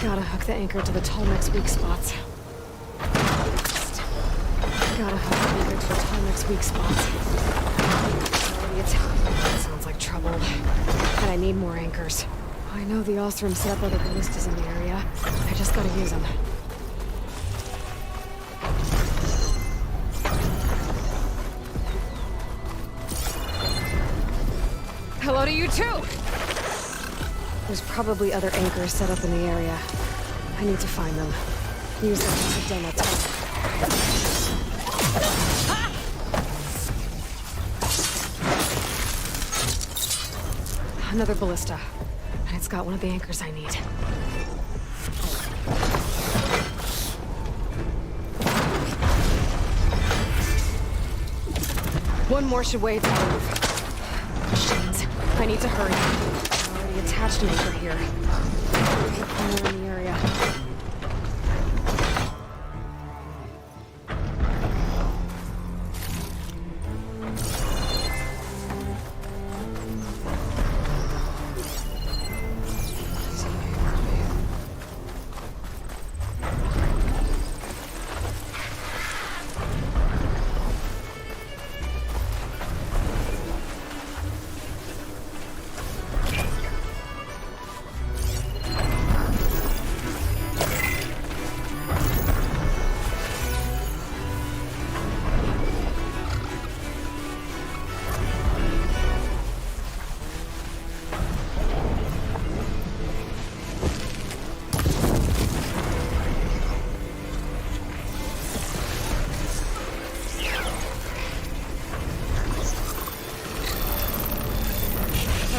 Gotta hook the anchor to the Tallneck's weak spots. Gotta hook the anchor to the Tallneck's weak spots. That sounds like trouble. And I need more anchors. I know the Osram set up other ballistas in the area. I just gotta use them. Hello to you too! There's probably other anchors set up in the area. I need to find them. Use them to take down that tower. Another ballista. And it's got one of the anchors I need. One more should weigh down. Machines. I need to hurry. I already attached an anchor here. Look more in the area.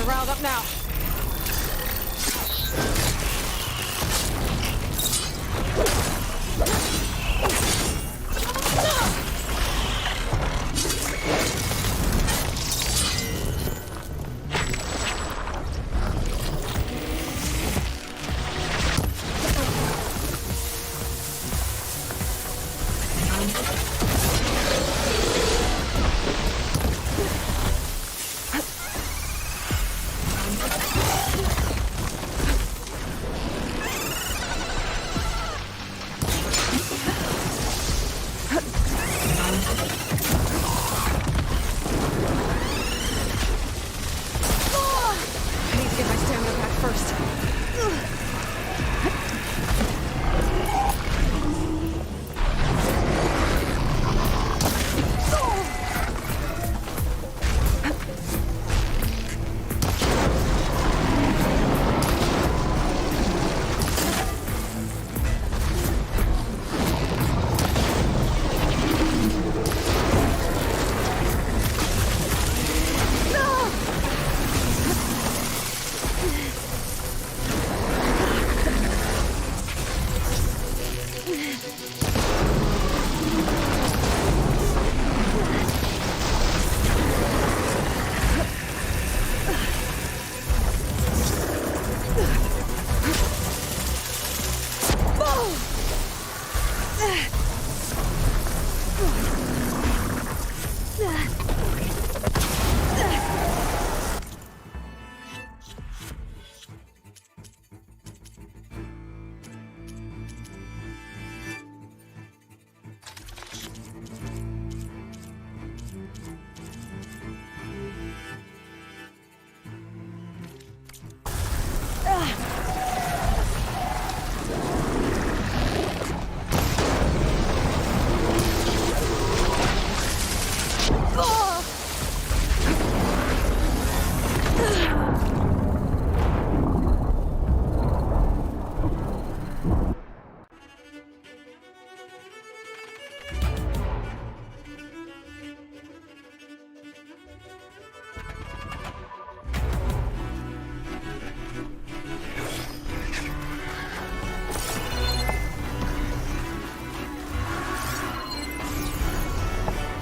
Riled up now.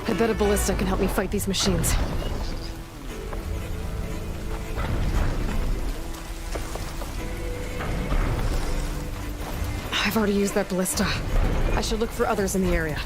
I bet a ballista can help me fight these machines. I've already used that ballista. I should look for others in the area.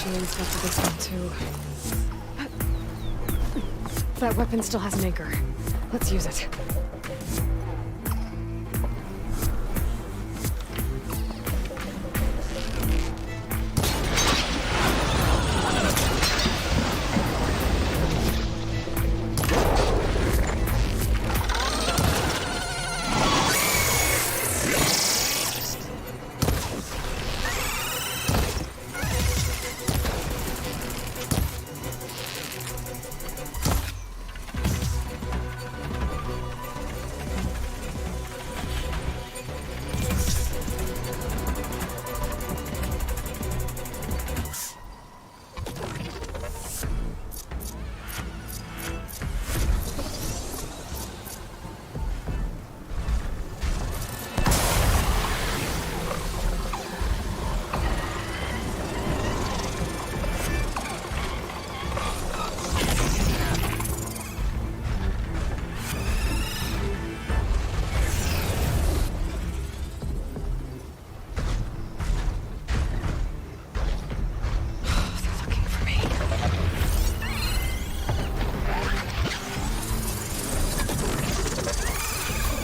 She inspected this one too. That weapon still has an anchor. Let's use it.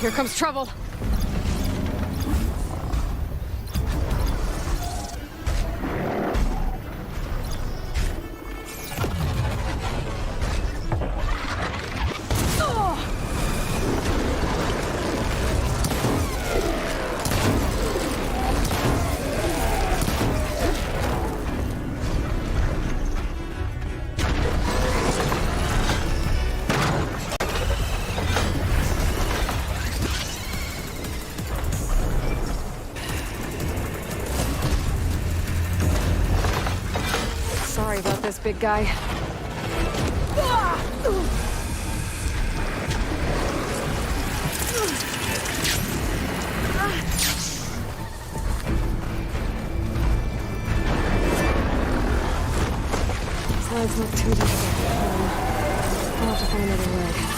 Here comes trouble. Sorry about this, big guy. Slides look too difficult. I'll have to find another way.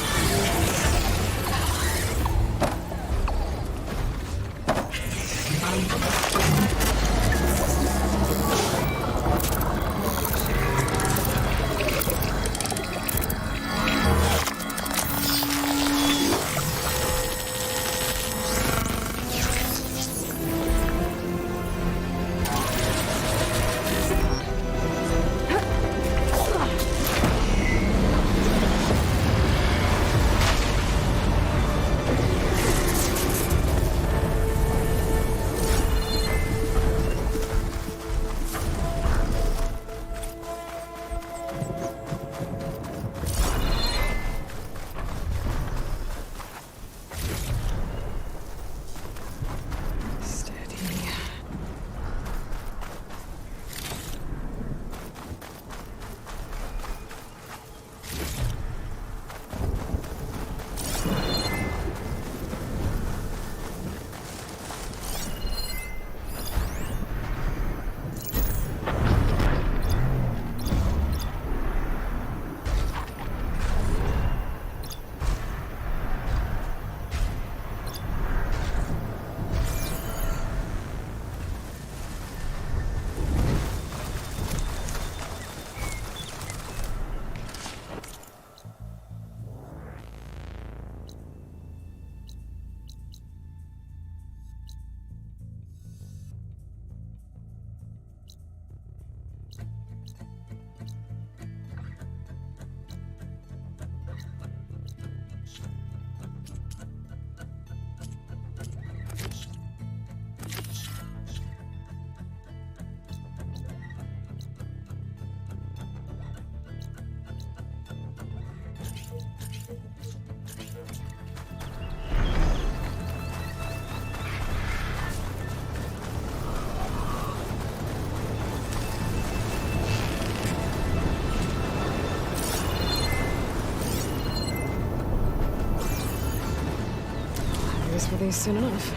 For these soon enough.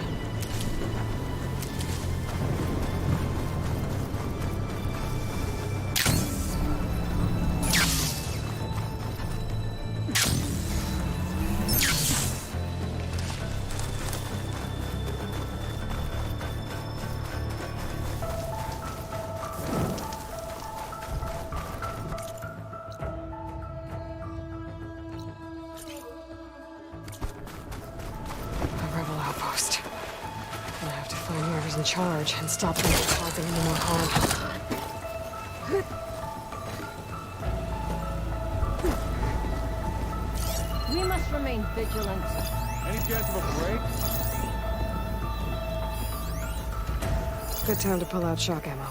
in charge and stop them from causing any more harm. We must remain vigilant. Any chance of a break? Good time to pull out shock ammo.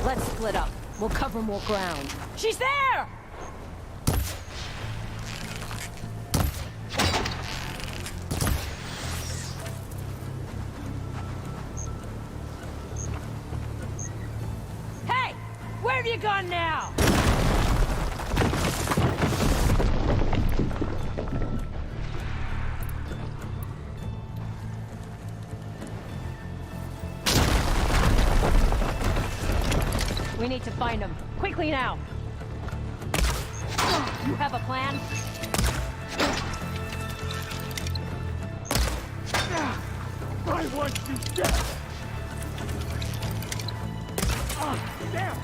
Let's split up. We'll cover more ground. She's there! Hey! Where have you gone now? We need to find him. Quickly now! You have a plan? I want you dead! Damn!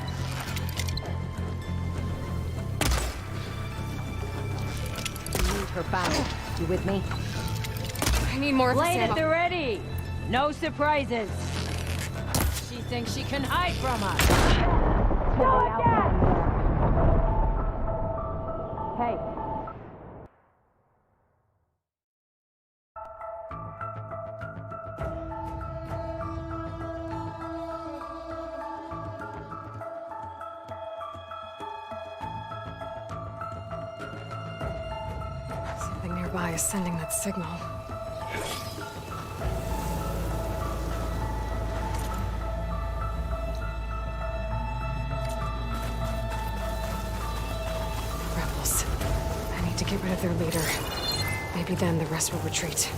We need her found. You with me? I need more of this Blade at ammo. the ready! No surprises! She thinks she can hide from us! Go again! Hey. Something nearby is sending that signal. Rebels. I need to get rid of their leader. Maybe then the rest will retreat.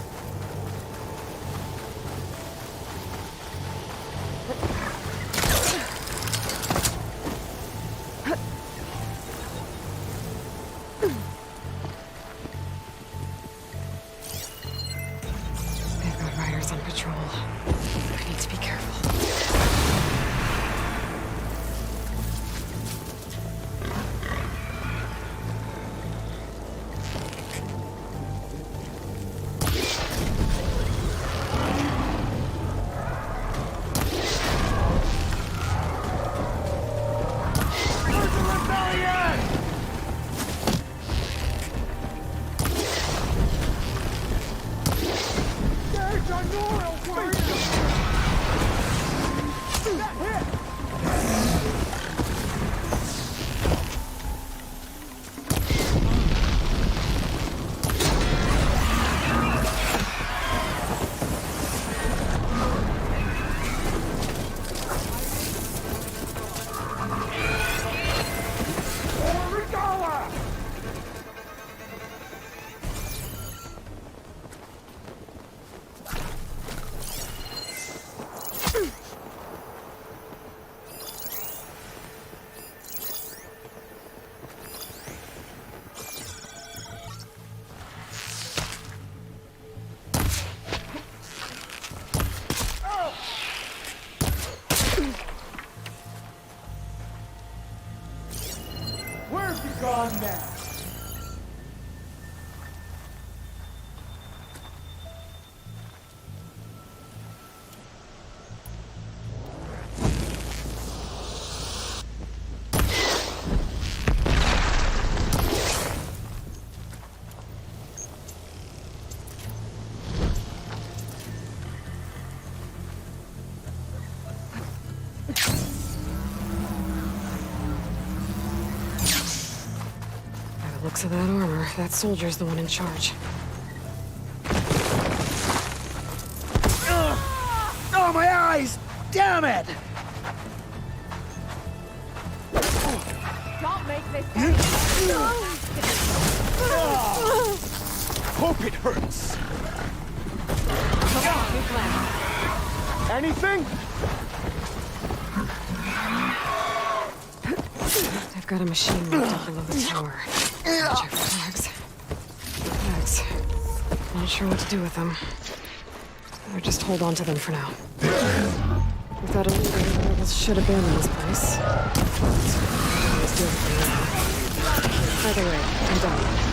They've got riders on patrol. I need to be careful. gone mad. Looks of that armor, that soldier's the one in charge. Oh, my eyes! Damn it! Don't make this Hope it hurts. Come on, new plan. Anything? I've got a machine marked up below the tower. Check for tags. Tags. Not sure what to do with them. Or just hold on to them for now. We've got a leader that should abandon this place. Let's do it for now. Either way, I'm done.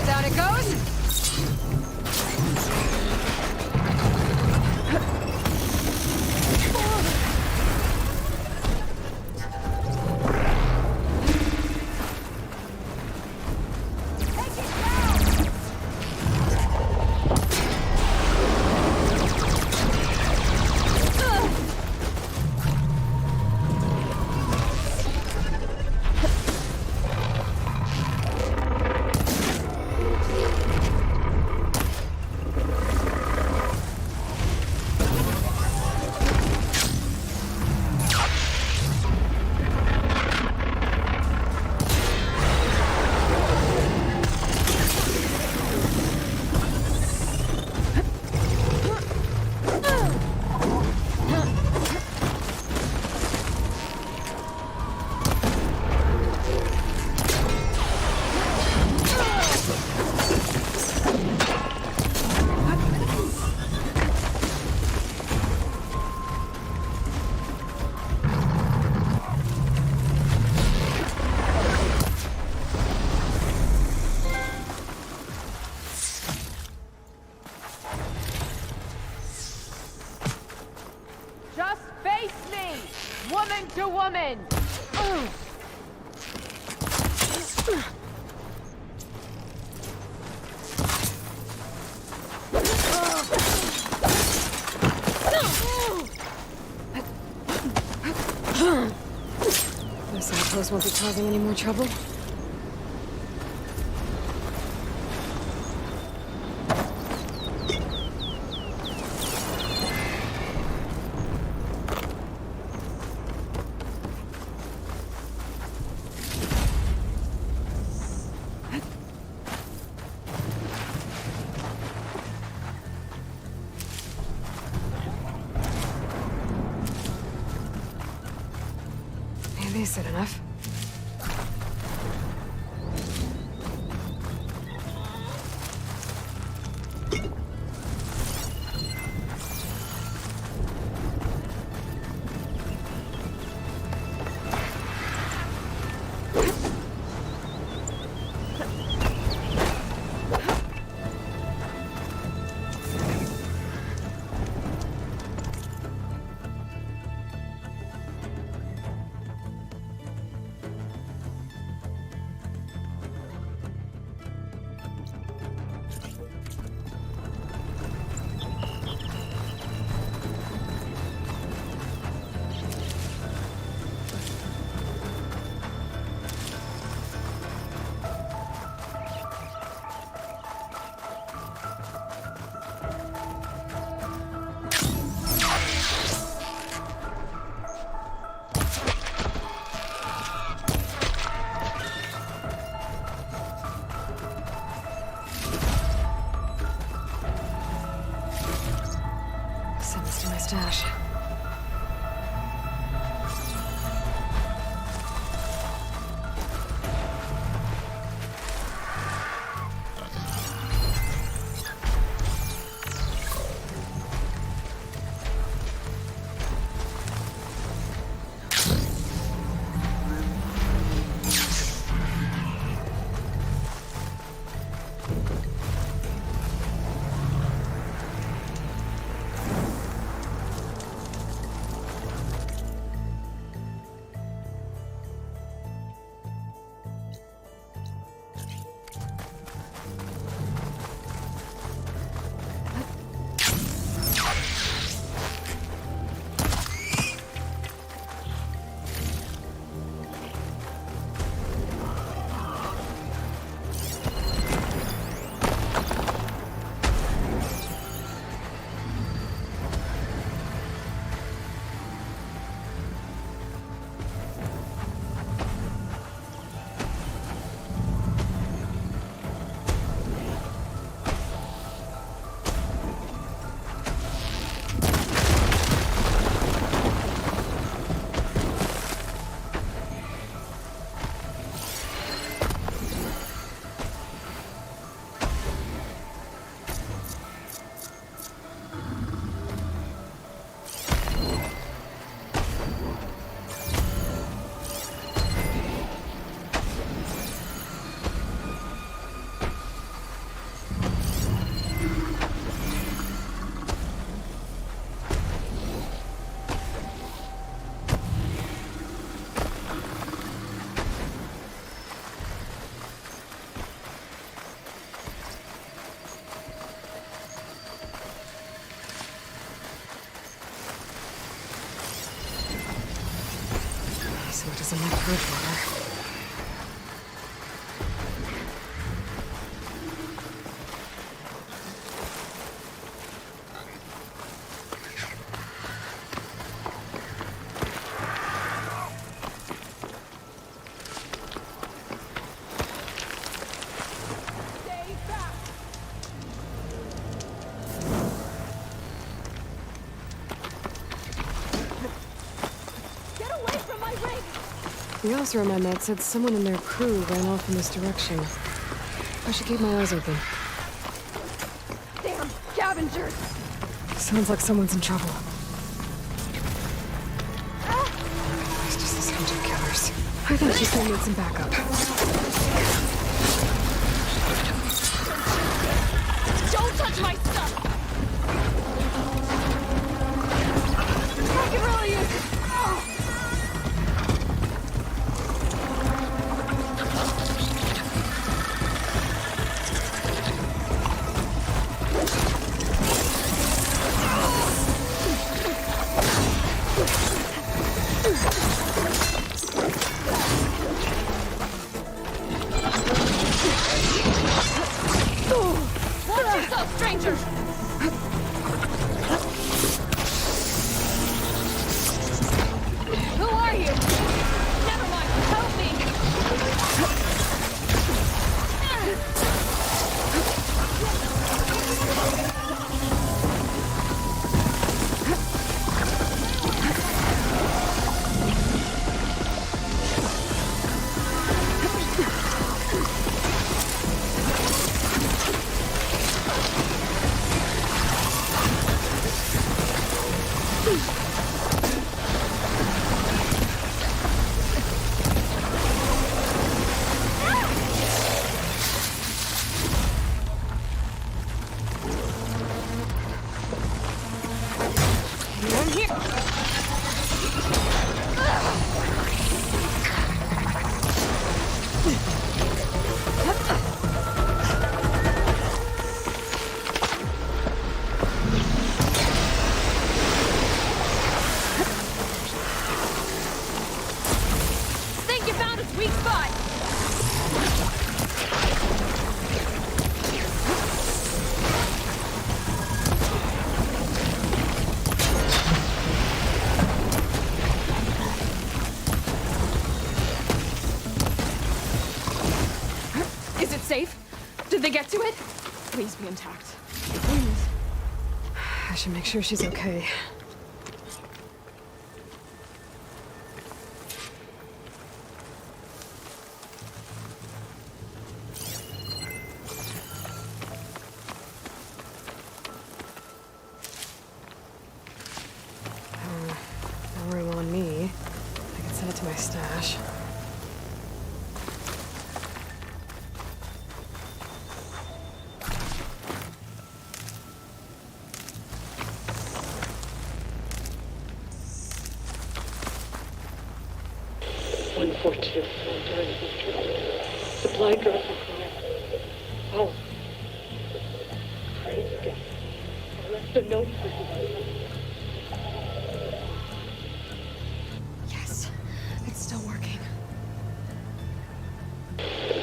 Down it goes. Just face me, woman to woman. This outpost won't be causing any more trouble. Maybe is it enough? stash. So it doesn't like Bridgewater. The officer I met said someone in their crew ran off in this direction. I should keep my eyes open. Damn scavengers! Sounds like someone's in trouble. It's just this hunter of killers. I thought she still need some backup. Don't touch my stuff! I can really use it! Watch yourself, stranger! Who are you? Never mind, help me! I'm here! Think you found its weak spot! Is it safe? Did they get to it? Please be intact. Please. I should make sure she's okay. unfortunate soldier in Israel. Supply drop required. Oh. Praise again. I left a note for you. Yes, it's still working.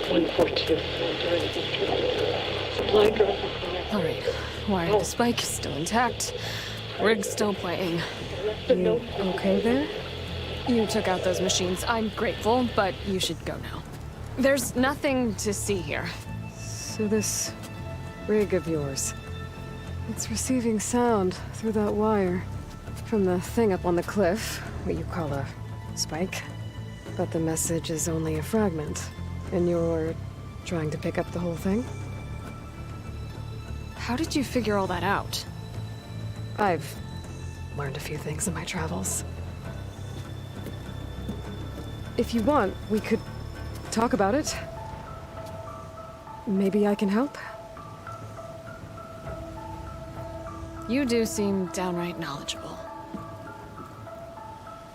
Unfortunate soldier in Israel. Supply drop required. Alright, wire to spike is still intact. Rig's still playing. You okay there? You took out those machines. I'm grateful, but you should go now. There's nothing to see here. So this rig of yours, it's receiving sound through that wire from the thing up on the cliff, what you call a spike. But the message is only a fragment, and you're trying to pick up the whole thing? How did you figure all that out? I've learned a few things in my travels. If you want, we could talk about it. Maybe I can help? You do seem downright knowledgeable.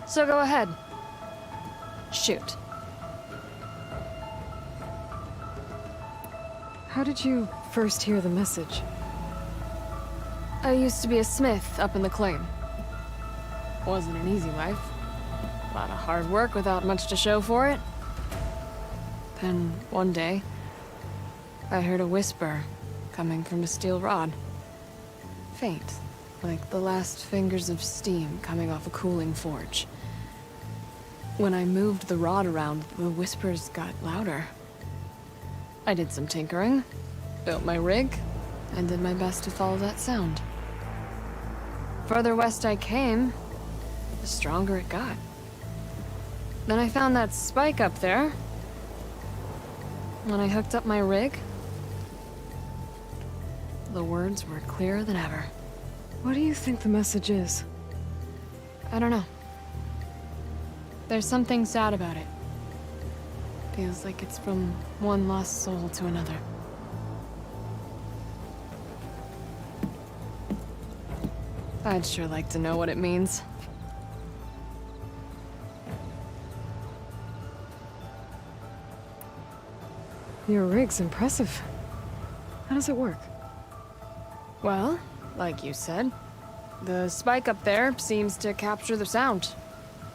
So go ahead. Shoot. How did you first hear the message? I used to be a smith up in the claim. Wasn't an easy life. A lot of hard work without much to show for it. Then, one day, I heard a whisper coming from a steel rod. Faint, like the last fingers of steam coming off a cooling forge. When I moved the rod around, the whispers got louder. I did some tinkering, built my rig, and did my best to follow that sound. Further west I came, the stronger it got. Then I found that spike up there. When I hooked up my rig, the words were clearer than ever. What do you think the message is? I don't know. There's something sad about it. Feels like it's from one lost soul to another. I'd sure like to know what it means. Your rig's impressive. How does it work? Well, like you said, the spike up there seems to capture the sound.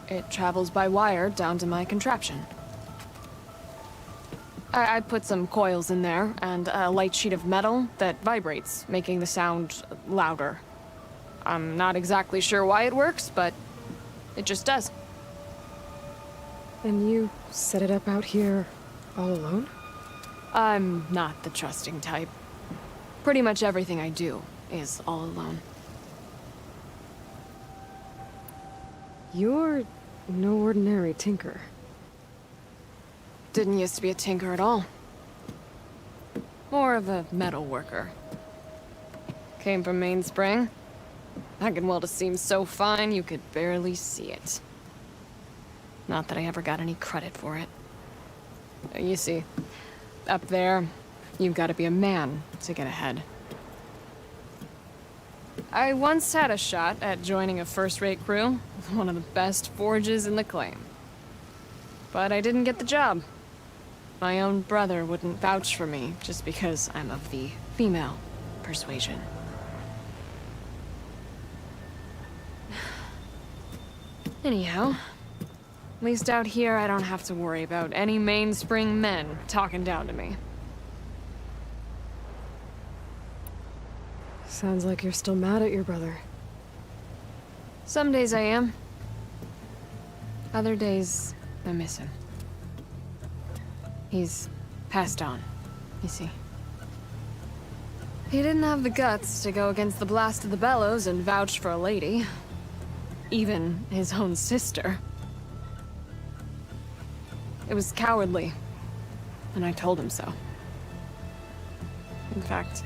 It travels by wire down to my contraption. I put some coils in there and a light sheet of metal that vibrates, making the sound louder. I'm not exactly sure why it works, but it just does. And you set it up out here all alone? I'm not the trusting type. Pretty much everything I do is all alone. You're no ordinary tinker. Didn't used to be a tinker at all. More of a metal worker. Came from Mainspring. I can weld a seam so fine you could barely see it. Not that I ever got any credit for it. You see, up there, you've got to be a man to get ahead. I once had a shot at joining a first-rate crew with one of the best forges in the claim. But I didn't get the job. My own brother wouldn't vouch for me just because I'm of the female persuasion. Anyhow, at least out here I don't have to worry about any mainspring men talking down to me. Sounds like you're still mad at your brother. Some days I am. Other days, I miss him. He's passed on, you see. He didn't have the guts to go against the blast of the bellows and vouch for a lady. Even his own sister. It was cowardly, and I told him so. In fact,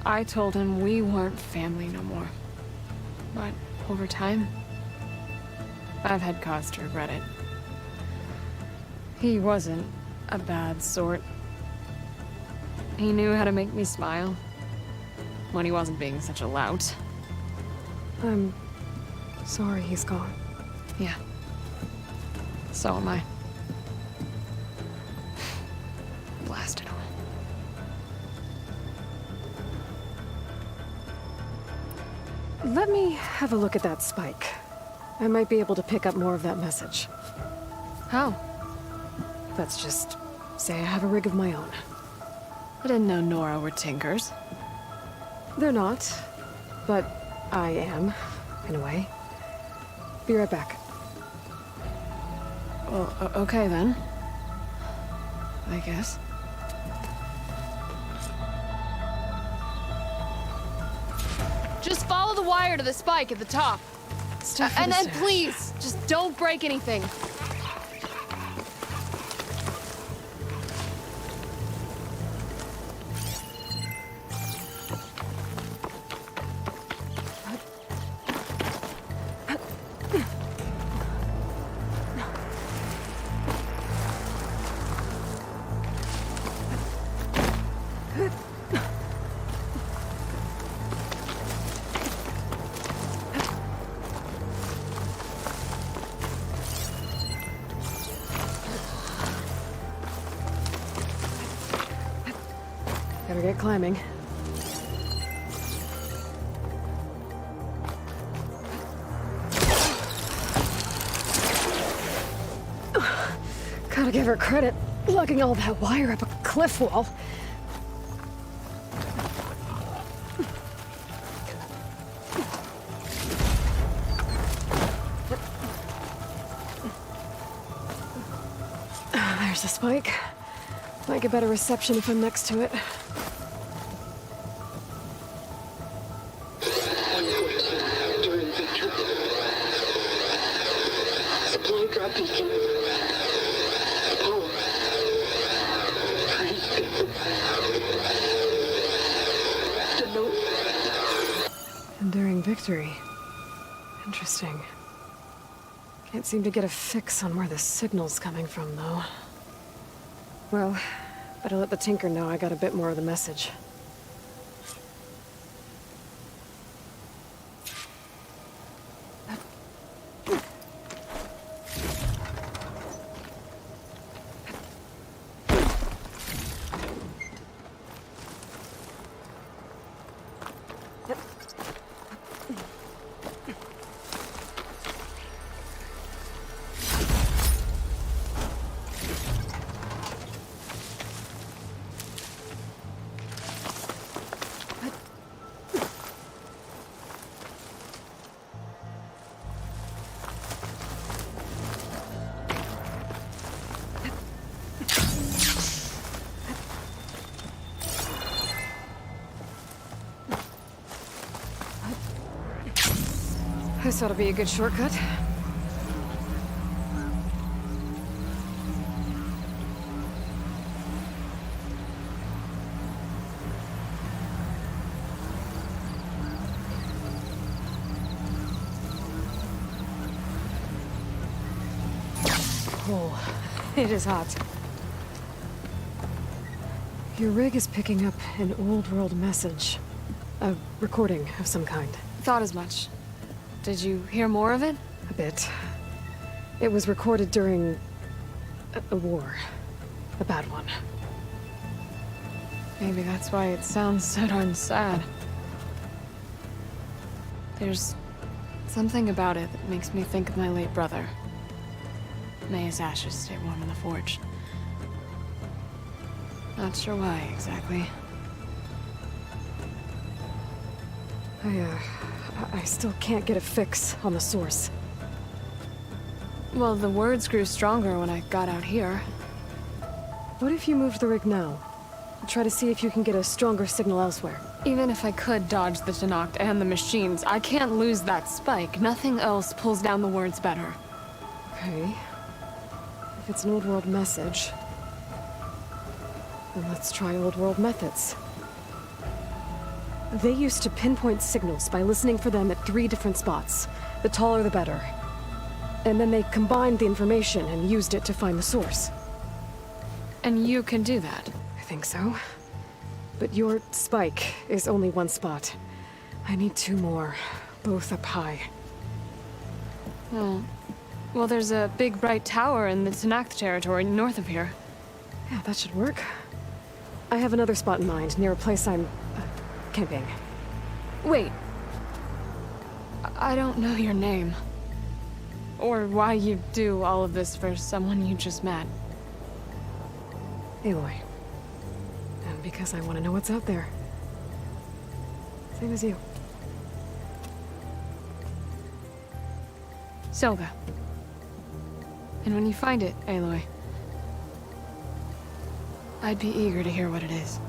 I told him we weren't family no more. But over time, I've had cause to regret it. He wasn't a bad sort. He knew how to make me smile when he wasn't being such a lout. I'm sorry he's gone. Yeah. So am I. Blast it all. Let me have a look at that spike. I might be able to pick up more of that message. How? Let's just say I have a rig of my own. I didn't know Nora were tinkers. They're not, but I am, in a way. Be right back. Well, okay then. I guess. Just follow the wire to the spike at the top. And then please, just don't break anything. Better get climbing. Gotta give her credit, lugging all that wire up a cliff wall. There's the spike. Might get better reception if I'm next to it. Supply drop beacon. Power. Enduring victory. Interesting. Can't seem to get a fix on where the signal's coming from, though. Well, better let the Tinker know I got a bit more of the message. This ought to be a good shortcut. Oh, it is hot. Your rig is picking up an old world message. A recording of some kind. Thought as much. Did you hear more of it? A bit. It was recorded during a war. A bad one. Maybe that's why it sounds so darn sad. There's something about it that makes me think of my late brother. May his ashes stay warm in the forge. Not sure why, exactly. I still can't get a fix on the source. Well, the words grew stronger when I got out here. What if you moved the rig now? Try to see if you can get a stronger signal elsewhere. Even if I could dodge the Tenakth and the machines, I can't lose that spike. Nothing else pulls down the words better. Okay. If it's an old world message, then let's try old world methods. They used to pinpoint signals by listening for them at 3 different spots. The taller the better. And then they combined the information and used it to find the source. And you can do that? I think so. But your spike is only 1 spot. I need 2 more, both up high. Oh. Well, there's a big bright tower in the Tenakth territory north of here. Yeah, that should work. I have another spot in mind, near a place I'm... camping. Wait. I don't know your name. Or why you do all of this for someone you just met. Aloy. And because I want to know what's out there. Same as you. Selga. And when you find it, Aloy, I'd be eager to hear what it is.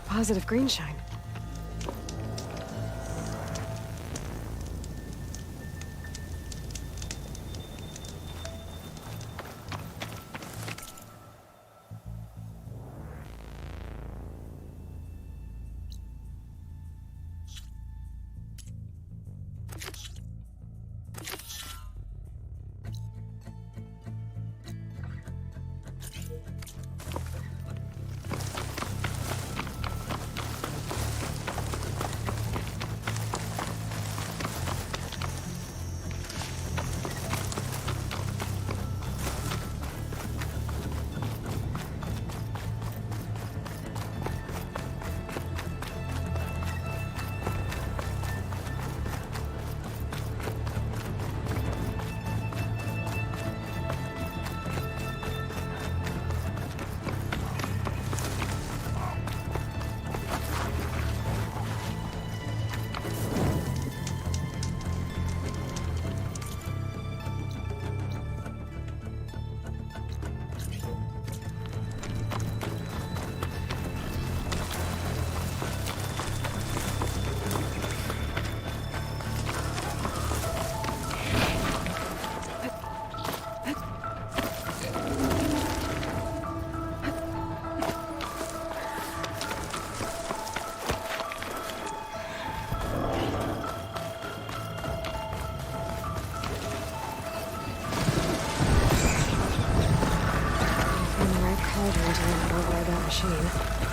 Positive green shine. Cauldron to remember where that machine.